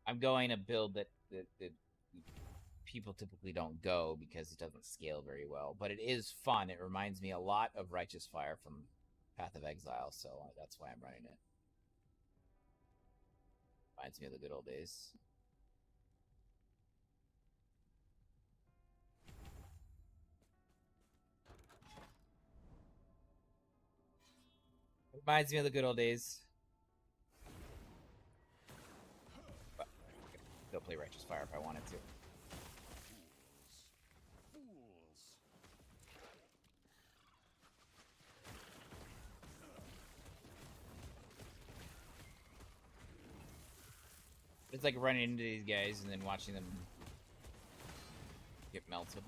I'm going a build that people typically don't go because it doesn't scale very well, but it is fun. It reminds me a lot of Righteous Fire from Path of Exile, so that's why I'm running it. Reminds me of the good old days. Reminds me of the good old days. But I could still play Righteous Fire if I wanted to. It's like running into these guys and then watching them get melted.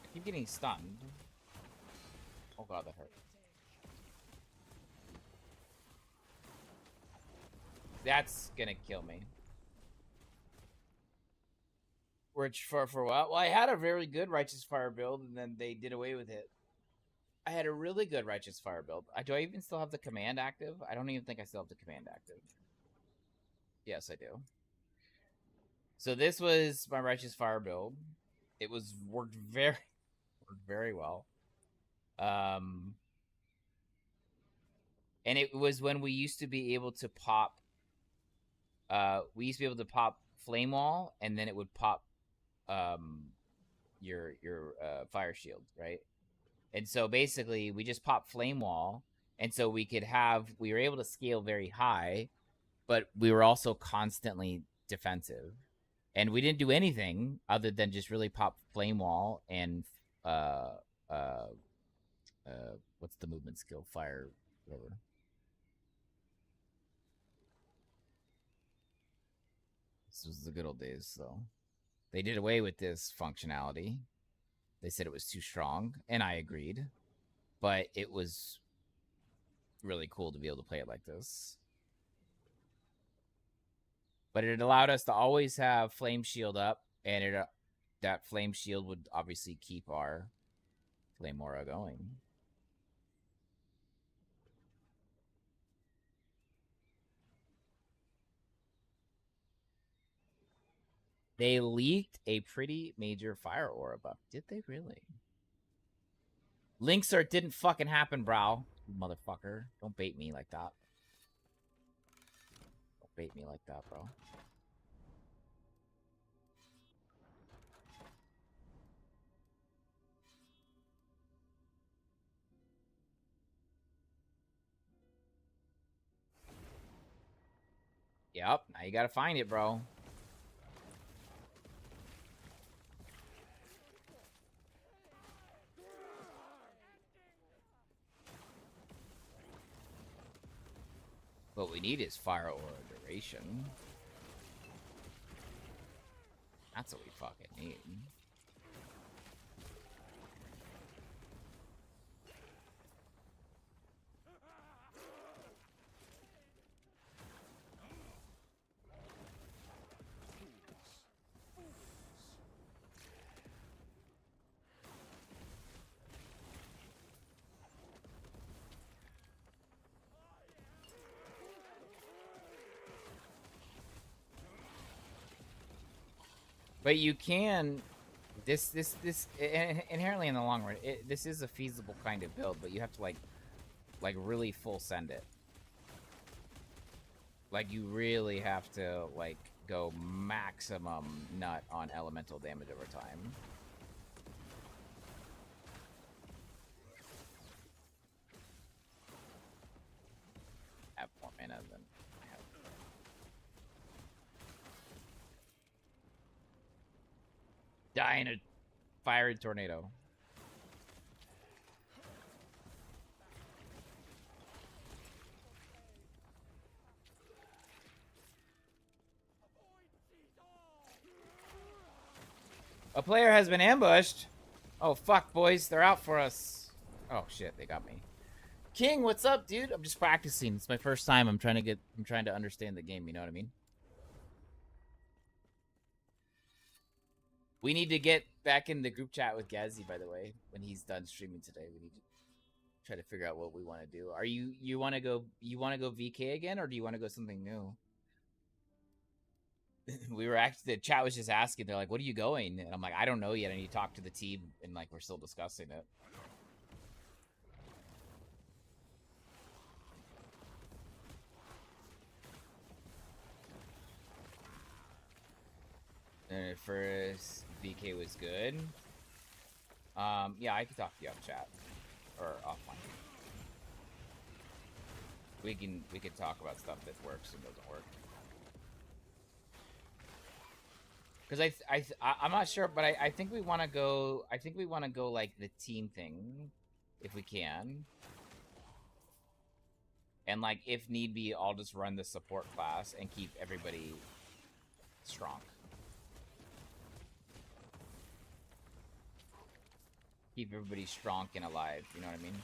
I keep getting stunned. Oh god, that hurt. That's gonna kill me. Which for a while, well, I had a very good Righteous Fire build, and then they did away with it. I had a really good Righteous Fire build. Do I even still have the command active? I don't even think I still have the command active. Yes, I do. So this was my Righteous Fire build. It worked very well. And it was when we used to be able to pop we used to be able to pop flame wall, and then it would pop your fire shield, right? And so basically, we just popped flame wall, and so we were able to scale very high, but we were also constantly defensive, and we didn't do anything other than just really pop flame wall and uh uh what's the movement skill? Fire, whatever. This was the good old days, though. They did away with this functionality. They said it was too strong, and I agreed. But it was really cool to be able to play it like this. But it allowed us to always have flame shield up, and that flame shield would obviously keep our flame aura going. They leaked a pretty major fire aura buff. Did they really? Linksert didn't fucking happen, bro. You motherfucker. Don't bait me like that. Don't bait me like that, bro. Yep, now you gotta find it, bro. What we need is fire aura duration. That's what we fucking need. But you can, this inherently in the long run, this is a feasible kind of build, but you have to like really full send it. Like you really have to like go maximum nut on elemental damage over time. I have more mana than I have. Die in a fiery tornado. A player has been ambushed. Oh fuck, boys, they're out for us. Oh shit, they got me. King, what's up, dude? I'm just practicing. It's my first time. I'm trying to understand the game, you know what I mean? We need to get back in the group chat with Gazzy, by the way, when he's done streaming today. We need to try to figure out what we want to do. Are you want to go VK again, or do you want to go something new? The chat was just asking. They're like, "What are you going?" And I'm like, "I don't know yet. I need to talk to the team," and like we're still discussing it. And at first, VK was good. Yeah, I can talk to you off chat or offline. We can talk about stuff that works and doesn't work. Because I'm not sure, but I think we want to go. I think we want to go like the team thing, if we can. And like, if need be, I'll just run the support class and keep everybody strong. Keep everybody strong and alive. You know what I mean?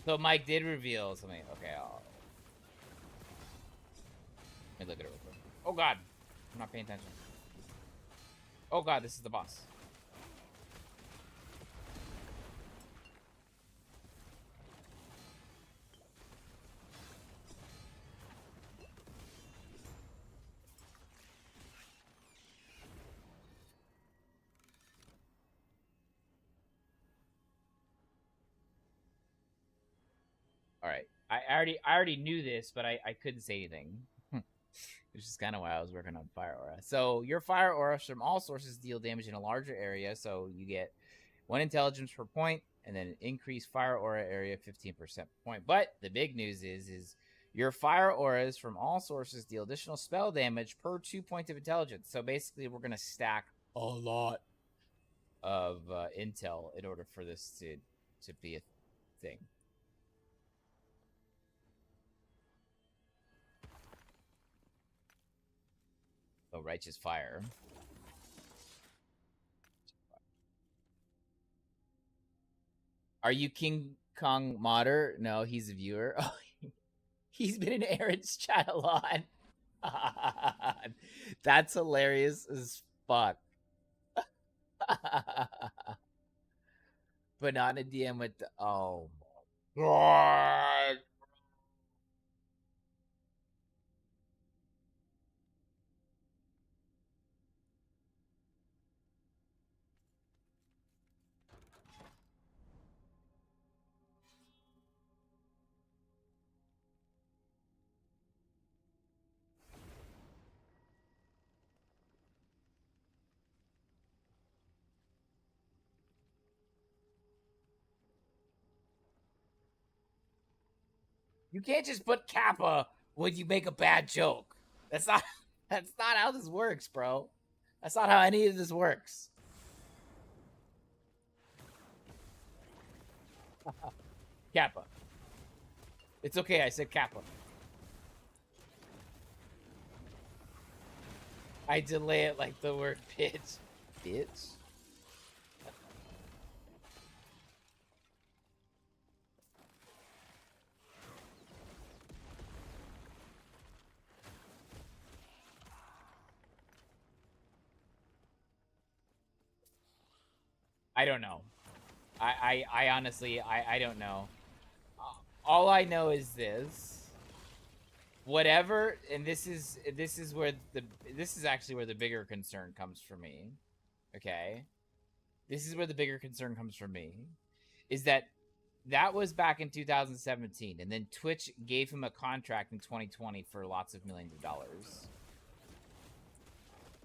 So Mike did reveal something. Okay, let me look at it real quick. Oh god, I'm not paying attention. Oh god, this is the boss. All right, I already knew this, but I couldn't say anything. Which is kind of why I was working on Fire Aura. So your Fire Auras from all sources deal damage in a larger area, so you get 1 intelligence per point, and then increase Fire Aura area 15% per point. But the big news is your Fire Auras from all sources deal additional spell damage per 2 points of intelligence. So basically, we're gonna stack a lot of intel in order for this to be a thing. Oh, Righteous Fire. Are you King Kong modder? No, he's a viewer. Oh, he's been in Aaron's chat a lot. That's hilarious as fuck. But not in a DM with the, oh my god. You can't just put Kappa when you make a bad joke. That's not how this works, bro. That's not how any of this works. Kappa. It's okay, I said Kappa. I delay it like the word bitch. Bitch? I don't know. I honestly, I don't know. All I know is this. Whatever, and this is actually where the bigger concern comes for me. Okay? This is where the bigger concern comes from me. Is that was back in 2017, and then Twitch gave him a contract in 2020 for lots of millions of dollars.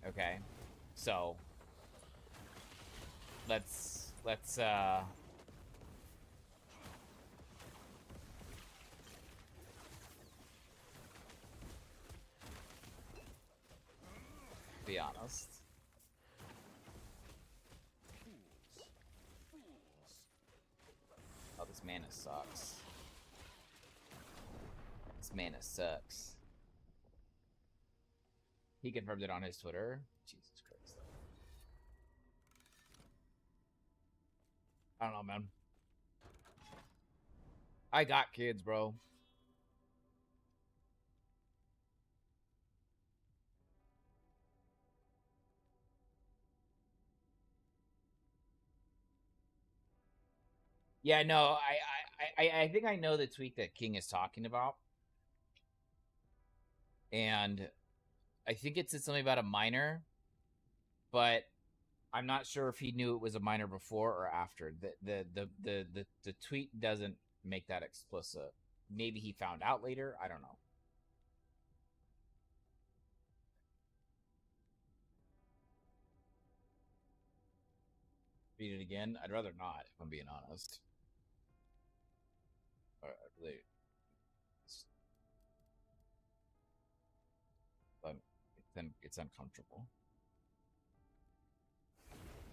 Okay? So let's be honest. Oh, this mana sucks. This mana sucks. He confirmed it on his Twitter. Jesus Christ. I don't know, man. I got kids, bro. Yeah, no, I think I know the tweet that King is talking about. And I think it said something about a minor, but I'm not sure if he knew it was a minor before or after. The tweet doesn't make that explicit. Maybe he found out later. I don't know. Read it again. I'd rather not, if I'm being honest. It's uncomfortable.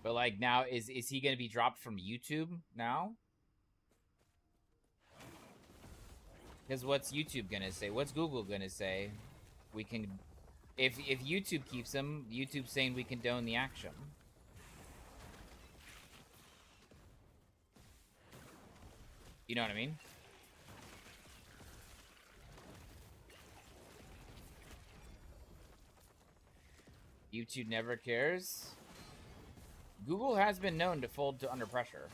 But like now, is he gonna be dropped from YouTube now? Because what's YouTube gonna say? What's Google gonna say? We can, if YouTube keeps him, YouTube's saying we condone the action. You know what I mean? YouTube never cares. Google has been known to fold to under pressure.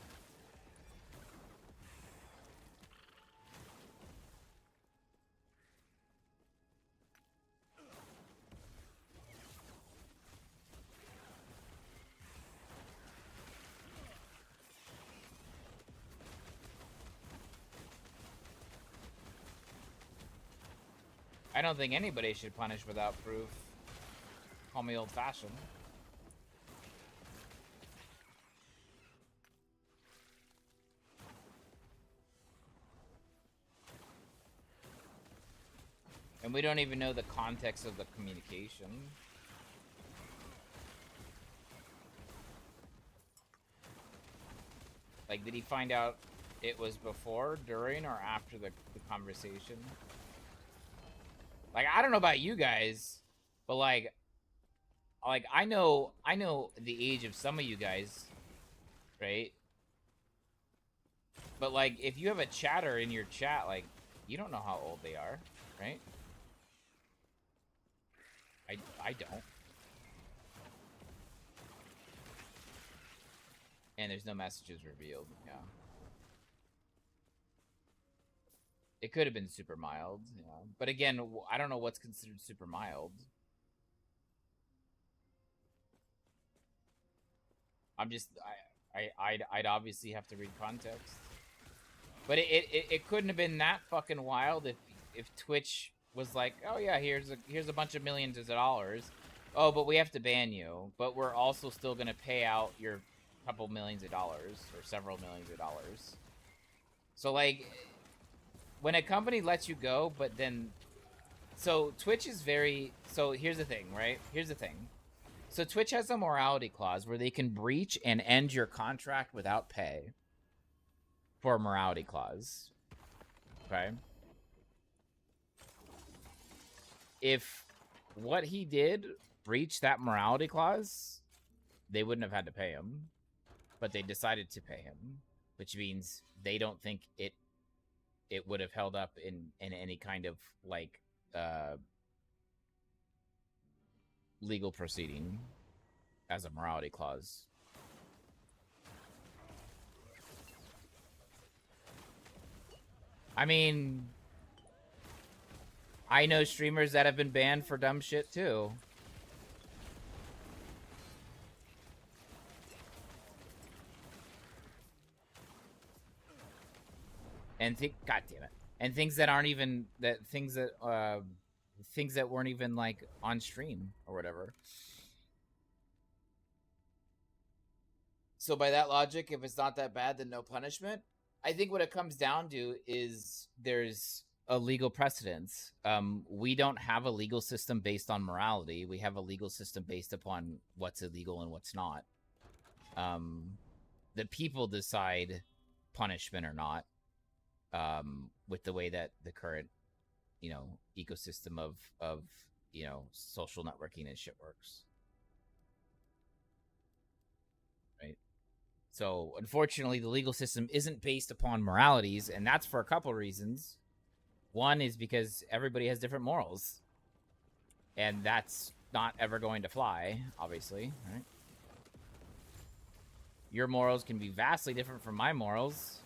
I don't think anybody should punish without proof. Call me old-fashioned. And we don't even know the context of the communication. Like, did he find out it was before, during, or after the conversation? Like, I don't know about you guys, but like I know the age of some of you guys, right? But like, if you have a chatter in your chat, like, you don't know how old they are, right? I don't. And there's no messages revealed, yeah. It could have been super mild, yeah. But again, I don't know what's considered super mild. I'm just, I'd obviously have to read context. But it couldn't have been that fucking wild if Twitch was like, oh yeah, here's a bunch of millions of dollars. Oh, but we have to ban you. But we're also still gonna pay out your couple millions of dollars or several millions of dollars. So like, when a company lets you go, but then, so Twitch is very, so here's the thing, right? Here's the thing. So Twitch has a morality clause where they can breach and end your contract without pay for a morality clause. Okay. If what he did breached that morality clause, they wouldn't have had to pay him, but they decided to pay him, which means they don't think it would have held up in any kind of like legal proceeding as a morality clause. I mean, I know streamers that have been banned for dumb shit too. And God damn it. And things that aren't even things that weren't even like on stream or whatever. So by that logic, if it's not that bad, then no punishment. I think what it comes down to is there's a legal precedence. We don't have a legal system based on morality. We have a legal system based upon what's illegal and what's not. The people decide punishment or not, with the way that the current, ecosystem of social networking and shit works. Right. So unfortunately, the legal system isn't based upon moralities, and that's for a couple of reasons. One is because everybody has different morals, and that's not ever going to fly, obviously, right? Your morals can be vastly different from my morals.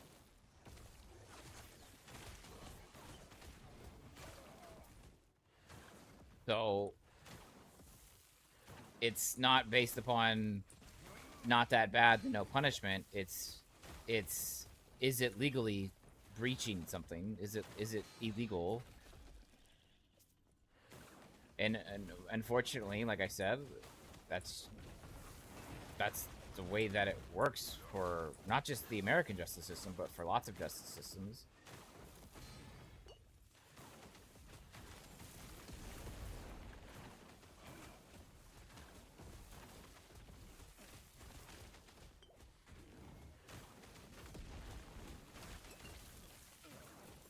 So it's not based upon not that bad, no punishment. It's is it legally breaching something? Is it illegal? And unfortunately, like I said, that's the way that it works for not just the American justice system, but for lots of justice systems.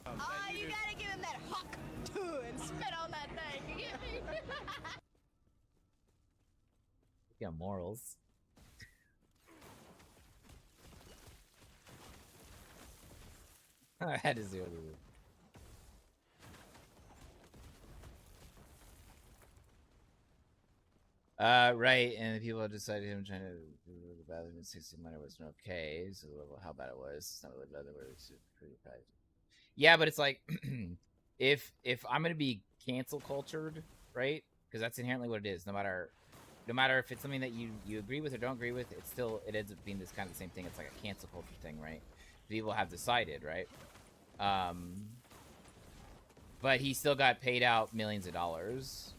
Oh, you gotta give him that huck and spit on that thing. You get me? Yeah, morals. I had to zero the loop. Right, and the people decided him trying to do the bathroom in 60 minutes wasn't okay. So how bad it was, it's not really bad. It's pretty bad. Yeah, but it's like if I'm gonna be cancel cultured, right? Because that's inherently what it is. No matter if it's something that you agree with or don't agree with, it ends up being this kind of the same thing. It's like a cancel culture thing, right? People have decided, right? But he still got paid out millions of dollars.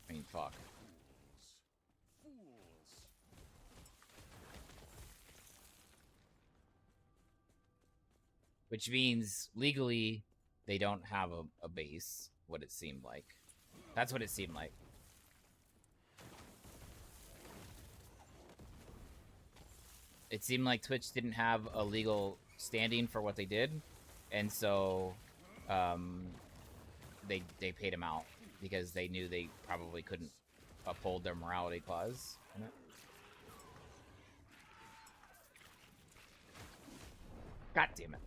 I mean, fuck. Which means legally they don't have a base, what it seemed like. That's what it seemed like. It seemed like Twitch didn't have a legal standing for what they did, and so they paid him out because they knew they probably couldn't uphold their morality clause in it. God damn it.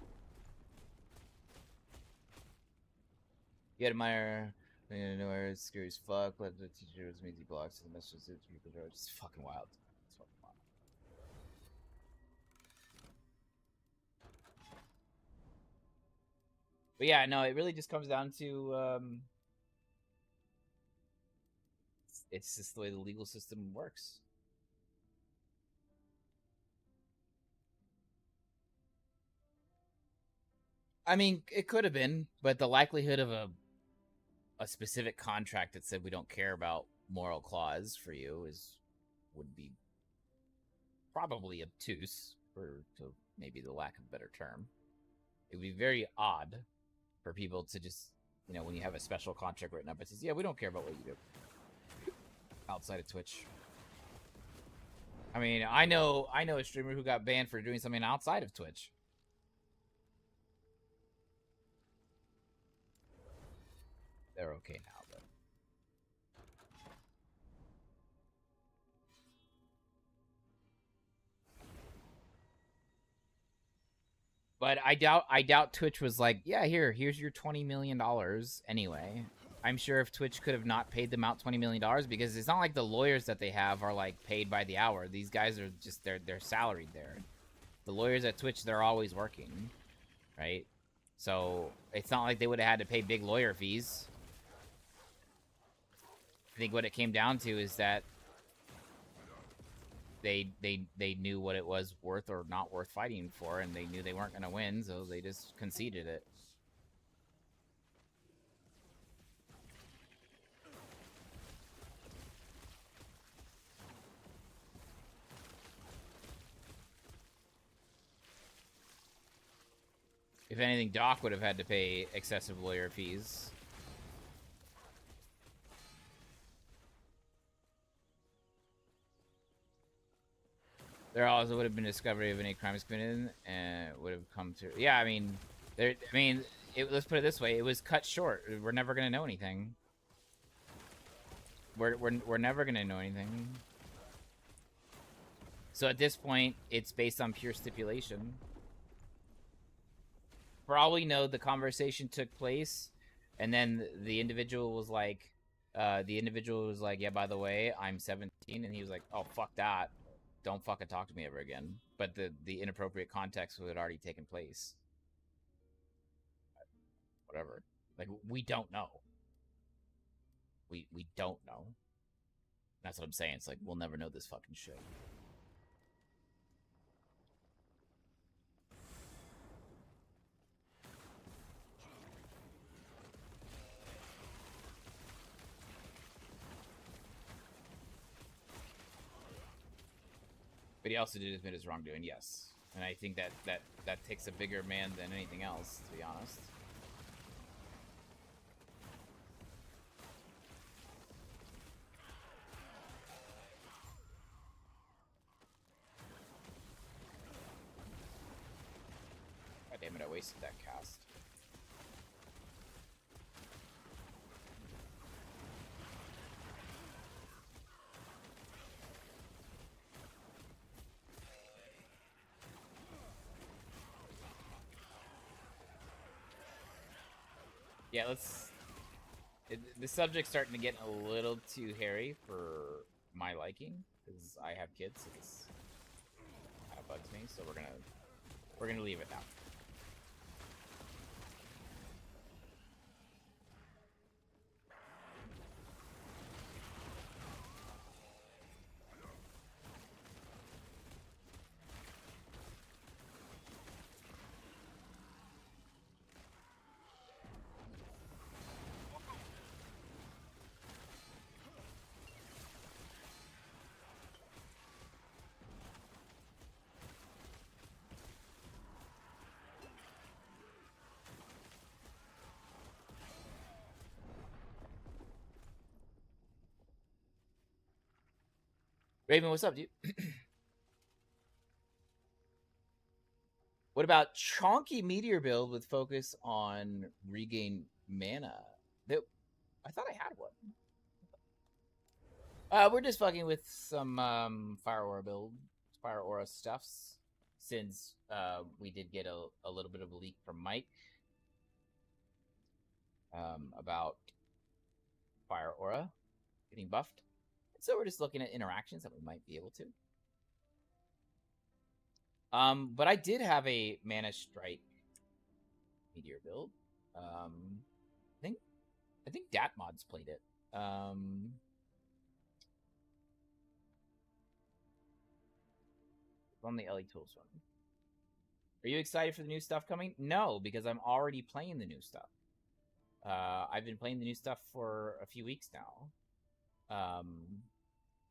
You admire nowhere scary as fuck, let the teacher was easy blocks and the messages to people are just fucking wild. It's fucking wild. But yeah, no, it really just comes down to it's just the way the legal system works. I mean, it could have been, but the likelihood of a specific contract that said we don't care about moral clause for you would be probably obtuse, to maybe the lack of a better term. It would be very odd for people to just, when you have a special contract written up, it says, yeah, we don't care about what you do outside of Twitch. I mean, I know a streamer who got banned for doing something outside of Twitch. They're okay now, but I doubt Twitch was like, yeah, here's your $20 million anyway. I'm sure if Twitch could have not paid them out $20 million, because it's not like the lawyers that they have are like paid by the hour. These guys are just they're salaried there. The lawyers at Twitch, they're always working, right? So it's not like they would have had to pay big lawyer fees. I think what it came down to is that they knew what it was worth or not worth fighting for, and they knew they weren't going to win, so they just conceded it. If anything, Doc would have had to pay excessive lawyer fees. There also would have been discovery of any crimes committed, and would have come to. Yeah, I mean, let's put it this way: it was cut short. We're never gonna know anything. We're never gonna know anything. So at this point, it's based on pure stipulation. For all we know, the conversation took place, and then the individual was like, yeah, by the way, I'm 17, and he was like, oh, fuck that. Don't fucking talk to me ever again. But the inappropriate context had already taken place. Whatever. Like, we don't know. We don't know. That's what I'm saying. It's like, we'll never know this fucking shit. But he also did admit his wrongdoing, yes. And I think that takes a bigger man than anything else, to be honest. God damn it, I wasted that cast. Yeah, let's The subject's starting to get a little too hairy for my liking because I have kids. So this kind of bugs me. So we're gonna leave it now. Raven, what's up, dude? What about chonky meteor build with focus on regain mana? I thought I had one. We're just fucking with some Fire Aura stuffs, since we did get a little bit of a leak from Mike about Fire Aura getting buffed. So we're just looking at interactions that we might be able to. But I did have a Mana Strike meteor build. I think Datmod's played it. On the LE Tools one. Are you excited for the new stuff coming? No, because I'm already playing the new stuff. I've been playing the new stuff for a few weeks now.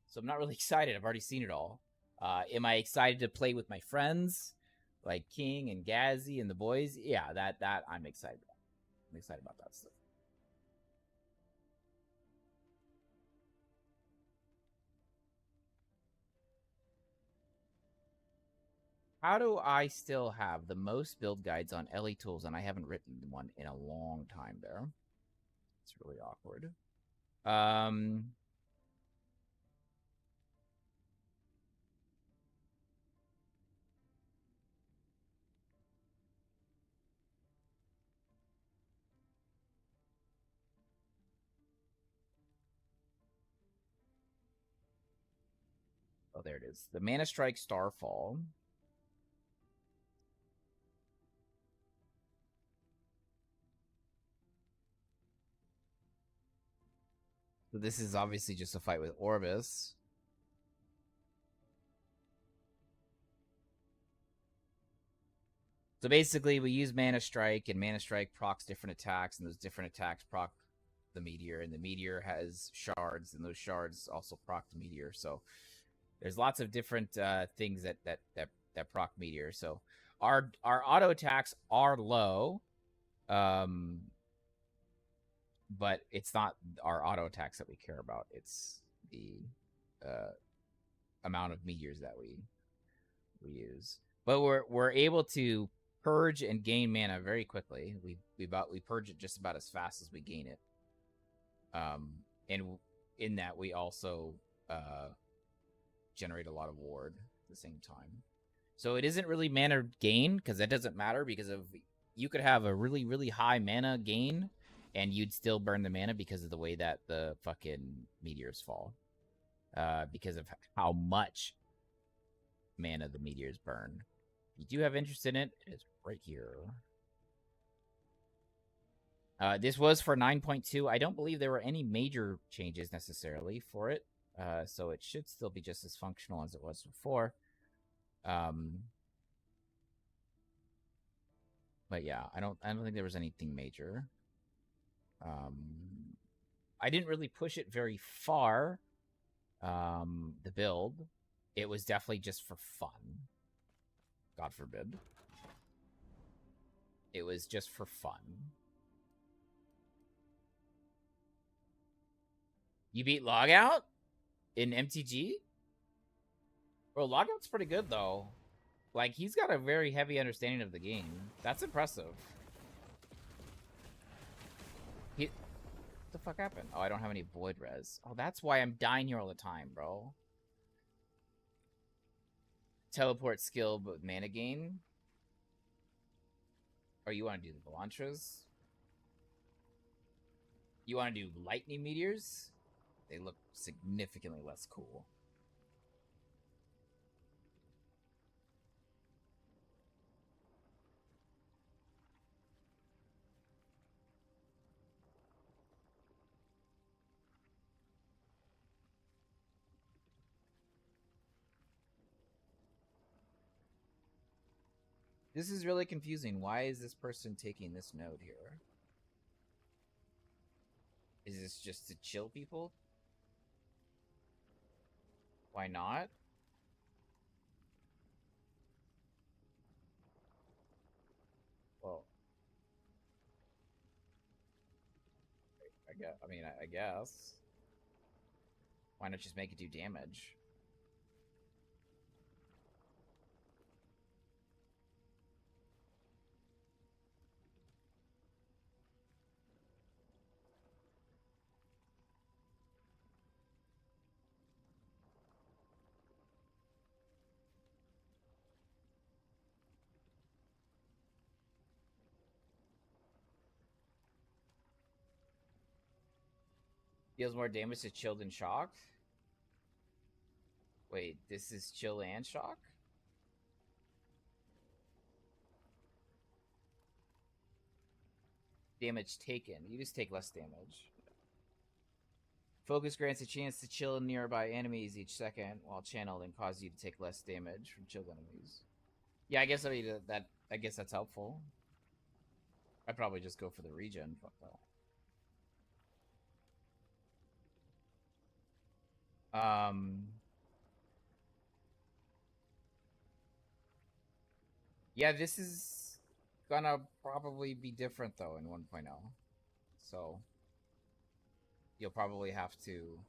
So I'm not really excited. I've already seen it all. Am I excited to play with my friends like King and Gazzy and the boys? Yeah, that I'm excited about. I'm excited about that stuff. How do I still have the most build guides on LE Tools and I haven't written one in a long time there? It's really awkward. Oh, there it is. The Mana Strike Starfall. So this is obviously just a fight with Orbis. So basically, we use Mana Strike, and Mana Strike procs different attacks, and those different attacks proc the Meteor, and the Meteor has shards, and those shards also proc the Meteor. So there's lots of different things that proc Meteor. So our auto attacks are low, but it's not our auto attacks that we care about. It's the amount of meteors that we use. But we're able to purge and gain mana very quickly. We purge it just about as fast as we gain it. And in that we also generate a lot of ward at the same time. So it isn't really mana gain, because that doesn't matter, because of you could have a really, really high mana gain and you'd still burn the mana because of the way that the fucking meteors fall. Because of how much mana the meteors burn. If you do have interest in it, it's right here. This was for 9.2. I don't believe there were any major changes necessarily for it. So it should still be just as functional as it was before. But yeah, I don't think there was anything major. I didn't really push it very far. The build, it was definitely just for fun. God forbid. It was just for fun. You beat Logout in MTG? Bro, Logout's pretty good, though. Like, he's got a very heavy understanding of the game. That's impressive. What the fuck happened? Oh, I don't have any Void Res. Oh, that's why I'm dying here all the time, bro. Teleport skill, but mana gain? Or you want to do the Velantras? You want to do lightning meteors? They look significantly less cool. This is really confusing. Why is this person taking this node here? Is this just to chill people? Why not? Well, I guess. Why not just make it do damage? Deals more damage to chill than shock? Wait, this is chill and shock? Damage taken. You just take less damage. Focus grants a chance to chill nearby enemies each second, while channeled and cause you to take less damage from chilled enemies. Yeah, I guess I guess that's helpful. I'd probably just go for the regen. Fuck that. Yeah, this is gonna probably be different though in 1.0. So you'll probably have to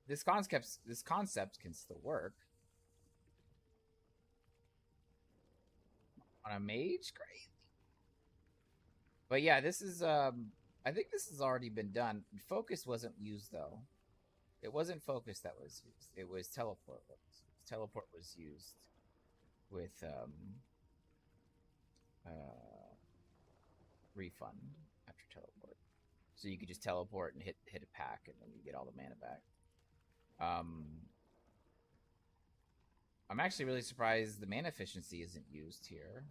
this concept can still work. On a mage, great. But yeah, this is I think this has already been done. Focus wasn't used though. It wasn't focus that was used. It was teleport. Teleport was used with refund after teleport. So you could just teleport and hit a pack and then you get all the mana back. I'm actually really surprised the mana efficiency isn't used here.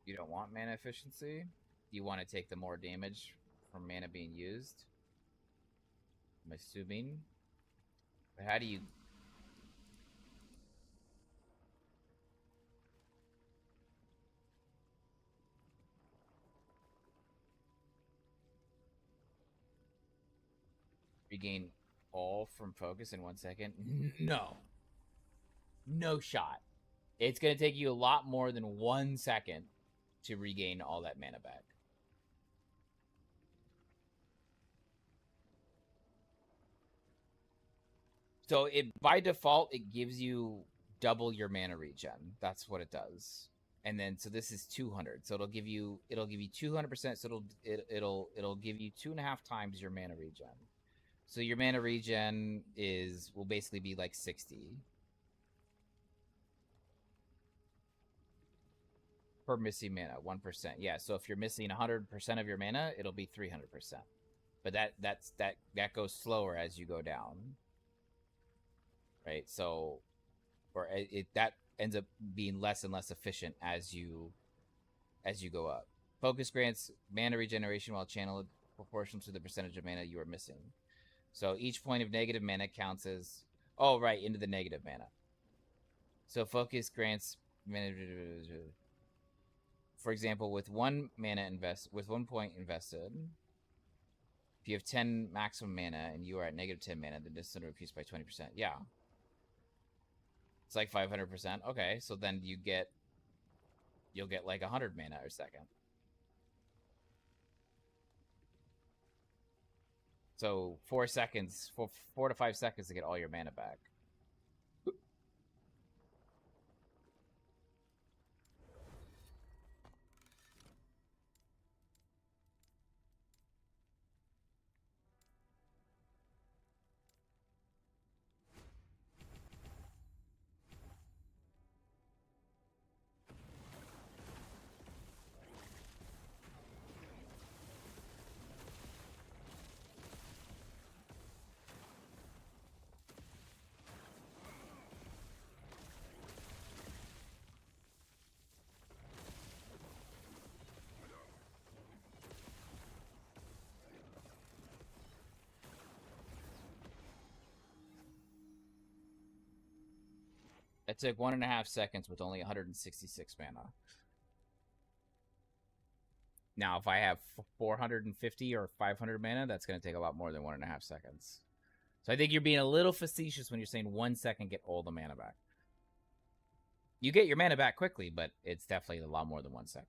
You don't want mana efficiency? You want to take the more damage from mana being used? I'm assuming. But how do you... regain all from focus in 1 second? No. No shot. It's going to take you a lot more than 1 second to regain all that mana back. So by default, it gives you double your mana regen. That's what it does. And then so this is 200. So it'll give you 200%. So it'll give you 2.5 times your mana regen. So your mana regen will basically be like 60 per missing mana, 1%. Yeah. So if you're missing 100% of your mana, it'll be 300%. But that goes slower as you go down. Right. So, that ends up being less and less efficient as you go up. Focus grants mana regeneration while channeled proportional to the percentage of mana you are missing. So each point of negative mana counts as into the negative mana. So focus grants mana. For example, with 1 point invested, if you have 10 maximum mana and you are at negative 10 mana, the distance will increase by 20%. Yeah. It's like 500%. Okay, so then you'll get like 100 mana a second. So 4 seconds, 4 to 5 seconds to get all your mana back. That took 1.5 seconds with only 166 mana. Now, if I have 450 or 500 mana, that's going to take a lot more than 1.5 seconds. So I think you're being a little facetious when you're saying 1 second get all the mana back. You get your mana back quickly, but it's definitely a lot more than 1 second.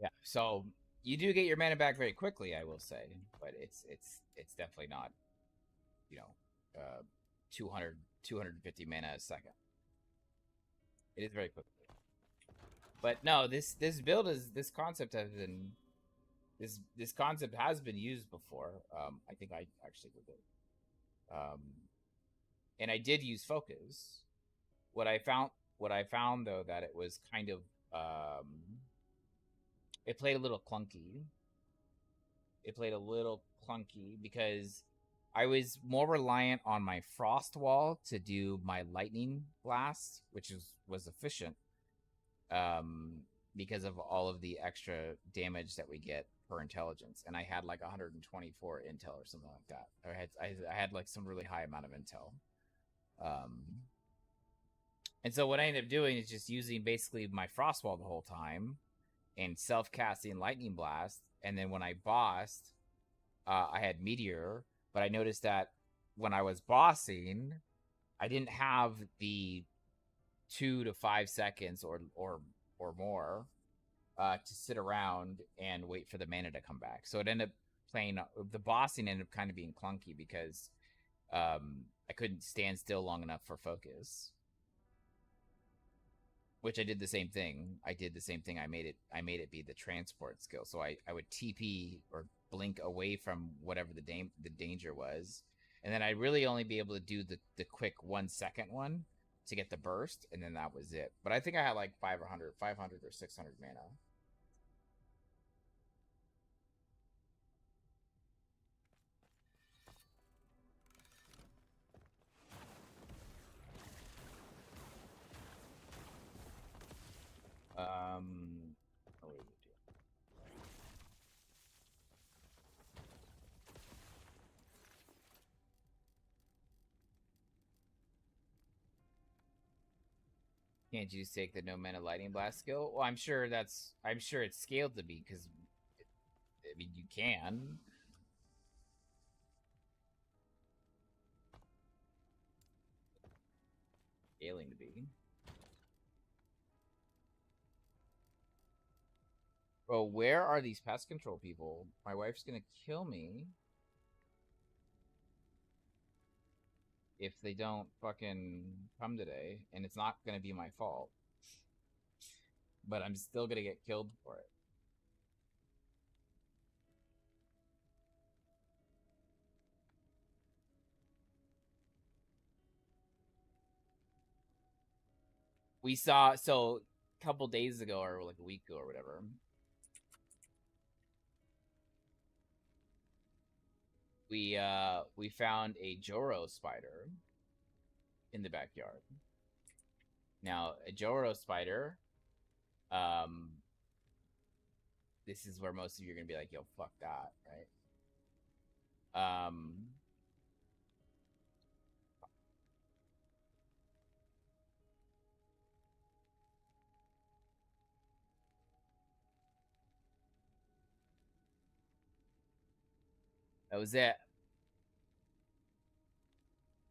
Yeah, so you do get your mana back very quickly, I will say, but it's definitely not, you know, 250 mana a second. It is very quickly. But no, this build is this concept has been this concept has been used before. I think I actually did it. And I did use focus. What I found though that it was kind of it played a little clunky. It played a little clunky because I was more reliant on my frost wall to do my lightning blast, which was efficient. Because of all of the extra damage that we get per intelligence, and I had like 124 intel or something like that. I had like some really high amount of intel. And so what I ended up doing is just using basically my frostwall the whole time and self-casting lightning blast. And then when I bossed, I had meteor, but I noticed that when I was bossing, I didn't have the 2 to 5 seconds or more to sit around and wait for the mana to come back. So it ended up playing, the bossing ended up kind of being clunky because I couldn't stand still long enough for focus. Which I did the same thing. I made it be the transport skill. So I would TP or blink away from whatever the danger was, and then I'd really only be able to do the quick 1 second one to get the burst, and then that was it. But I think I had like 500 or 600 mana. Oh, wait, can't you just take the no mana lightning blast skill? Well, I'm sure it's scaled to be, because I mean you can. Scaling to be. Bro, where are these pest control people? My wife's gonna kill me if they don't fucking come today, and it's not gonna be my fault. But I'm still gonna get killed for it. We saw, so a couple days ago, or like a week ago or whatever, we found a Joro spider in the backyard. Now, a Joro spider, this is where most of you are gonna be like, yo, fuck that, right? That was it.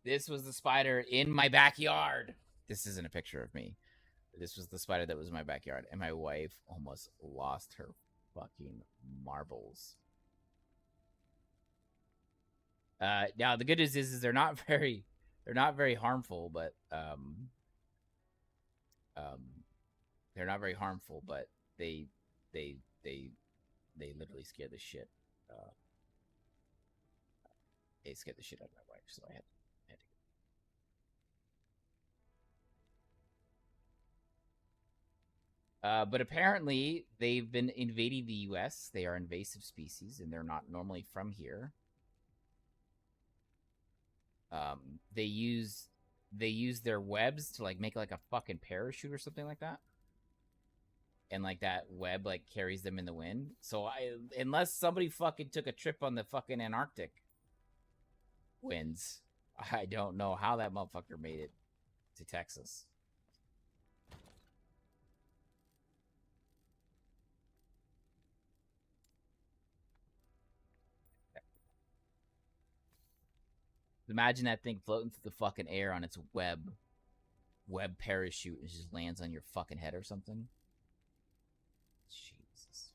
This was the spider in my backyard. This isn't a picture of me. This was the spider that was in my backyard, and my wife almost lost her fucking marbles. Now the good news is they're not very harmful, but they're not very harmful, but they literally scare the shit. They scared the shit out of my wife, so I had to. But apparently they've been invading the U.S. They are invasive species, and they're not normally from here. They use their webs to like make like a fucking parachute or something like that, and like that web like carries them in the wind. So unless somebody fucking took a trip on the fucking Antarctic winds, I don't know how that motherfucker made it to Texas. Imagine that thing floating through the fucking air on its web parachute and just lands on your fucking head or something. Jesus.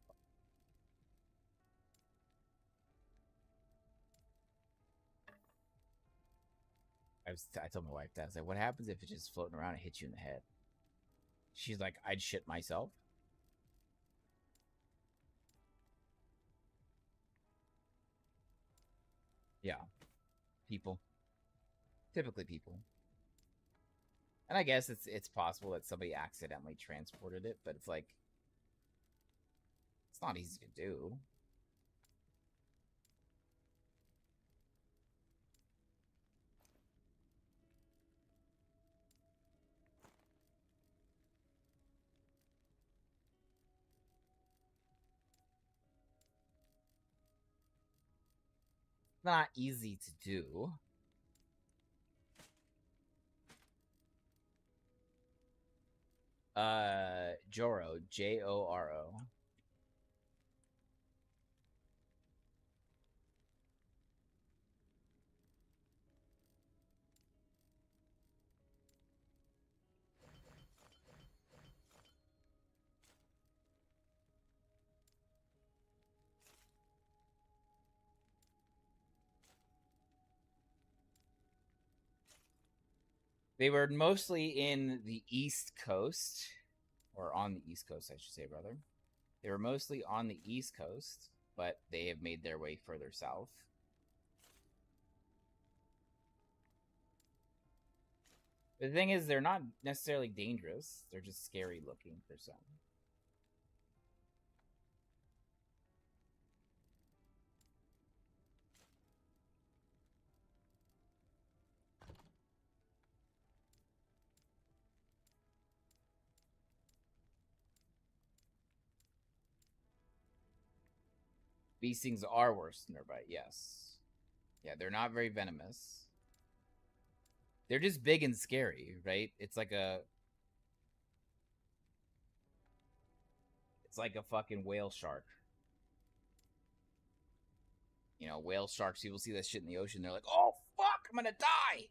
I told my wife that. I was like, what happens if it's just floating around and hits you in the head? She's like, I'd shit myself. Yeah. People. Typically people. And I guess it's possible that somebody accidentally transported it, but it's like, it's not easy to do. Not easy to do. Joro, Joro. They were mostly in the East Coast, or on the East Coast, I should say, brother. They were mostly on the East Coast, but they have made their way further south. The thing is, they're not necessarily dangerous. They're just scary looking for some. These things are worse than their bite, yes. Yeah, they're not very venomous. They're just big and scary, right? It's like a fucking whale shark. You know, whale sharks, people see that shit in the ocean, they're like, oh fuck, I'm gonna die.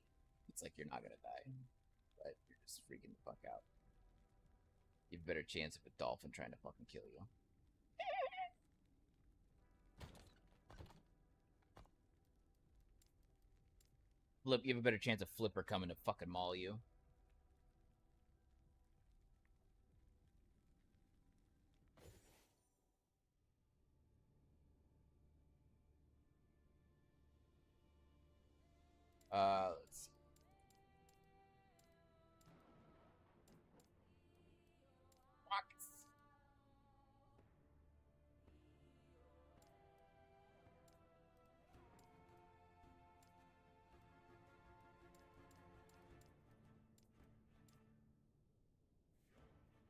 It's like, you're not gonna die, but you're just freaking the fuck out. You have a better chance of a dolphin trying to fucking kill you. Flip, you have a better chance of Flipper coming to fucking maul you. Let's see. Rocks.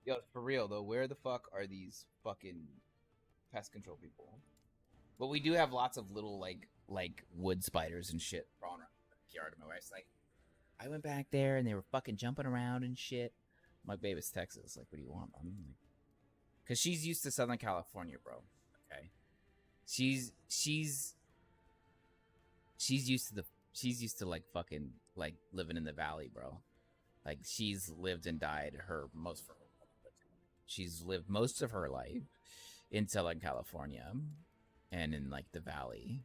Yo, for real though, where the fuck are these fucking pest control people? But we do have lots of little like wood spiders and shit crawling around the yard. My wife's like, I went back there and they were fucking jumping around and shit. I'm like, babe, it's Texas. Like, what do you want? I'm like, because she's used to Southern California, bro. Okay, she's used to like fucking like living in the valley, bro. Like, she's lived and died she's lived most of her life in Southern California and in like the valley,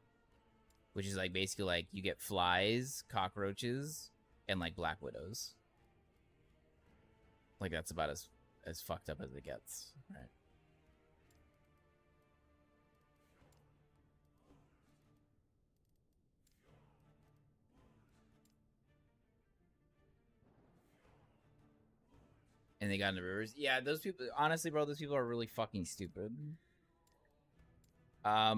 which is like basically like you get flies, cockroaches, and like black widows. Like, that's about as fucked up as it gets, right? And they got into rivers. Yeah, those people. Honestly, bro, those people are really fucking stupid. I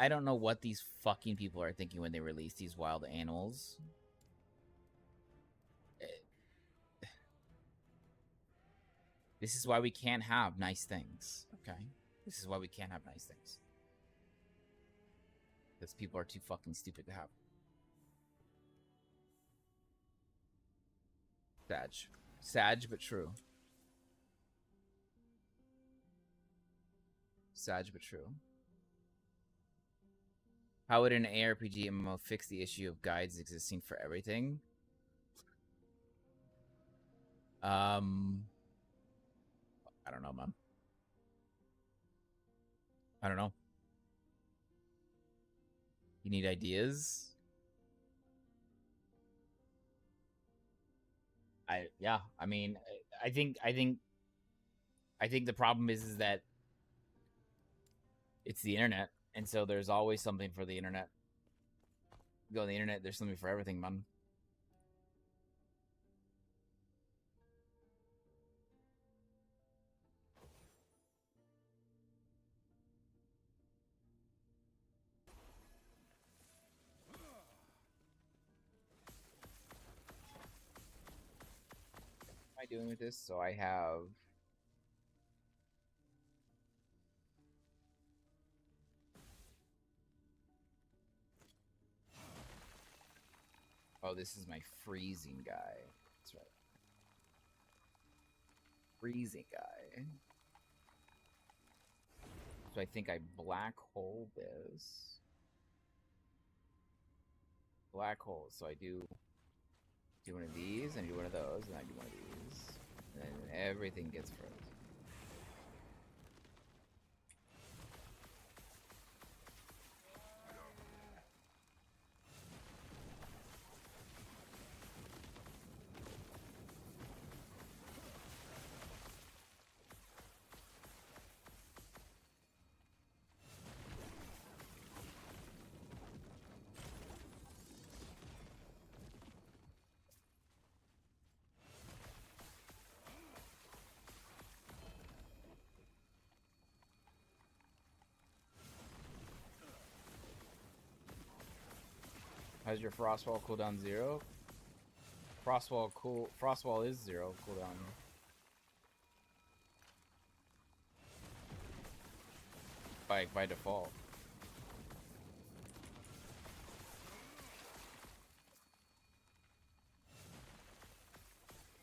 don't know what these fucking people are thinking when they release these wild animals. This is why we can't have nice things. Okay, this is why we can't have nice things. Because people are too fucking stupid to have. Sad, but true. Sad, but true. How would an ARPG MMO fix the issue of guides existing for everything? I don't know, man. I don't know. You need ideas? I mean, I think the problem is that it's the internet, and so there's always something for the internet. You go on the internet, there's something for everything, man. What am I doing with this? So I have... Oh, this is my freezing guy. That's right. Freezing guy. So I think I black hole this. Black hole. So I do one of these, and I do one of those, and I do one of these. And then everything gets frozen. How's your Frostwall cooldown 0? Frostwall is 0 cooldown. By default.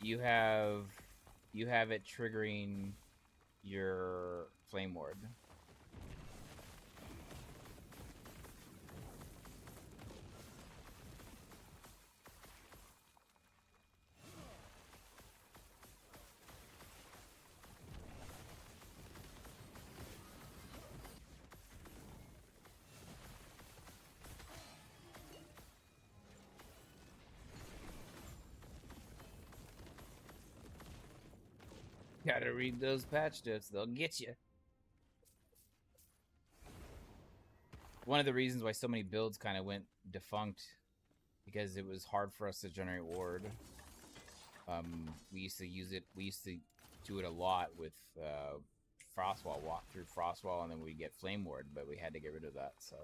You have it triggering your Flame Ward. Gotta read those patch notes, they'll get you. One of the reasons why so many builds kind of went defunct, because it was hard for us to generate ward. We used to do it a lot with Frostwall, walk through Frostwall, and then we'd get Flame Ward, but we had to get rid of that, so.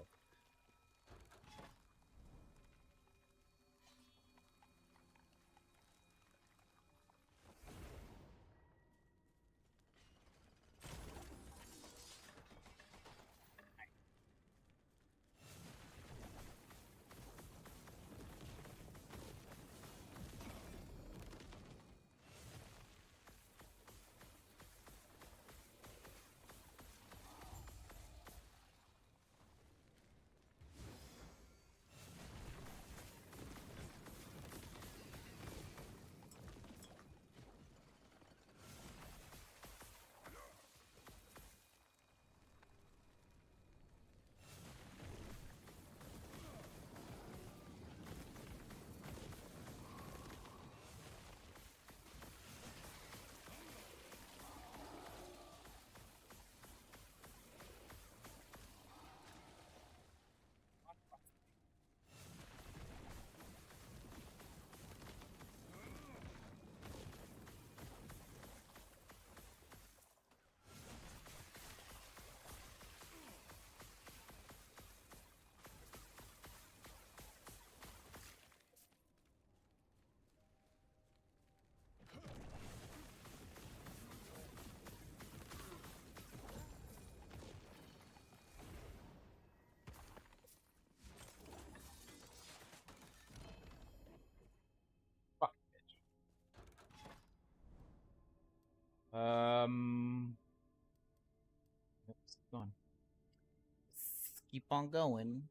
Keep on going.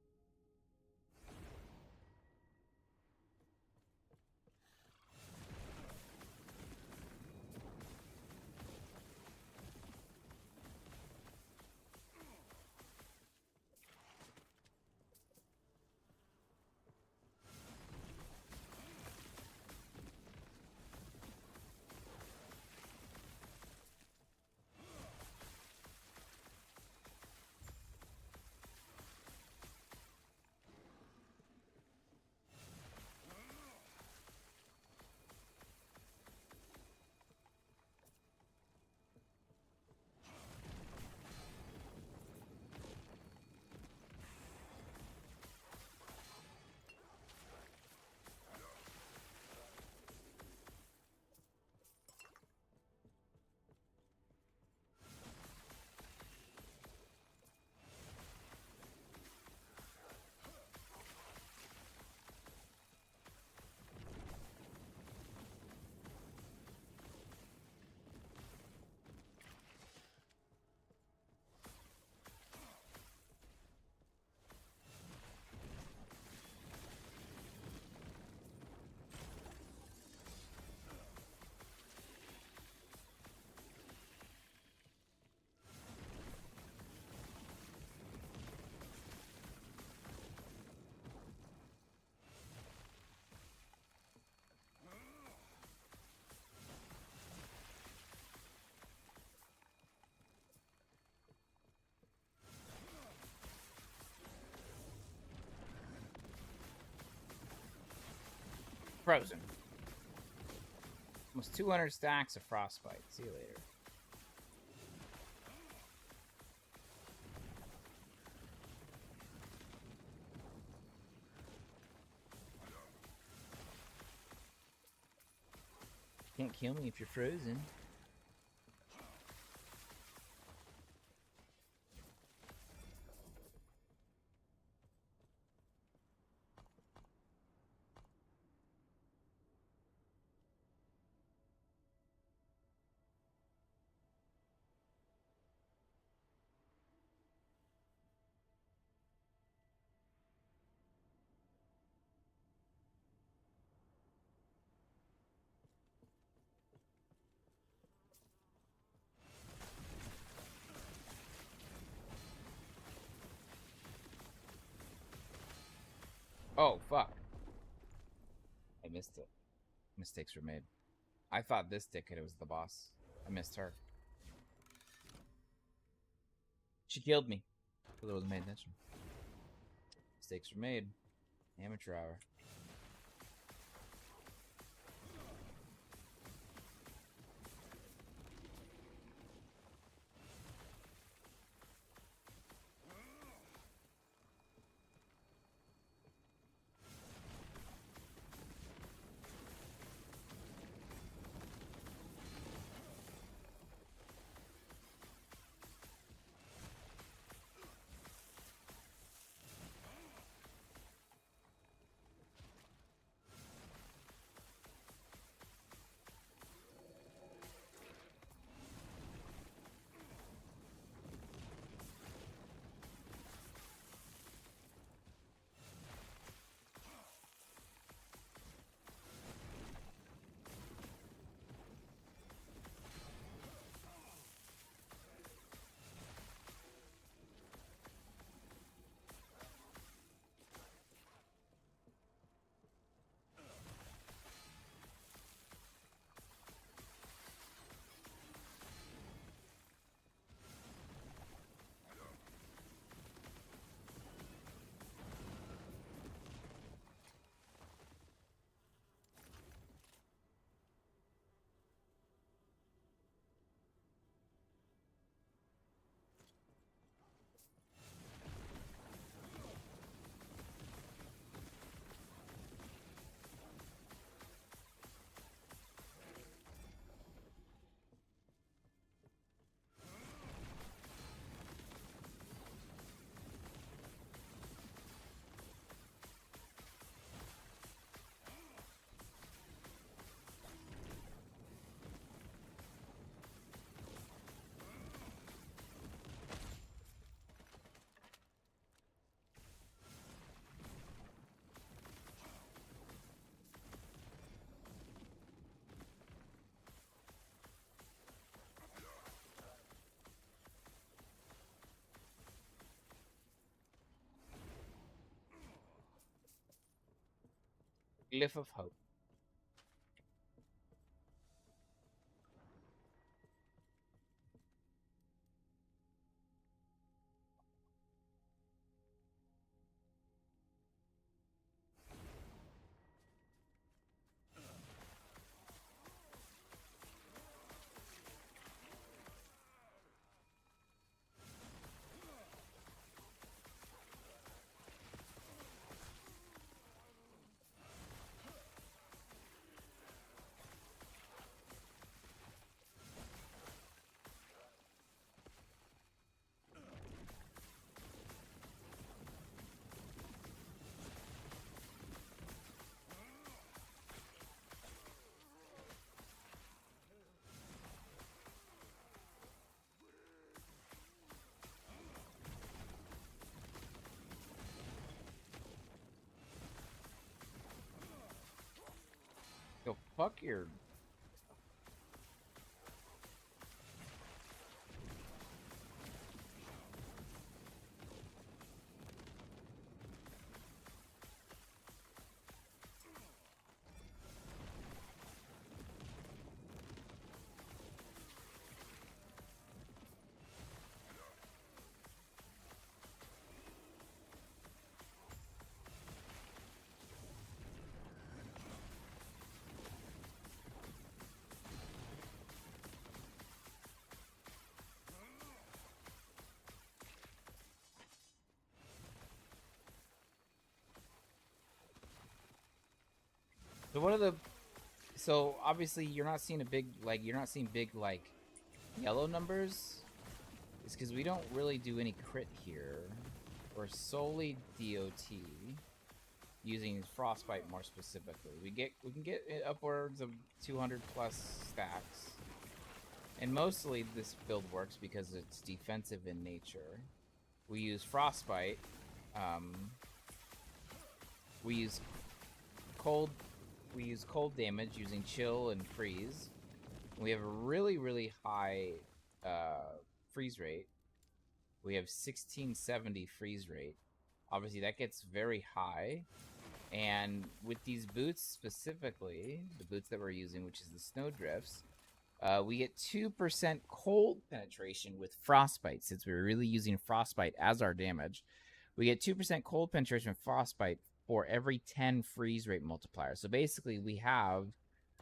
Frozen. Almost 200 stacks of frostbite. See you later. Can't kill me if you're frozen. Oh, fuck. I missed it. Mistakes were made. I thought this dickhead was the boss. I missed her. She killed me. Because I wasn't paying attention. Mistakes were made. Amateur hour. Glyph of Hope. Go fuck your... So one of the... So obviously you're not seeing a big, like, you're not seeing big, like, yellow numbers. It's because we don't really do any crit here. We're solely DOT, using Frostbite more specifically. We can get upwards of 200 plus stacks. And mostly this build works because it's defensive in nature. We use Frostbite. We use cold damage using chill and freeze. We have a really, really high freeze rate. We have 1670 freeze rate. Obviously that gets very high. And with these boots specifically, the boots that we're using, which is the snow drifts, we get 2% cold penetration with Frostbite. Since we're really using Frostbite as our damage, we get 2% cold penetration with Frostbite for every 10 freeze rate multiplier. So basically we have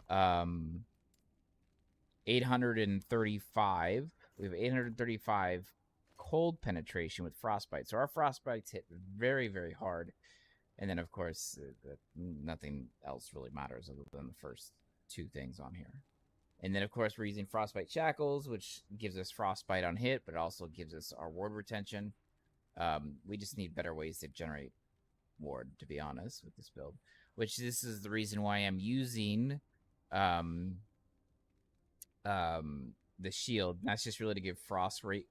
835. We have 835 cold penetration with Frostbite. So our Frostbites hit very, very hard. And then, of course, nothing else really matters other than the first two things on here. And then, of course, we're using Frostbite Shackles, which gives us Frostbite on hit, but it also gives us our ward retention. We just need better ways to generate ward, to be honest, with this build. Which this is the reason why I'm using the shield. That's just really to give freeze rate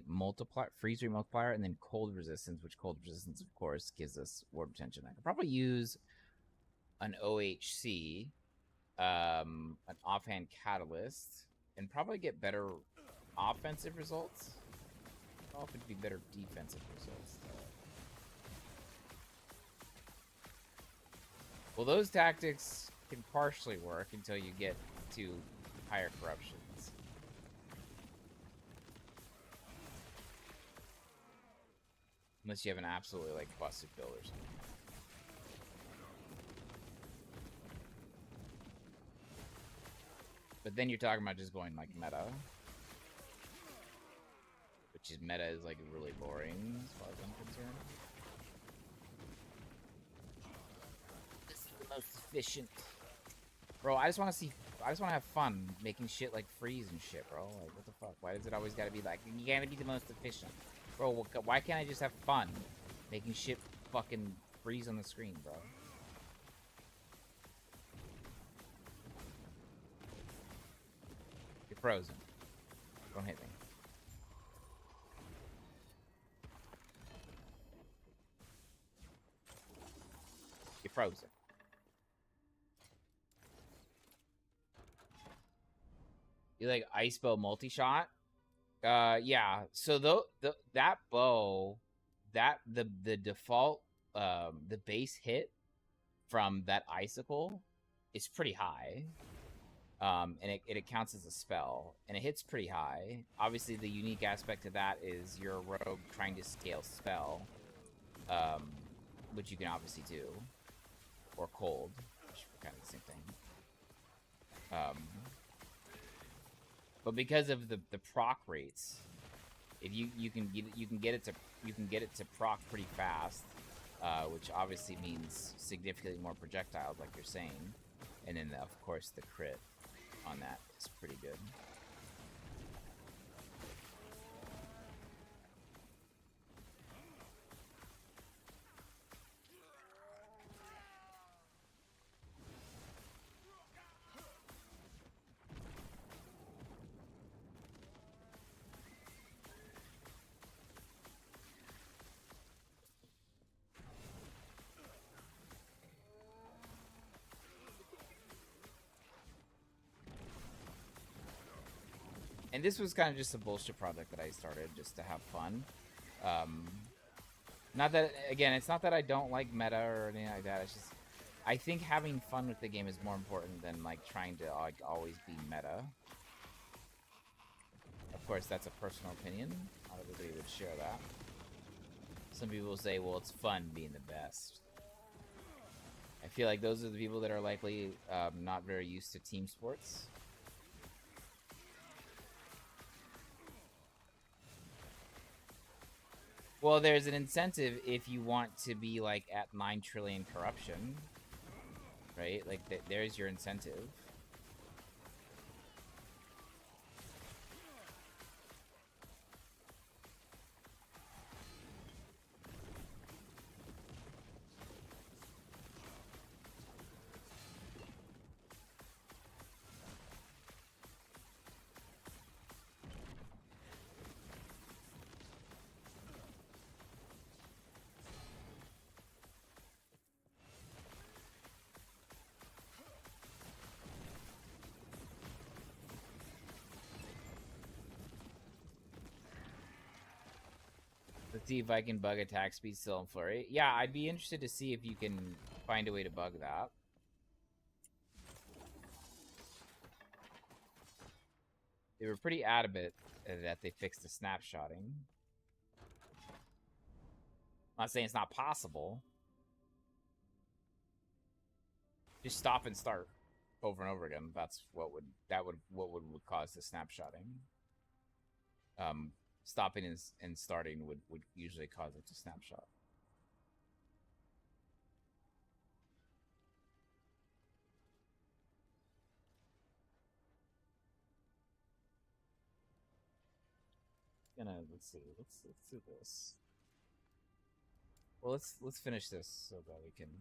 multiplier, and then cold resistance, which cold resistance, of course, gives us ward retention. I could probably use an OHC, an offhand catalyst, and probably get better offensive results. I don't know if it'd be better defensive results, though. Well, those tactics can partially work until you get to higher corruptions. Unless you have an absolutely, like, busted build or something. But then you're talking about just going, like, meta. Which is meta is, like, really boring as far as I'm concerned. This is the most efficient. Bro, I just want to have fun making shit like freeze and shit, bro. Like, what the fuck? Why does it always gotta be like, you gotta be the most efficient? Bro, why can't I just have fun making shit fucking freeze on the screen, bro? You're frozen. Don't hit me. You're frozen. You like ice bow multi-shot? Yeah. So that bow, the default the base hit from that icicle is pretty high. And it counts as a spell, and it hits pretty high. Obviously, the unique aspect to that is you're a rogue trying to scale spell, which you can obviously do, or cold, which are kind of the same thing. But because of the proc rates, if you can get it to proc pretty fast, which obviously means significantly more projectiles, like you're saying, and then of course the crit on that is pretty good. And this was kind of just a bullshit project that I started just to have fun. Not that, again, it's not that I don't like meta or anything like that. It's just, I think having fun with the game is more important than like trying to like always be meta. Of course, that's a personal opinion. Not everybody would share that. Some people will say, well, it's fun being the best. I feel like those are the people that are likely not very used to team sports. Well, there's an incentive if you want to be, like, at 9 trillion corruption, right? Like, there's your incentive. Let's see if I can bug attack speed still in flurry. Yeah, I'd be interested to see if you can find a way to bug that. They were pretty adamant that they fixed the snapshotting. I'm not saying it's not possible. Just stop and start over and over again. That's what would cause the snapshotting. Stopping and starting would usually cause it to snapshot. Let's do this. Well, let's finish this so that we can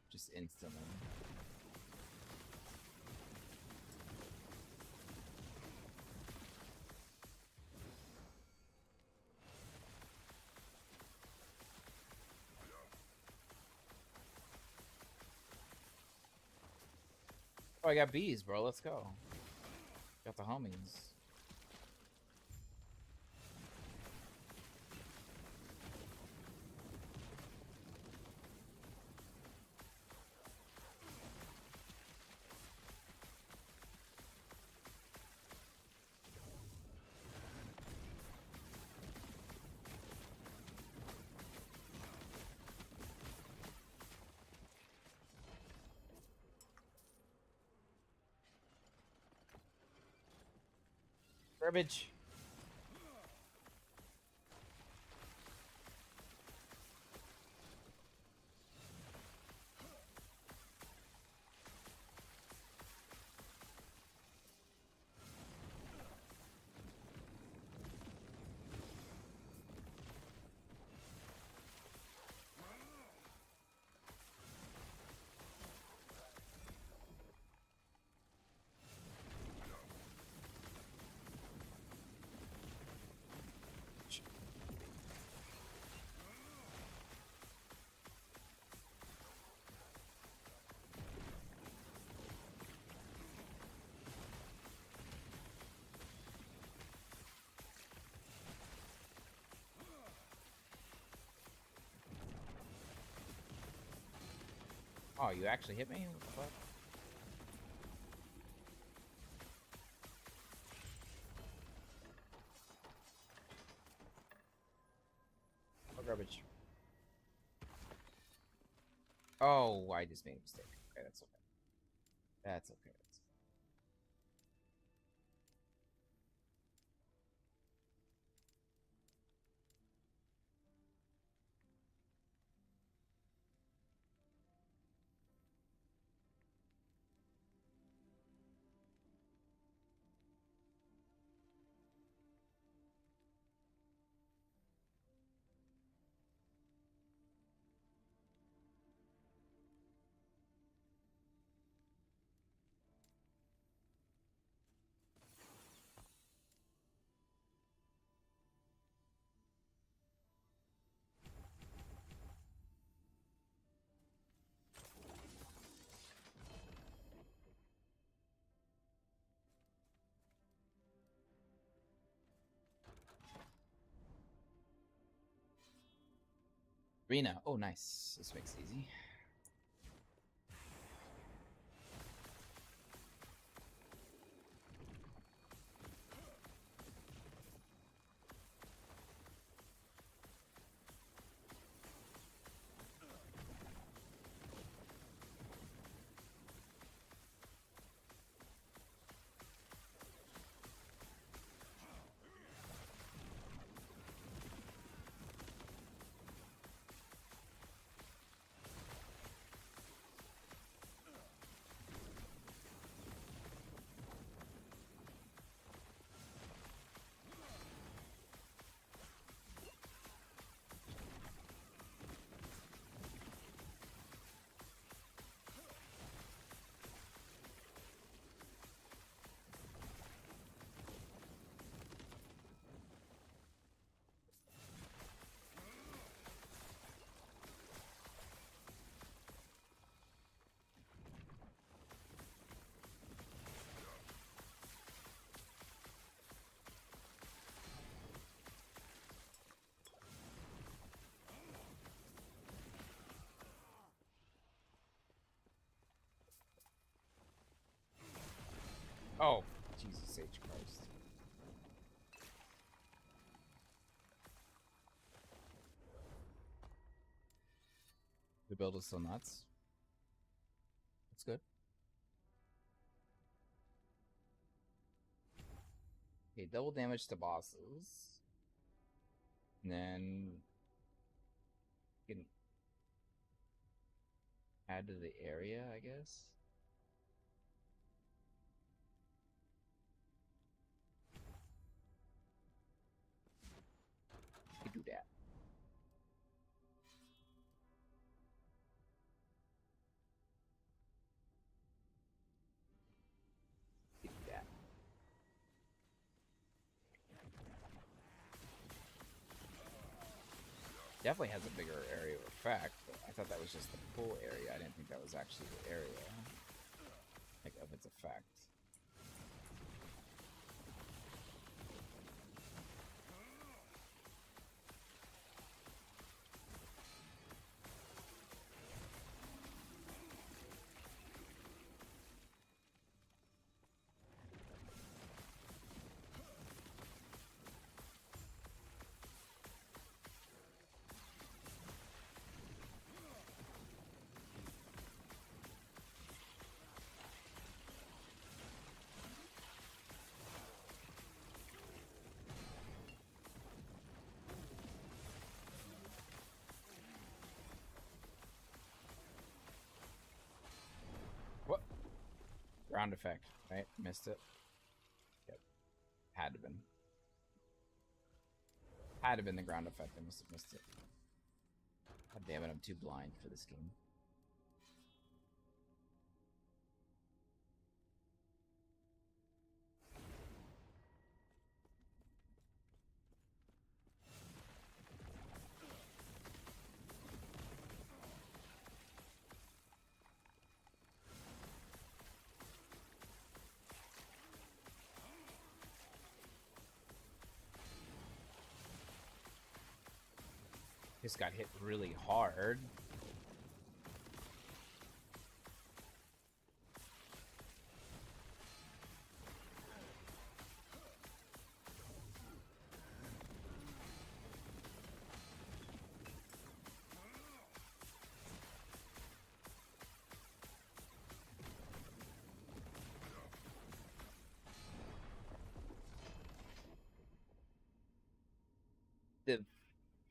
just instantly. Oh, I got bees, bro. Let's go. Got the homies. Garbage. Oh, you actually hit me? What the fuck? Oh, garbage. Oh, I just made a mistake. Okay, that's okay. That's okay. That's okay. Rena. Oh, nice. This makes it easy. Oh, Jesus H. Christ. The build is still nuts. That's good. Okay, double damage to bosses. And then you can add to the area, I guess. You can do that. You can do that. Definitely has a bigger area of effect, but I thought that was just the full area. I didn't think that was actually the area, like, of its effect. What? Ground effect, right? Missed it. Yep. Had to have been. Had to have been the ground effect. I must have missed it. God damn it, I'm too blind for this game. Just got hit really hard.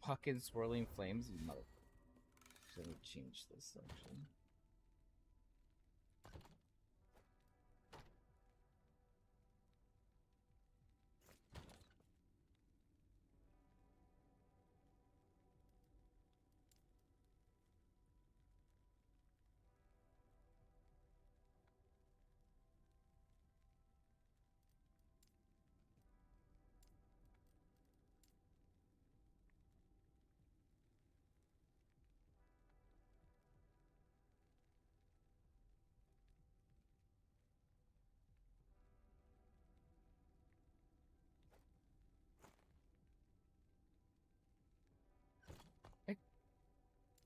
Puck and swirling flames, you mother. Let me change this actually.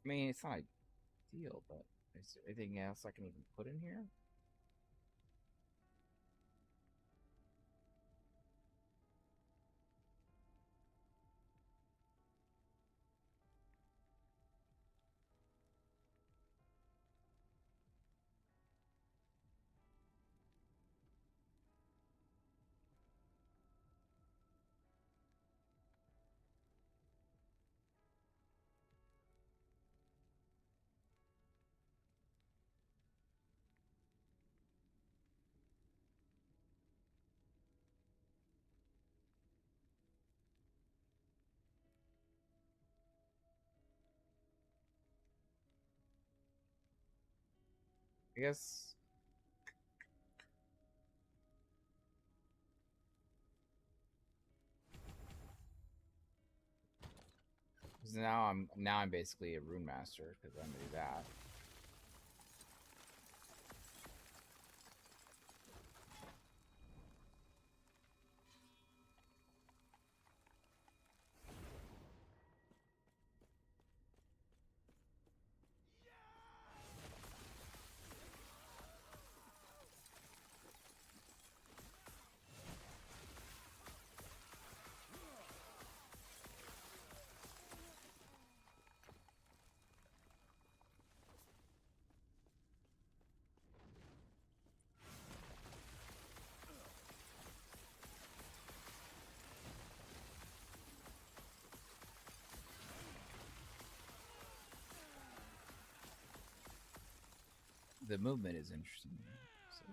I mean, it's not ideal, but is there anything else I can even put in here? I guess. Because now I'm basically a rune master because I'm gonna do that. The movement is interesting. So.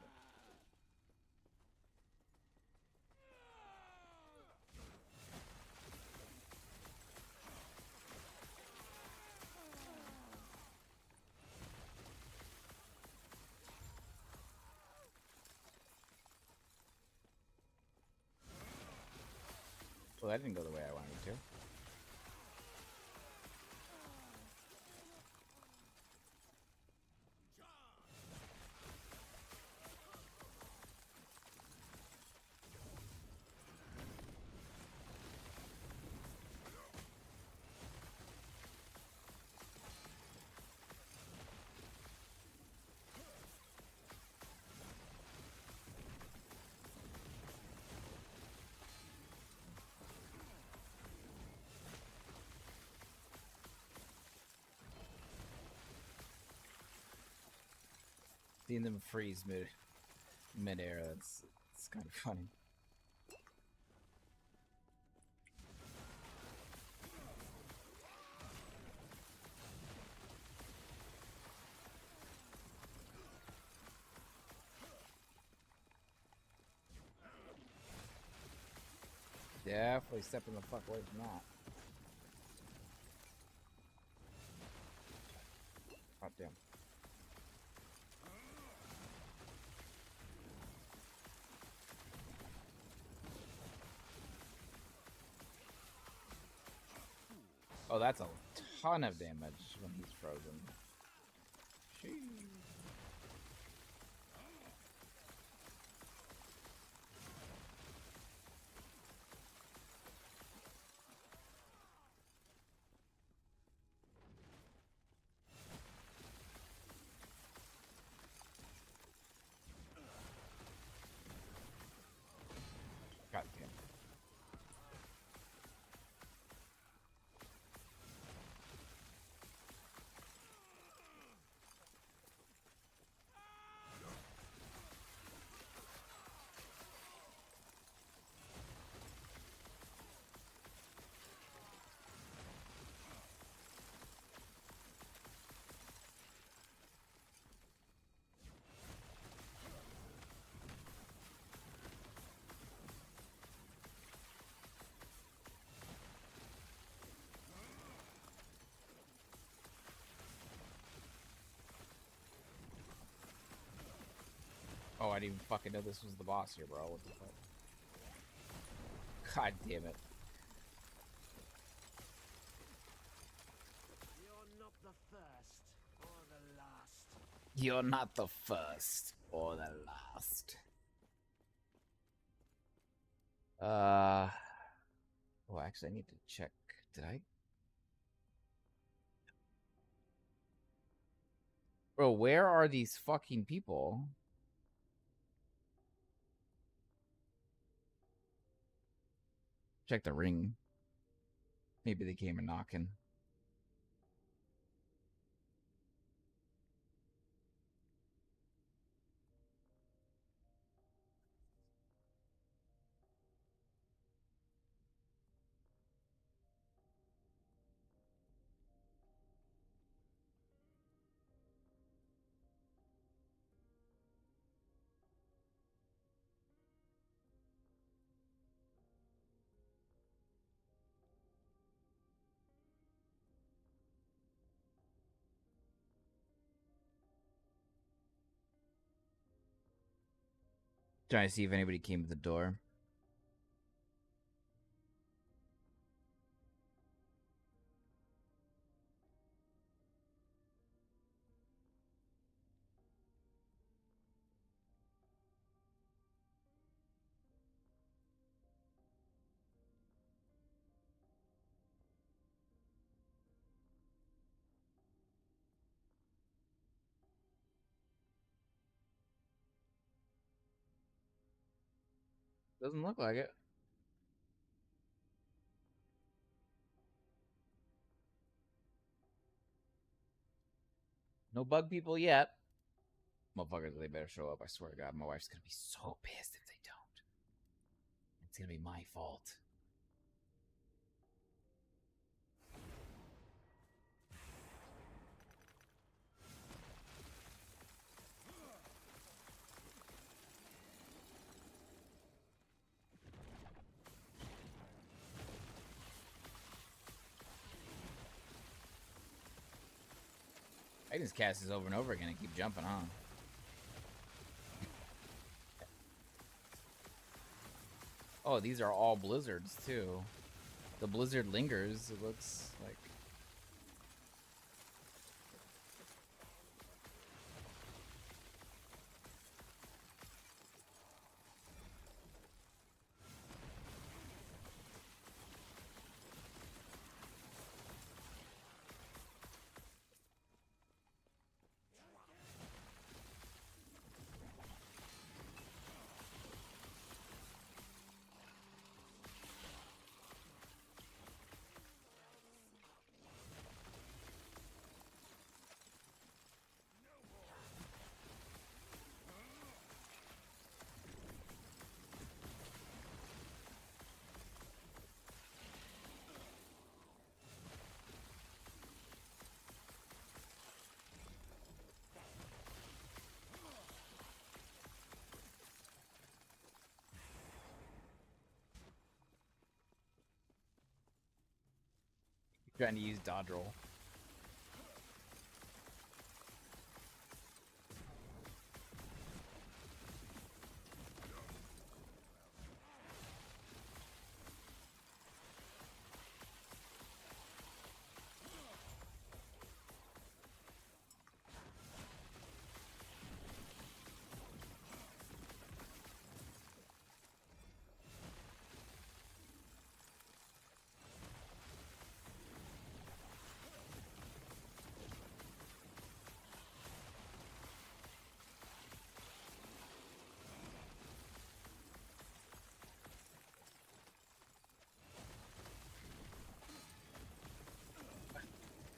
Well, that didn't go the way I wanted it to. Seeing them freeze mid-air, it's kind of funny. Definitely stepping the fuck away from that. God damn. Oh, that's a ton of damage when he's frozen. Sheesh. God damn. didn't even fucking know this was the boss here, bro. What the fuck? God damn it. You're not the first or the last. You're not the first or the last. Oh, actually, I need to check. Did I? Bro, where are these fucking people? Check the ring. Maybe they came a knocking. Trying to see if anybody came to the door. Doesn't look like it. No bug people yet. Motherfuckers, they better show up. I swear to God, my wife's gonna be so pissed if they don't. It's gonna be my fault. I can just cast this over and over again and keep jumping on. Oh, these are all blizzards too. The blizzard lingers, it looks like. Trying to use dodge roll.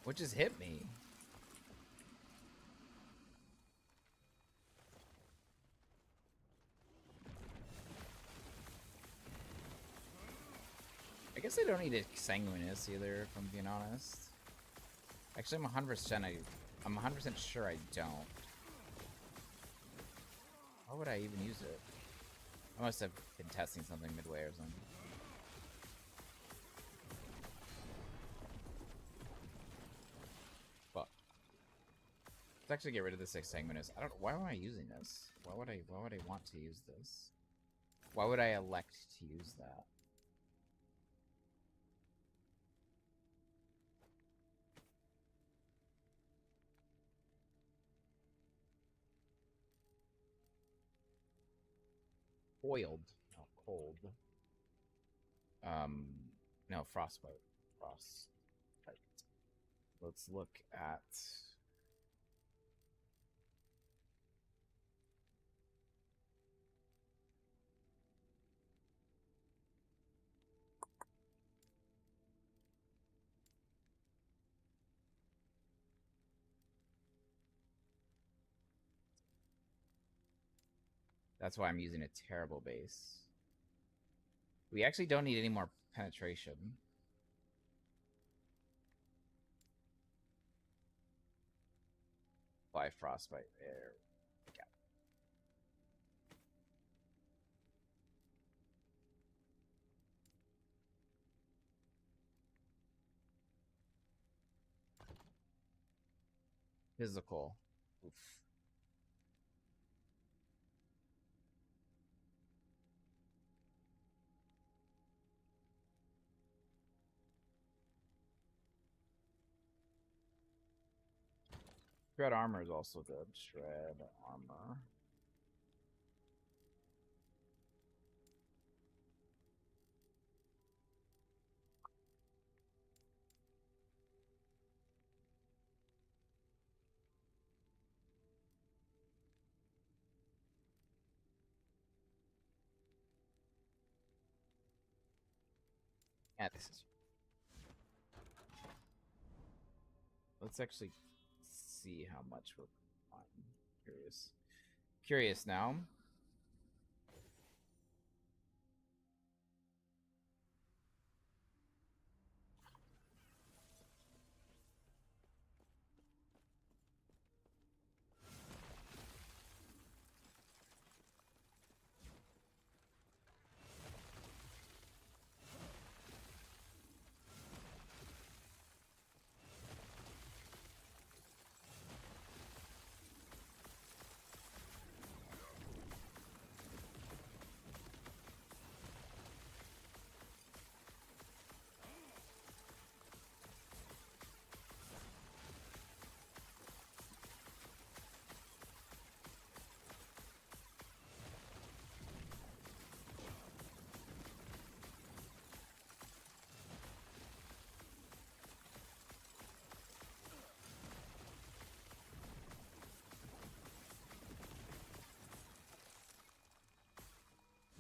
What just hit me? I guess I don't need a sanguineous either, if I'm being honest. Actually, I'm 100% sure I don't. Why would I even use it? I must have been testing something midway or something. Fuck. actually get rid of this exsanguinous. I don't. Why am I using this? Why would I want to use this? Why would I elect to use that? Boiled, not cold. No, frostbite. Frostbite. Let's look at. That's why I'm using a terrible base. We actually don't need any more penetration. Apply frostbite there. Yeah. Physical. Oof. Shred armor is also good. Shred armor. Yeah, this is. Let's actually see how much we're on. Curious now.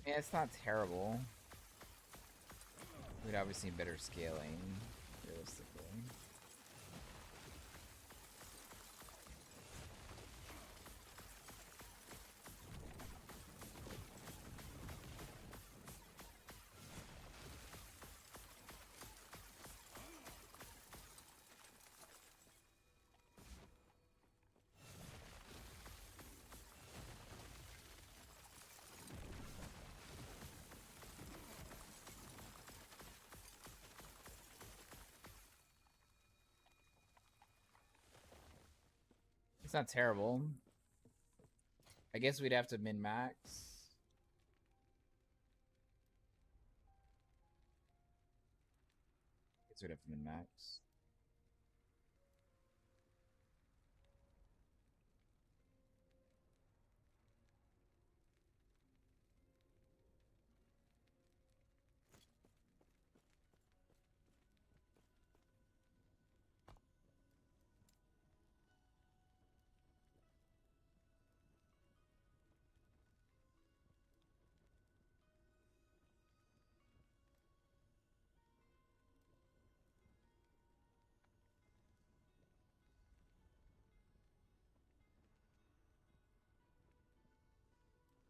Yeah, it's not terrible. We'd obviously need better scaling, realistically. It's not terrible. I guess we'd have to min-max. Guess we'd have to min-max.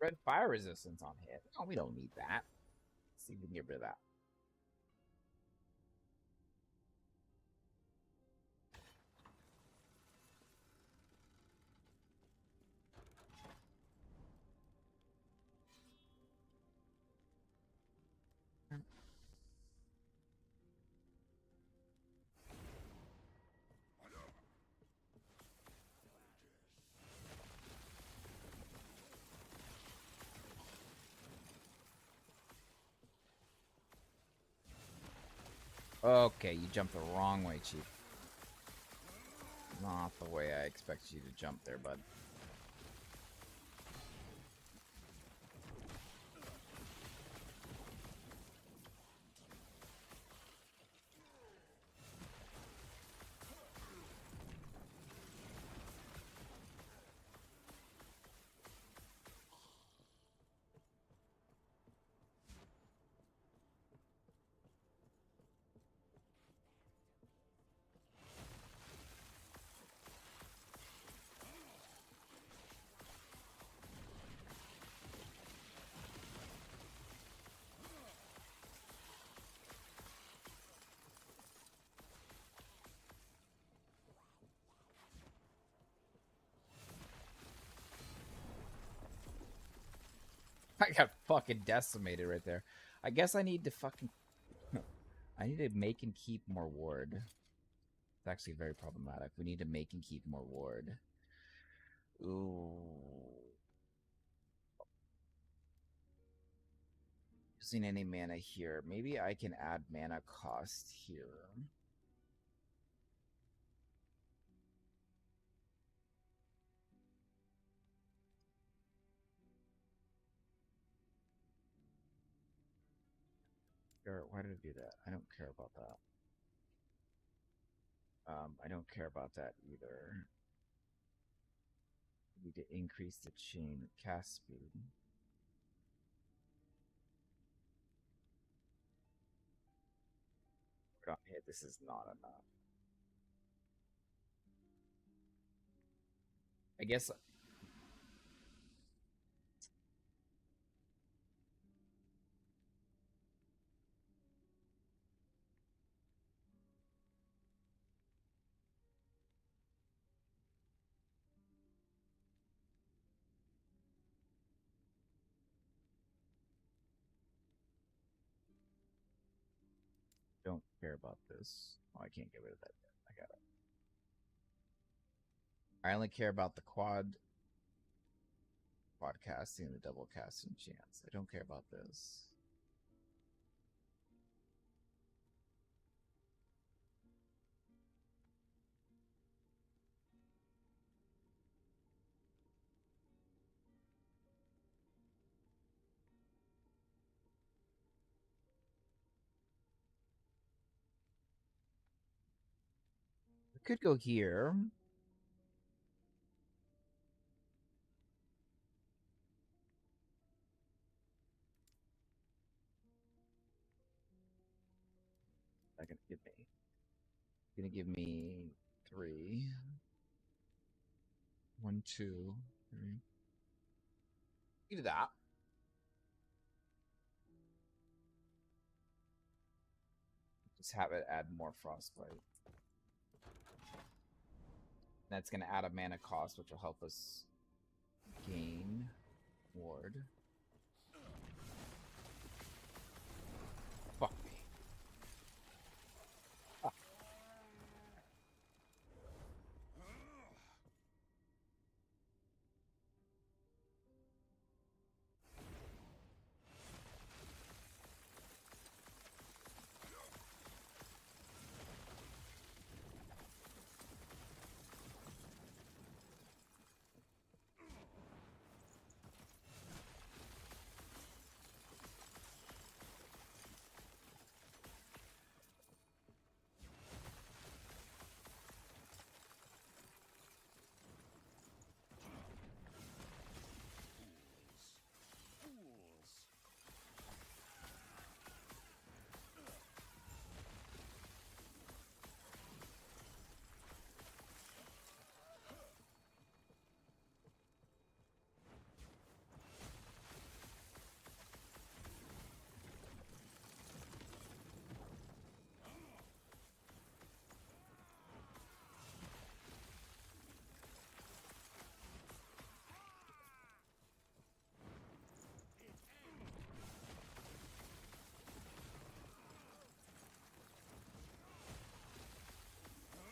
Red fire resistance on hit. Oh, we don't need that. Let's see if we can get rid of that. Okay, you jumped the wrong way, Chief. Not the way I expected you to jump there, bud. I got fucking decimated right there. I guess I need to fucking... I need to make and keep more ward. It's actually very problematic. We need to make and keep more ward. Ooh. Using any mana here. Maybe I can add mana cost here. Why did I do that? I don't care about that. I don't care about that either. We need to increase the chain cast speed. Put on hit. This is not enough. I guess. Don't care about this. Oh, I can't get rid of that yet. I got it. I only care about the quad casting and the double casting chance. I don't care about this. We could go here. Not gonna give me. Gonna give me 3. 1, 2, 3. You do that. Just have it add more frostbite. That's gonna add a mana cost, which will help us gain ward. Fuck me.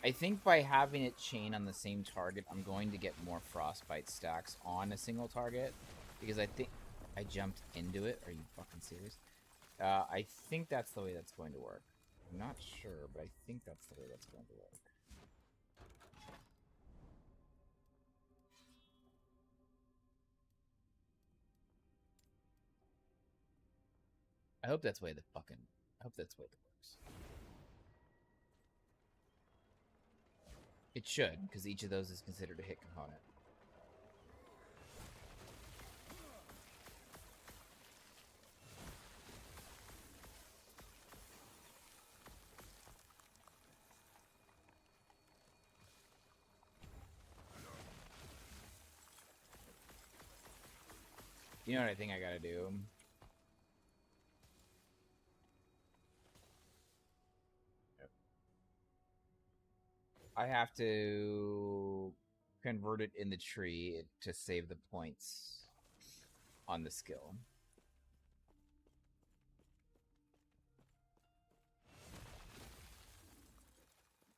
I think by having it chain on the same target, I'm going to get more frostbite stacks on a single target. Because I think I jumped into it. Are you fucking serious? I think that's the way that's going to work. I'm not sure, but I think that's the way that's going to work. I hope that's the way I hope that's the way it works. It should, because each of those is considered a hit component. You know what I think I gotta do? I have to convert it in the tree to save the points on the skill.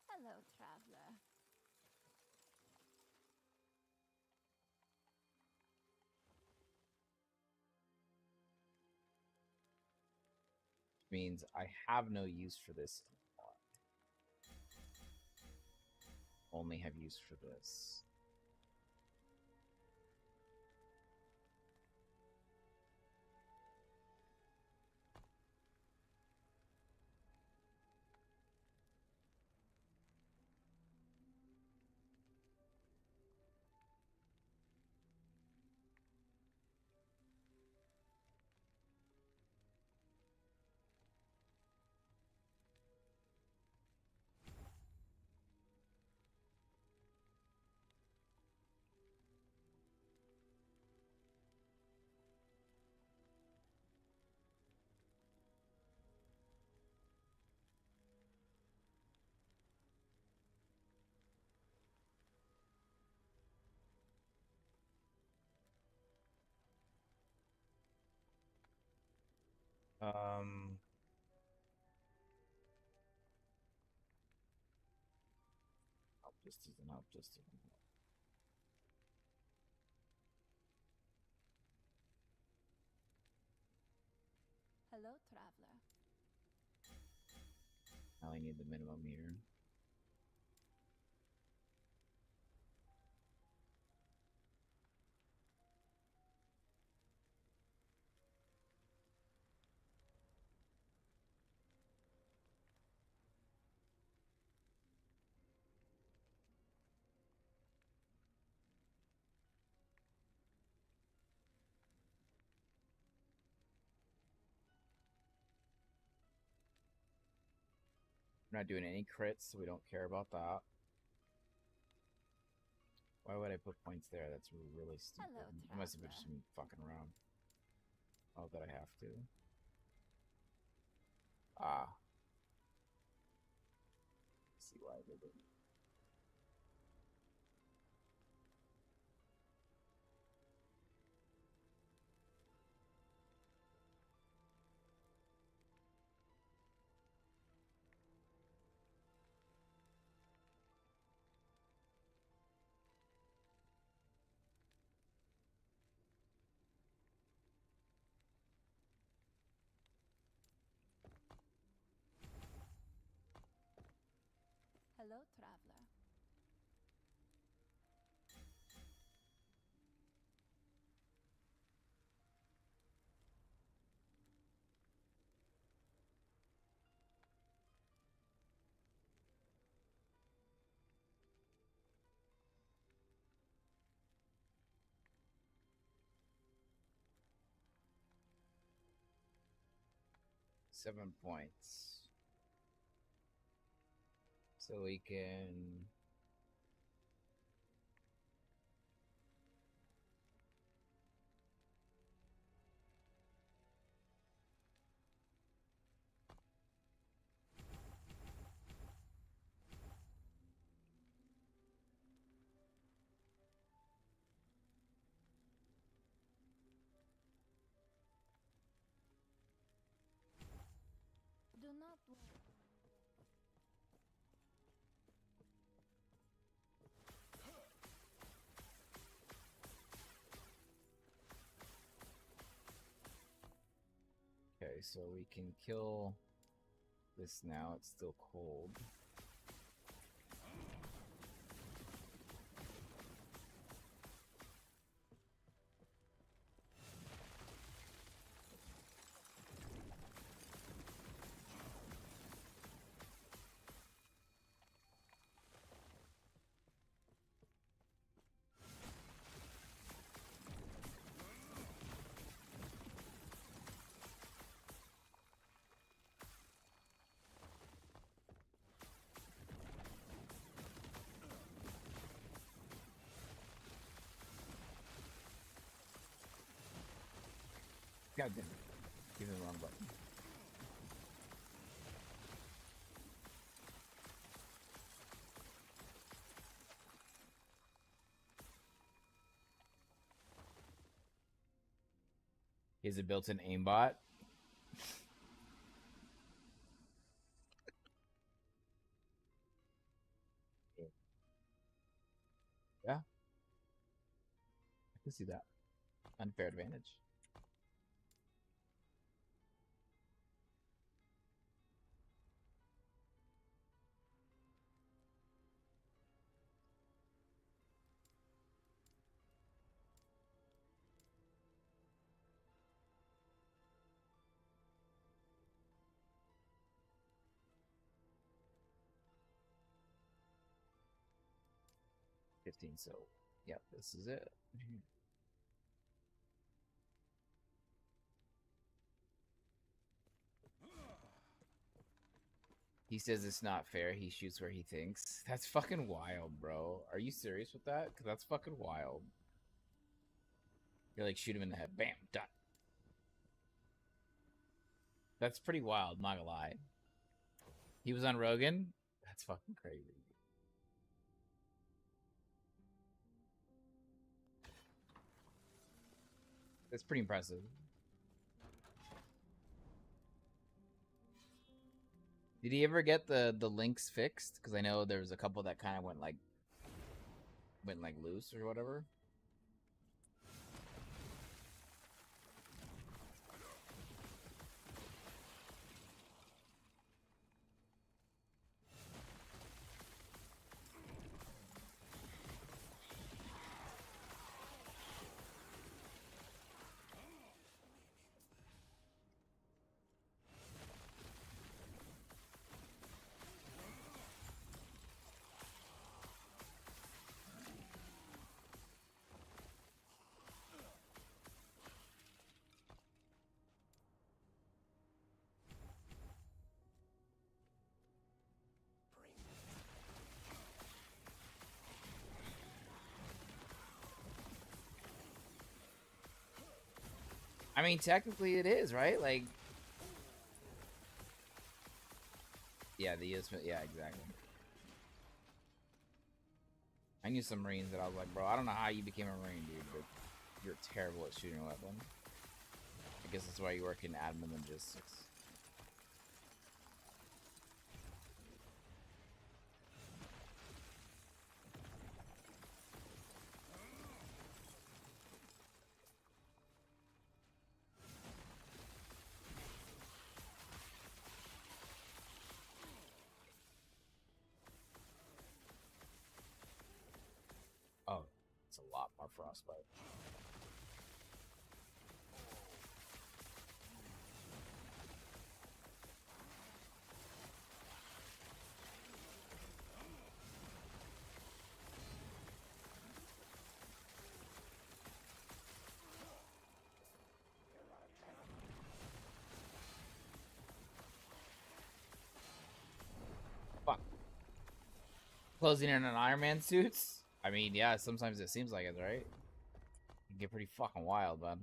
Hello, traveler. Means I have no use for this anymore. Only have use for this. Help distance and help distance. Hello, traveler. I only need the minimum here. We're not doing any crits, so we don't care about that. Why would I put points there? That's really stupid. Hello, I must have traveler. just been fucking around. Oh, that I have to. Ah. See why I did it. Hello, traveler. Seven points. So we can... Do not worry. Okay, so we can kill this now. It's still cold. God damn it. Give me the wrong button. He has a built-in aimbot. Yeah. I can see that. Unfair advantage. So, yep, this is it. He says it's not fair. He shoots where he thinks. That's fucking wild, bro. Are you serious with that? Because that's fucking wild. You're like, shoot him in the head. Bam, done. That's pretty wild, not gonna lie. He was on Rogan? That's fucking crazy. That's pretty impressive. Did he ever get the links fixed? Because I know there was a couple that kind of went like loose or whatever. I mean, technically it is, right? Like, yeah, the US, yeah, exactly. I knew some Marines that I was like, bro, I don't know how you became a Marine, dude, but you're terrible at shooting a weapon. I guess that's why you work in admin logistics. Oh, it's a lot more frostbite. Fuck. Closing in on Iron Man suits? I mean, yeah, sometimes it seems like it, right? It can get pretty fucking wild, bud.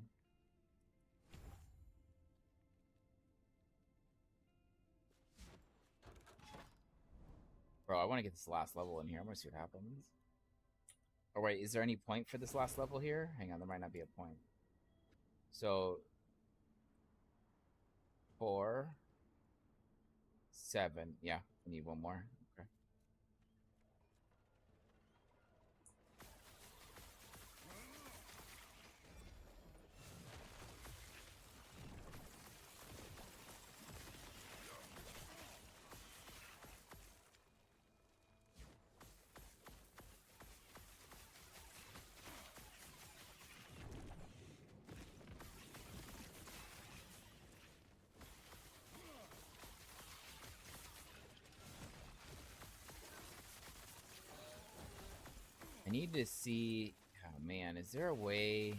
Bro, I want to get this last level in here. I'm gonna see what happens. Oh, wait, is there any point for this last level here? Hang on, there might not be a point. So, 4, 7. Yeah, I need one more. Okay. I need to see. Oh man, is there a way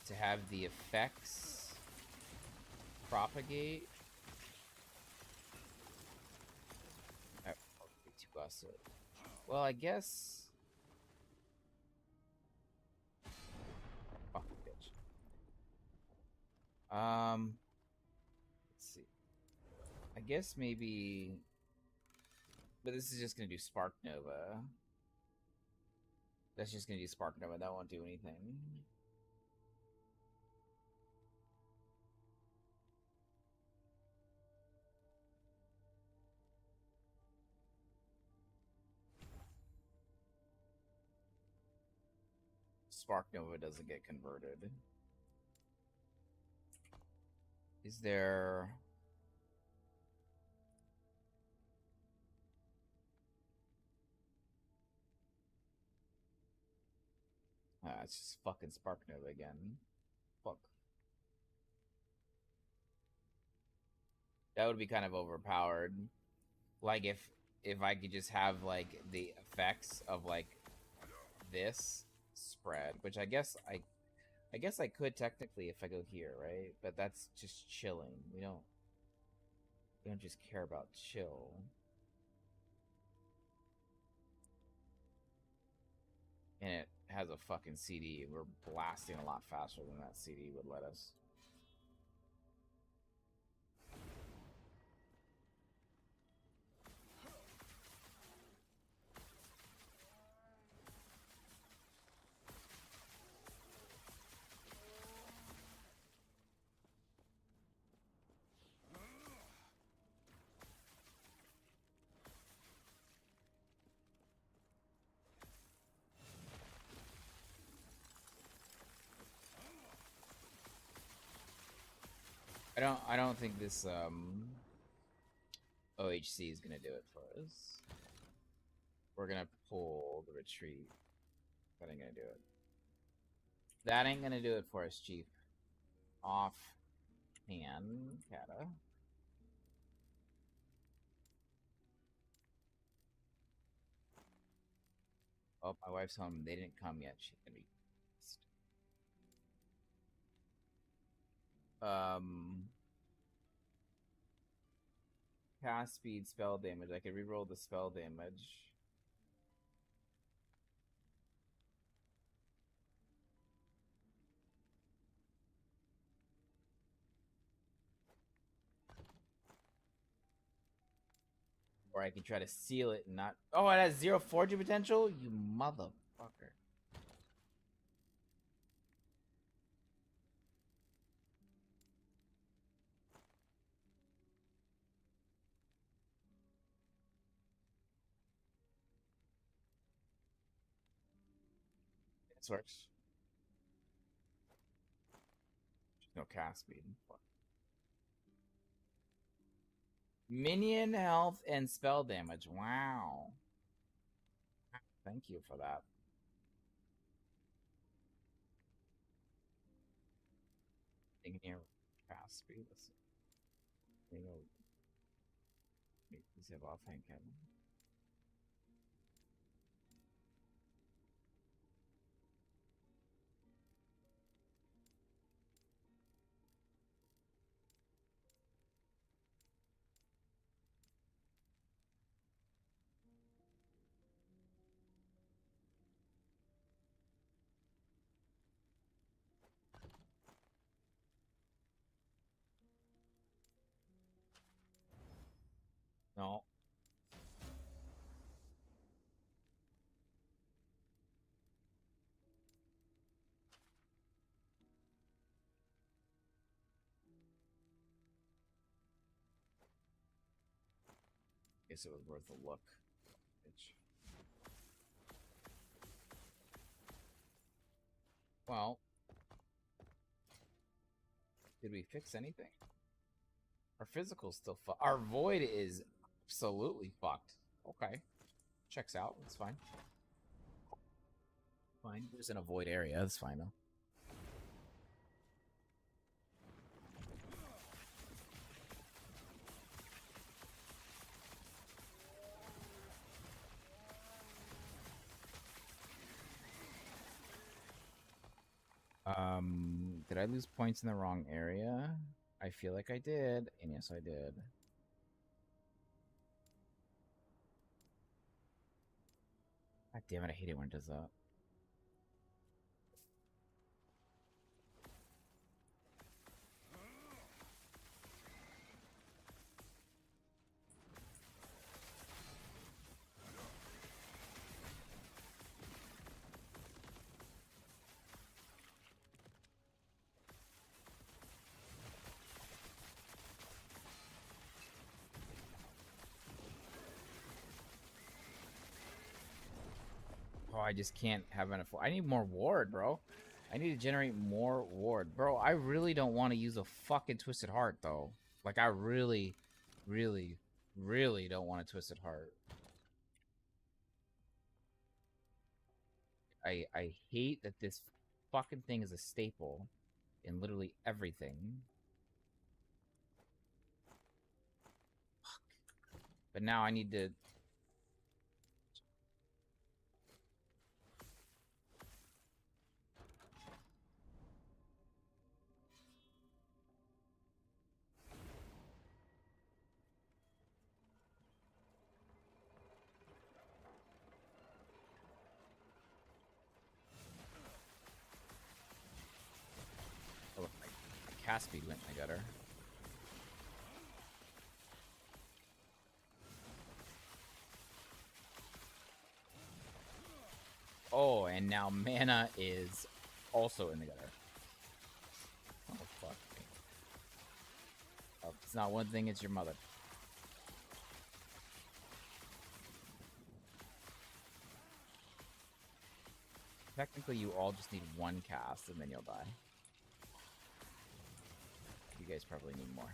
to have the effects propagate? Oh, too busted. Well, I guess. Fuck, bitch. Let's see. I guess maybe, but this is just gonna do Spark Nova. That's just gonna do Spark Nova. That won't do anything. Spark Nova doesn't get converted. Is there... it's just fucking Spark Nova again. Fuck. That would be kind of overpowered. Like if I could just have like the effects of like this spread, which I guess I could technically if I go here, right? But that's just chilling. We don't just care about chill. And it has a fucking CD. We're blasting a lot faster than that CD would let us. I don't think this OHC is gonna do it for us. We're gonna pull the retreat. That ain't gonna do it. That ain't gonna do it for us, Chief. Off hand, Kata. Oh, my wife's home. They didn't come yet. She's gonna be pissed. Cast speed, spell damage. I could reroll the spell damage. Or I can try to seal it and not... Oh, it has 0 forging potential? You motherfucker. This works. There's no cast speed. Fuck. Minion health and spell damage. Wow. Thank you for that. Thing here, cast speed. Let's see. Let's have offhand cannon. No. Guess it was worth a look. Bitch. Well, did we fix anything? Our physical's still fucked. Our void is absolutely fucked. Okay. Checks out. That's fine. Fine. It was in a void area. That's fine, though. Did I lose points in the wrong area? I feel like I did, and yes, I did. God damn it, I hate it when it does that. Oh, I just can't have enough. I need more ward, bro. I need to generate more ward. Bro, I really don't want to use a fucking Twisted Heart, though. Like, I really, really, really don't want a Twisted Heart. I hate that this fucking thing is a staple in literally everything. But now I need to... Oh, my cast speed went in the gutter. Oh, and now mana is also in the gutter. Oh, fuck me. Oh, it's not one thing, it's your mother. Technically, you all just need one cast, and then you'll die. You guys probably need more.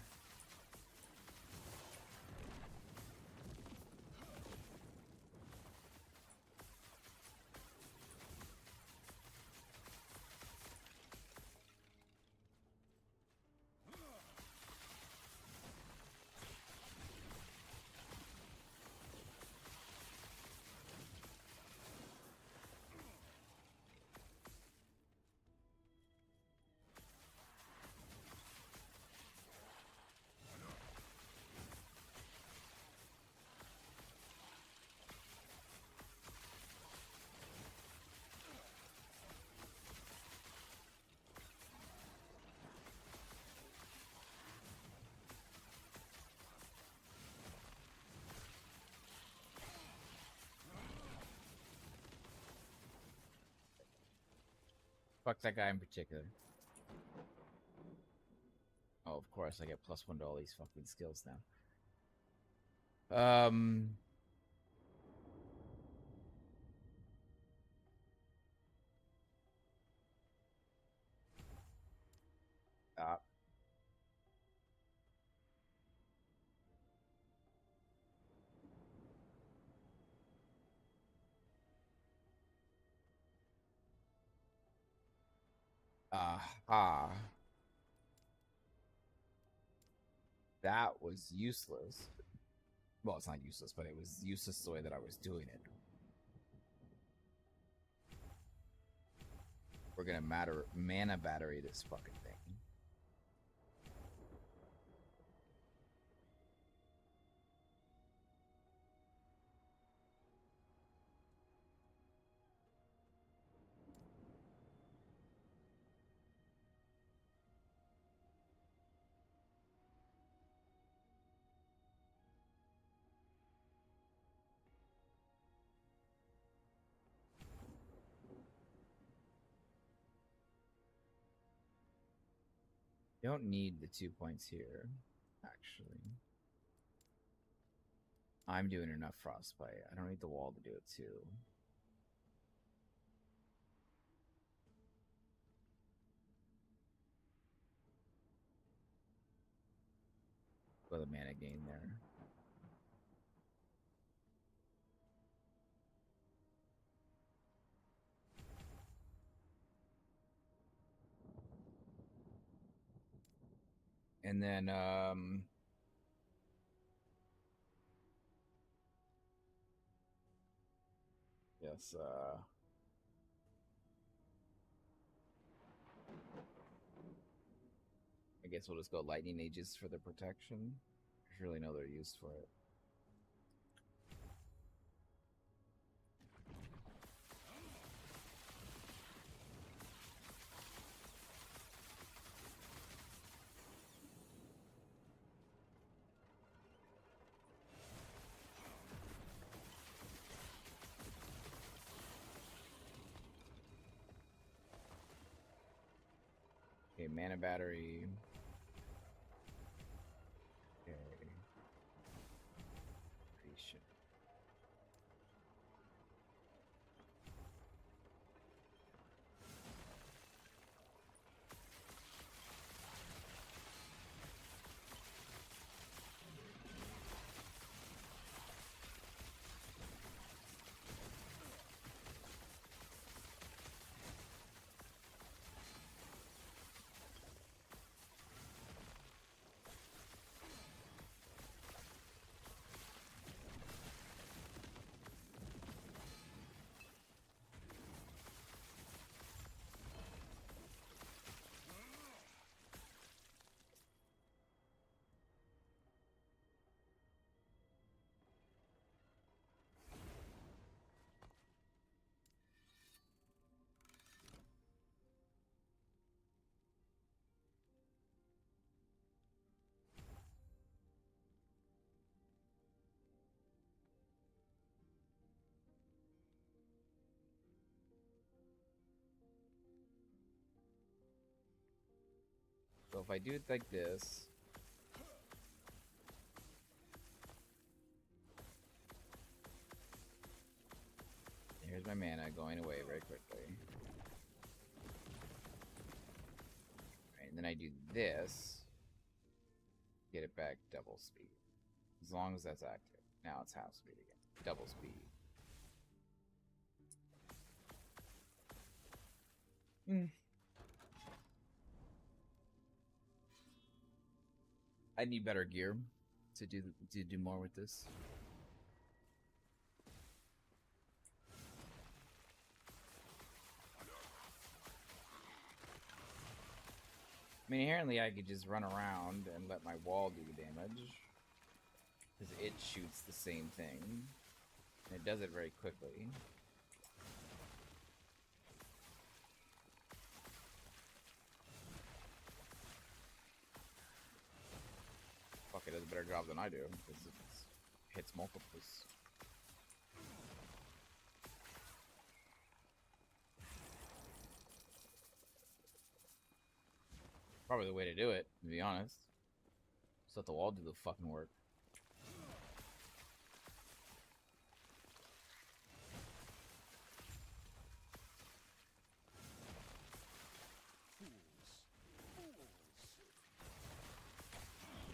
Fuck that guy in particular. Oh, of course, I get +1 to all these fucking skills now. Uh, Aha. That was useless. Well, it's not useless, but it was useless the way that I was doing it. We're gonna mana battery this fucking thing. You don't need the 2 points here, actually. I'm doing enough frostbite. I don't need the wall to do it too. For the mana gain there. And then, yes, guess we'll just go lightning ages for the protection. There's really no other use for it. Okay, mana battery. Okay. Creation. So if I do it like this, here's my mana going away very quickly. Right, and then I do this, get it back double speed. As long as that's active. Now it's half speed again. Double speed. I need better gear to do more with this. I mean, inherently I could just run around and let my wall do the damage, because it shoots the same thing, and it does it very quickly. Fuck, it does a better job than I do, because it hits multiples. Probably the way to do it, to be honest. Just let the wall do the fucking work.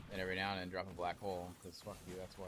And every now and then drop a black hole, because fuck you, that's why.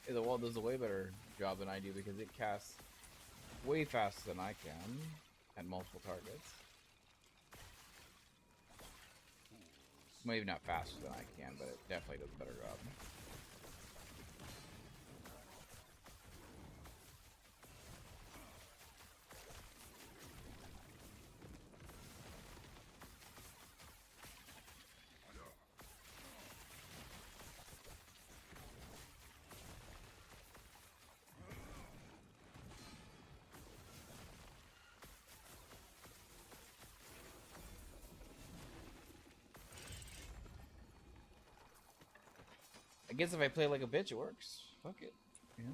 The wall does a way better job than I do, because it casts way faster than I can. at multiple targets. Maybe not faster than I can, but it definitely does a better job. I guess if I play like a bitch, it works. Fuck it. Yeah.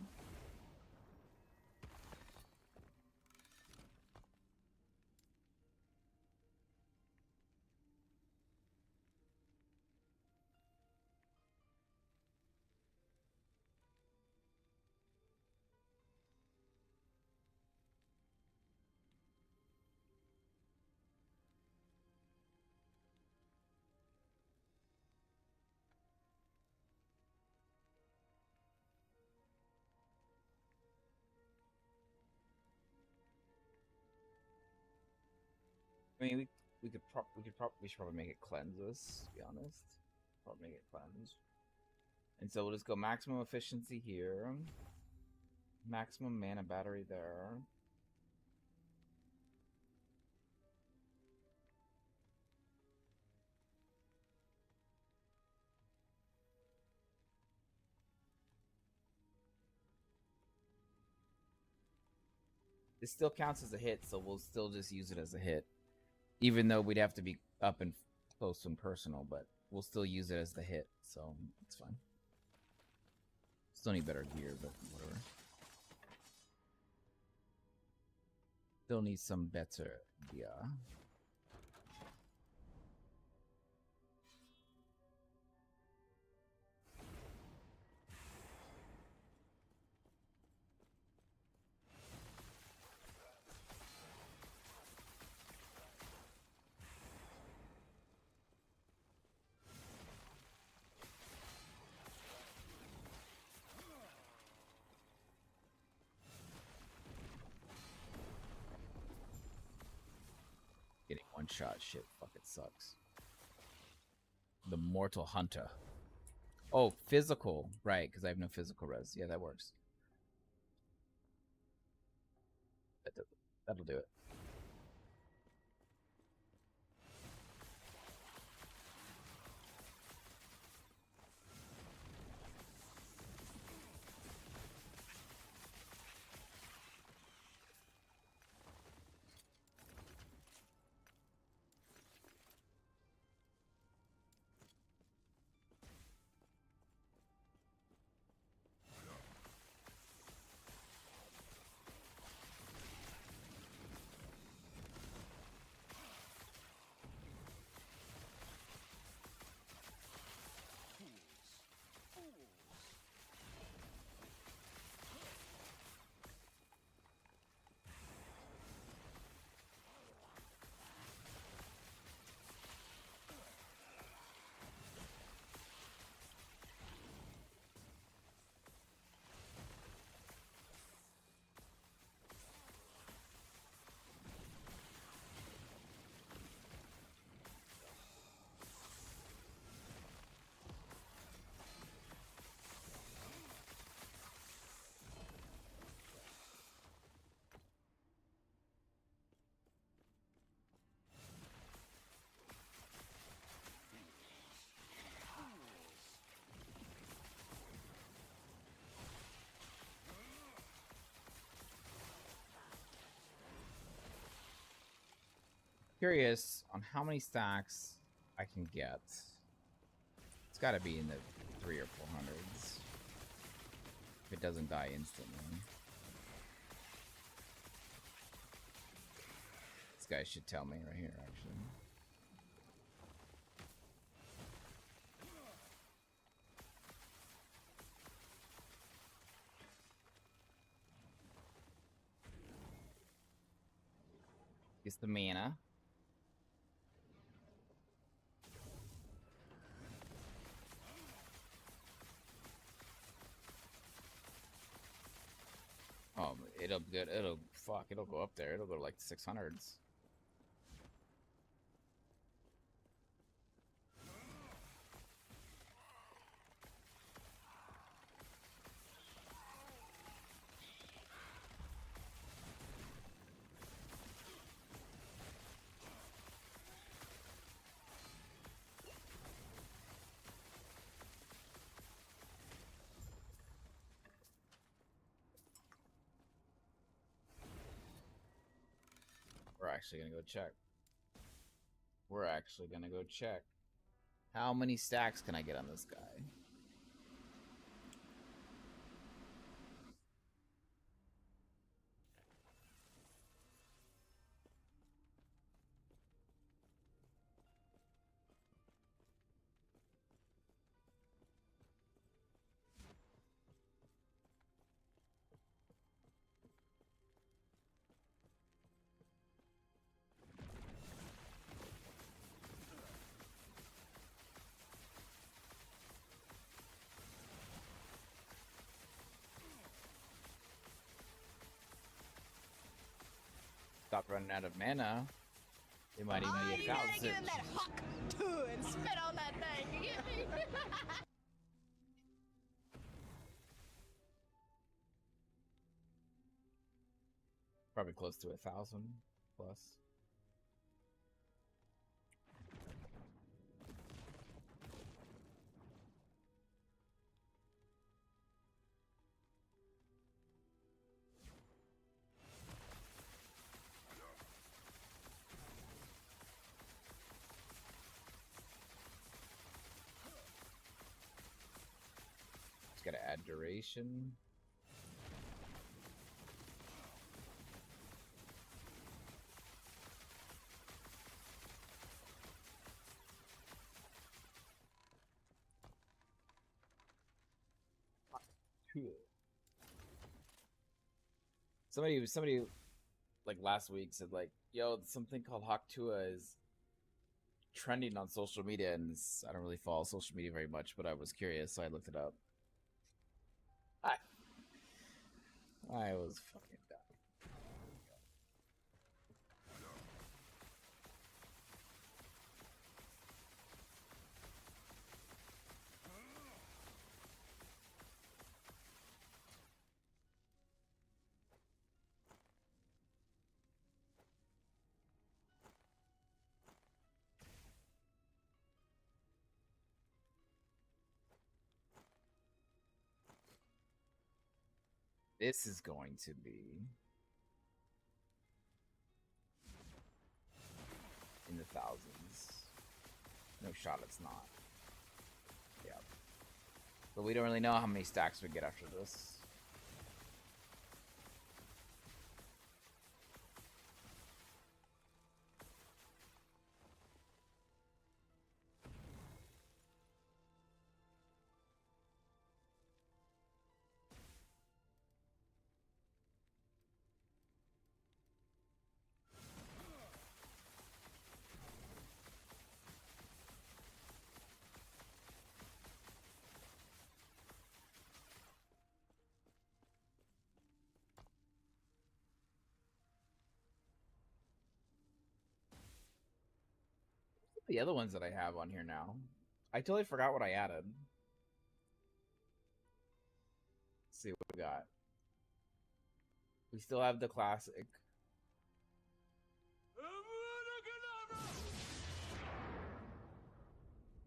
I mean, we should probably make it cleanse us. To be honest, probably make it cleanse. And so we'll just go maximum efficiency here, maximum mana battery there. This still counts as a hit, so we'll still just use it as a hit, even though we'd have to be up and close and personal. But we'll still use it as the hit, so it's fine. Still need better gear, but whatever. Still need some better gear. Getting one shot shit fucking sucks. The Mortal Hunter. Oh, physical. Right, because I have no physical res. Yeah, that works. That'll do it. Curious on how many stacks I can get. It's got to be in the 300 or 400s. If it doesn't die instantly. This guy should tell me right here, actually. It's the mana. It'll get it'll fuck it'll go up there. It'll go to like the 600s. We're actually gonna go check. We're actually gonna go check. How many stacks can I get on this guy? Stop running out of mana. It might even be a You gotta thousand. give him that huck and spit on that thing. You get me? Probably close to 1,000 plus. Just gotta add duration. Somebody like last week said like, yo, something called Hawktua is trending on social media, and I don't really follow social media very much, but I was curious, so I looked it up. I was fucking dumb. This is going to be in the thousands. No shot it's not. Yeah. But we don't really know how many stacks we get after this. The other ones that I have on here now. I totally forgot what I added. Let's see what we got. We still have the classic.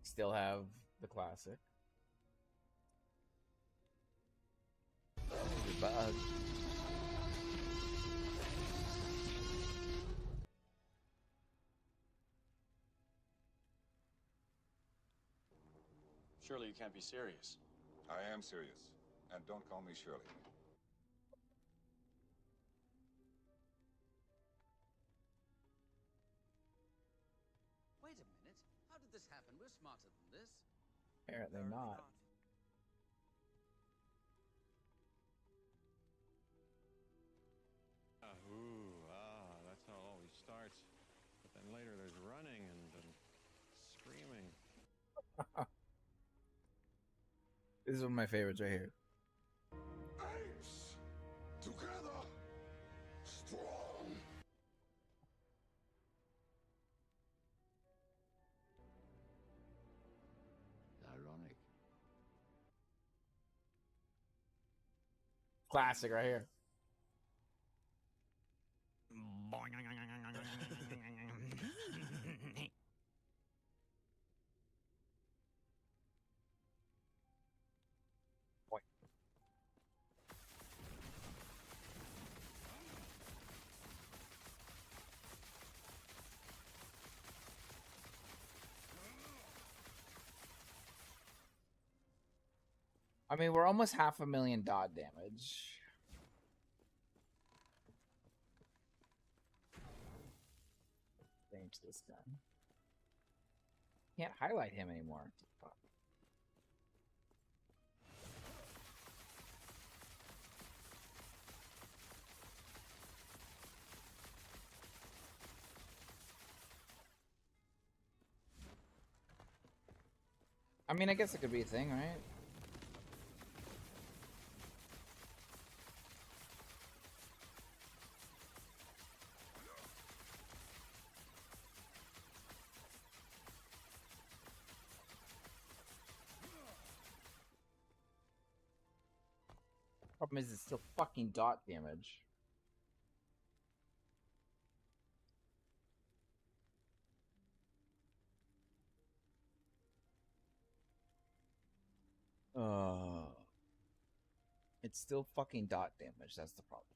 Still have the classic. Bug. Surely you can't be serious. I am serious. And don't call me Shirley. Wait a minute. How did this happen? We're smarter than this. Apparently not. That's how it always starts. But then later there's running and screaming. This is one of my favorites right here. Apes! Together! Classic right here. I mean, we're almost 500,000 dot damage. Change this guy. Can't highlight him anymore. Fuck. I mean, I guess it could be a thing, right? Problem is, it's still fucking dot damage. It's still fucking dot damage. That's the problem.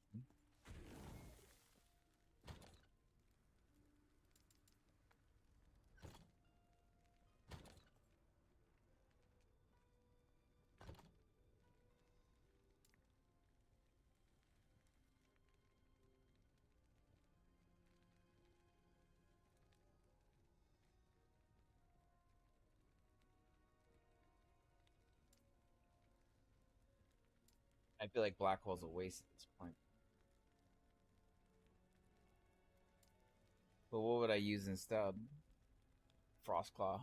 I feel like black hole's a waste at this point. But what would I use instead? Frostclaw.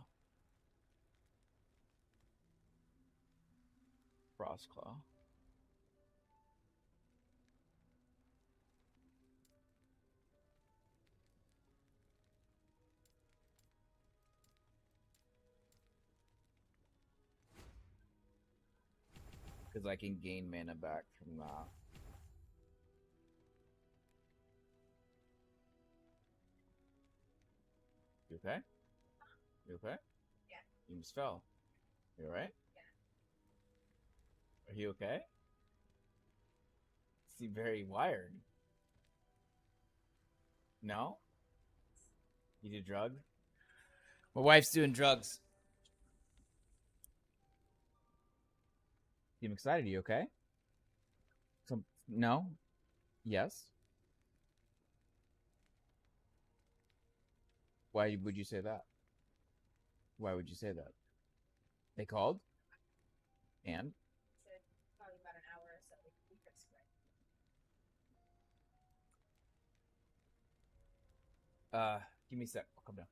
Frostclaw. Because I can gain mana back from that. You okay? You okay? Yeah. You just fell. You alright? Yeah. Are you okay? You seem very wired. No? You did drugs? My wife's doing drugs. I'm excited. Are you okay? No? Yes? Why would you say that? Why would you say that? They called? And? Said probably about an hour or so. We fixed it. Give me a sec. I'll come down.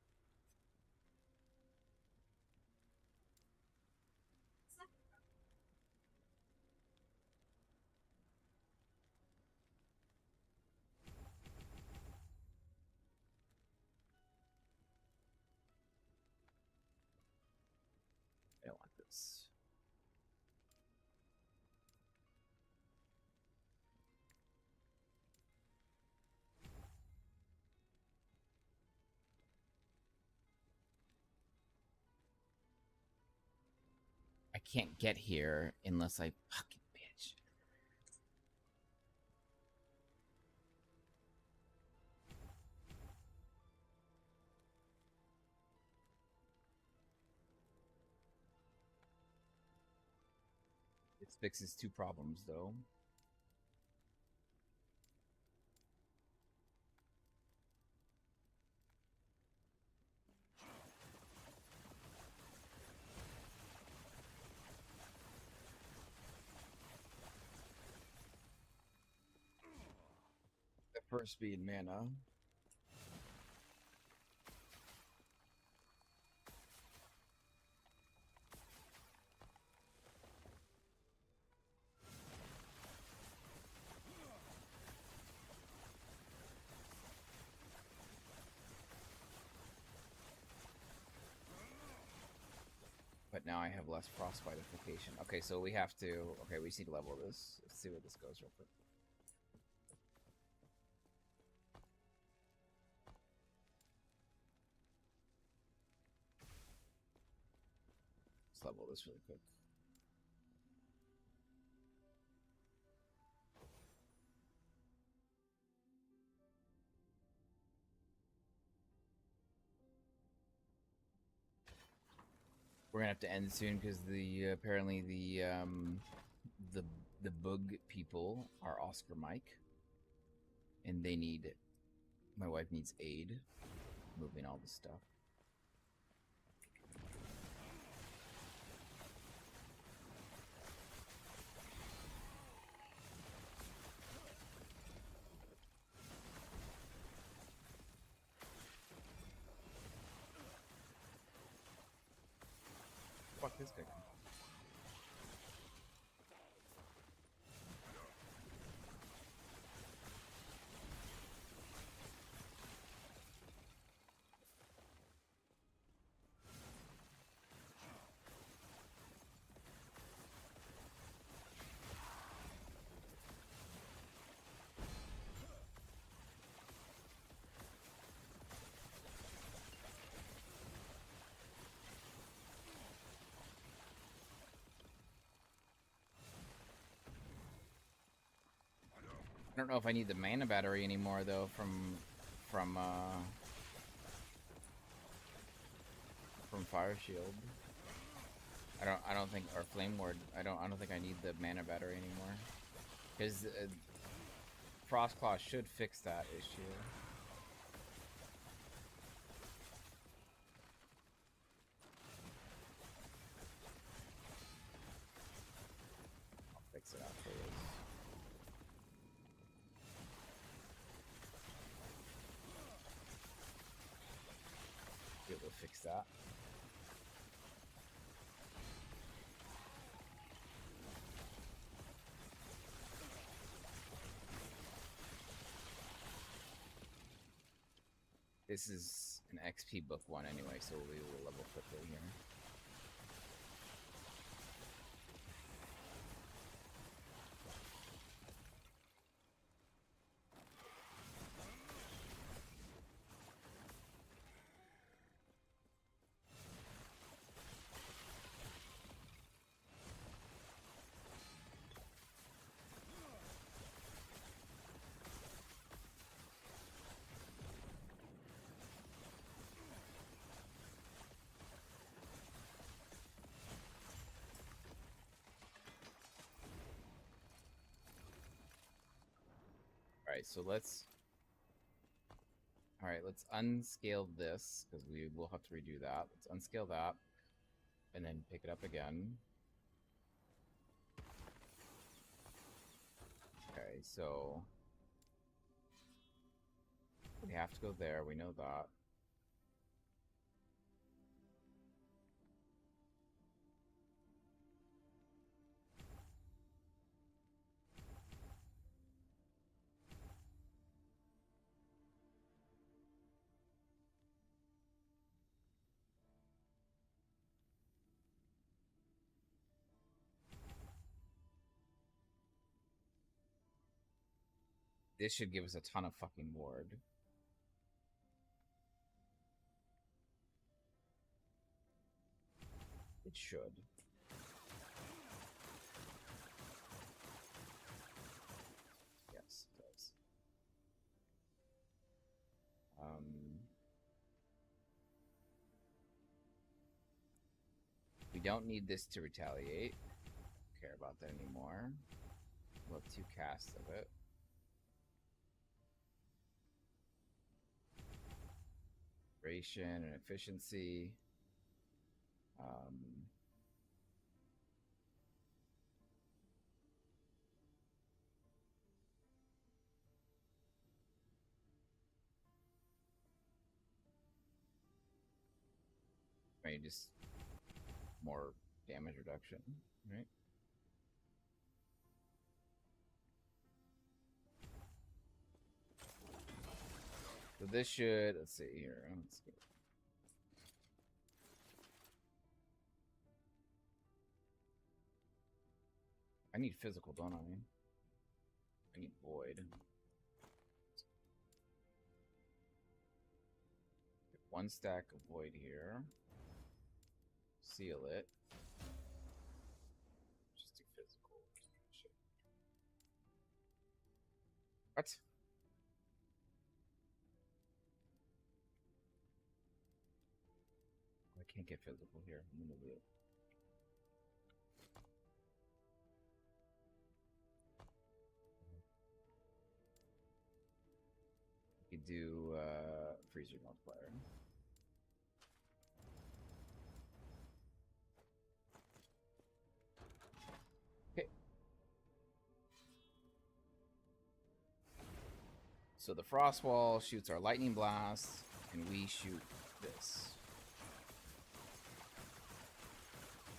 I don't want this. I can't get here unless I fucking bitch. This fixes two problems though. The first speed mana. But but now I have less frostbitefication. Okay, so we have to... Okay, we just need to level this. Let's see where this goes real quick. Let's level this really quick. We're gonna have to end soon because the apparently the bug people are Oscar Mike, and they need... My wife needs aid moving all the stuff. Fuck this guy. I don't know if I need the mana battery anymore though from Fire Shield. I don't think, or Flame Ward. I don't think I need the mana battery anymore. Cuz Frostclaw should fix that issue. I'll fix it afterwards. Be able to fix that. This is an XP book one anyway, so we will level quickly here. Alright, so let's unscale this, because we will have to redo that. Let's unscale that, and then pick it up again. Okay, so we have to go there, we know that. This should give us a ton of fucking ward. It should. Yes, it does. We don't need this to retaliate. Don't care about that anymore. We'll have 2 casts of it. Duration and efficiency. Maybe just more damage reduction, right? So this should, let's see here. Let's go. I need physical, don't I? I need void. One stack of void here. Seal it. Just do physical. Shit. What? I can't get physical here. I'm gonna do it. You could do freezer multiplier. Okay. So the frost wall shoots our lightning blast, and we shoot this.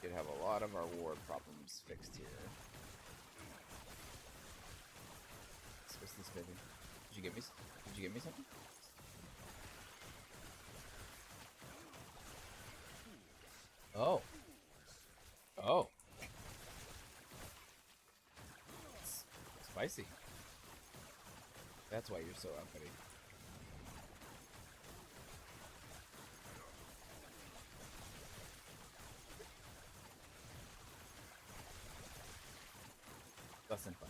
Could have a lot of our ward problems fixed here. What's this, baby? Did you get me? Did you get me something? Oh. Oh. It's spicy. That's why you're so uppity. Less than fun.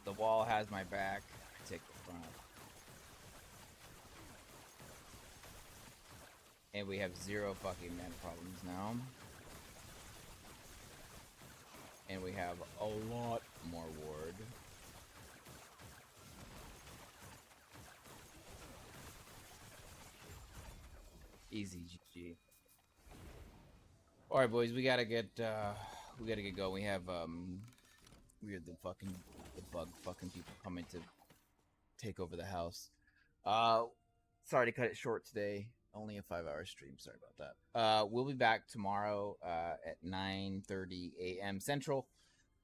The wall has my back. I take the front. And we have 0 fucking mana problems now. And we have a lot more ward. Easy GG. Alright boys, we gotta get going. We have the bug fucking people coming to take over the house. Sorry to cut it short today. Only a 5-hour stream. Sorry about that. We'll be back tomorrow at 9:30 a.m. Central.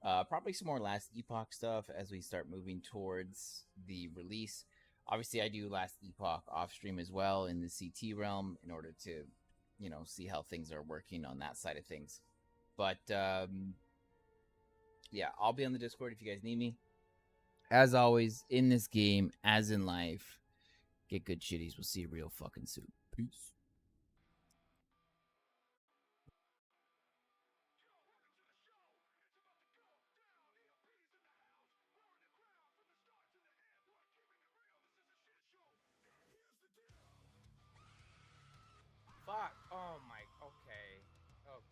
Probably some more Last Epoch stuff as we start moving towards the release. Obviously, I do Last Epoch off stream as well in the CT realm in order to, see how things are working on that side of things. But yeah, I'll be on the Discord if you guys need me. As always, in this game, as in life, get good shitties. We'll see you real fucking soon. Peace. Fuck. Oh my. Okay. Oh.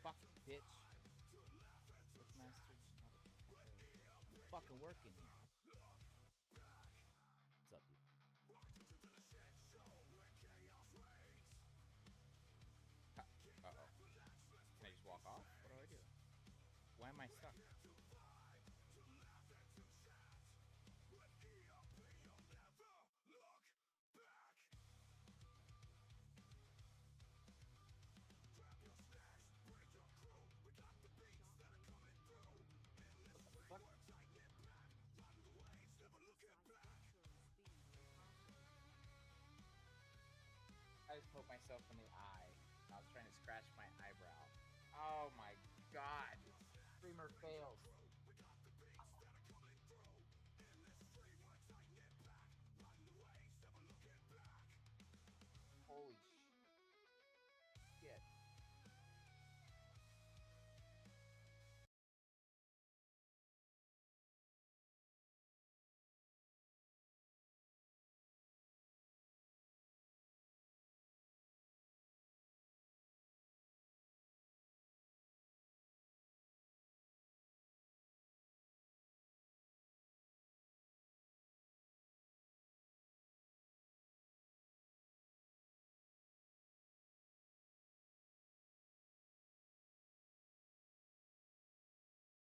Fuck, bitch. Master. I'm fucking working here. What's up, dude? Uh-oh. Can I just walk off? What do I do? Why am I stuck? What? I just poked myself in the eye. I was trying to scratch my eyebrow. Oh my god. Streamer fails.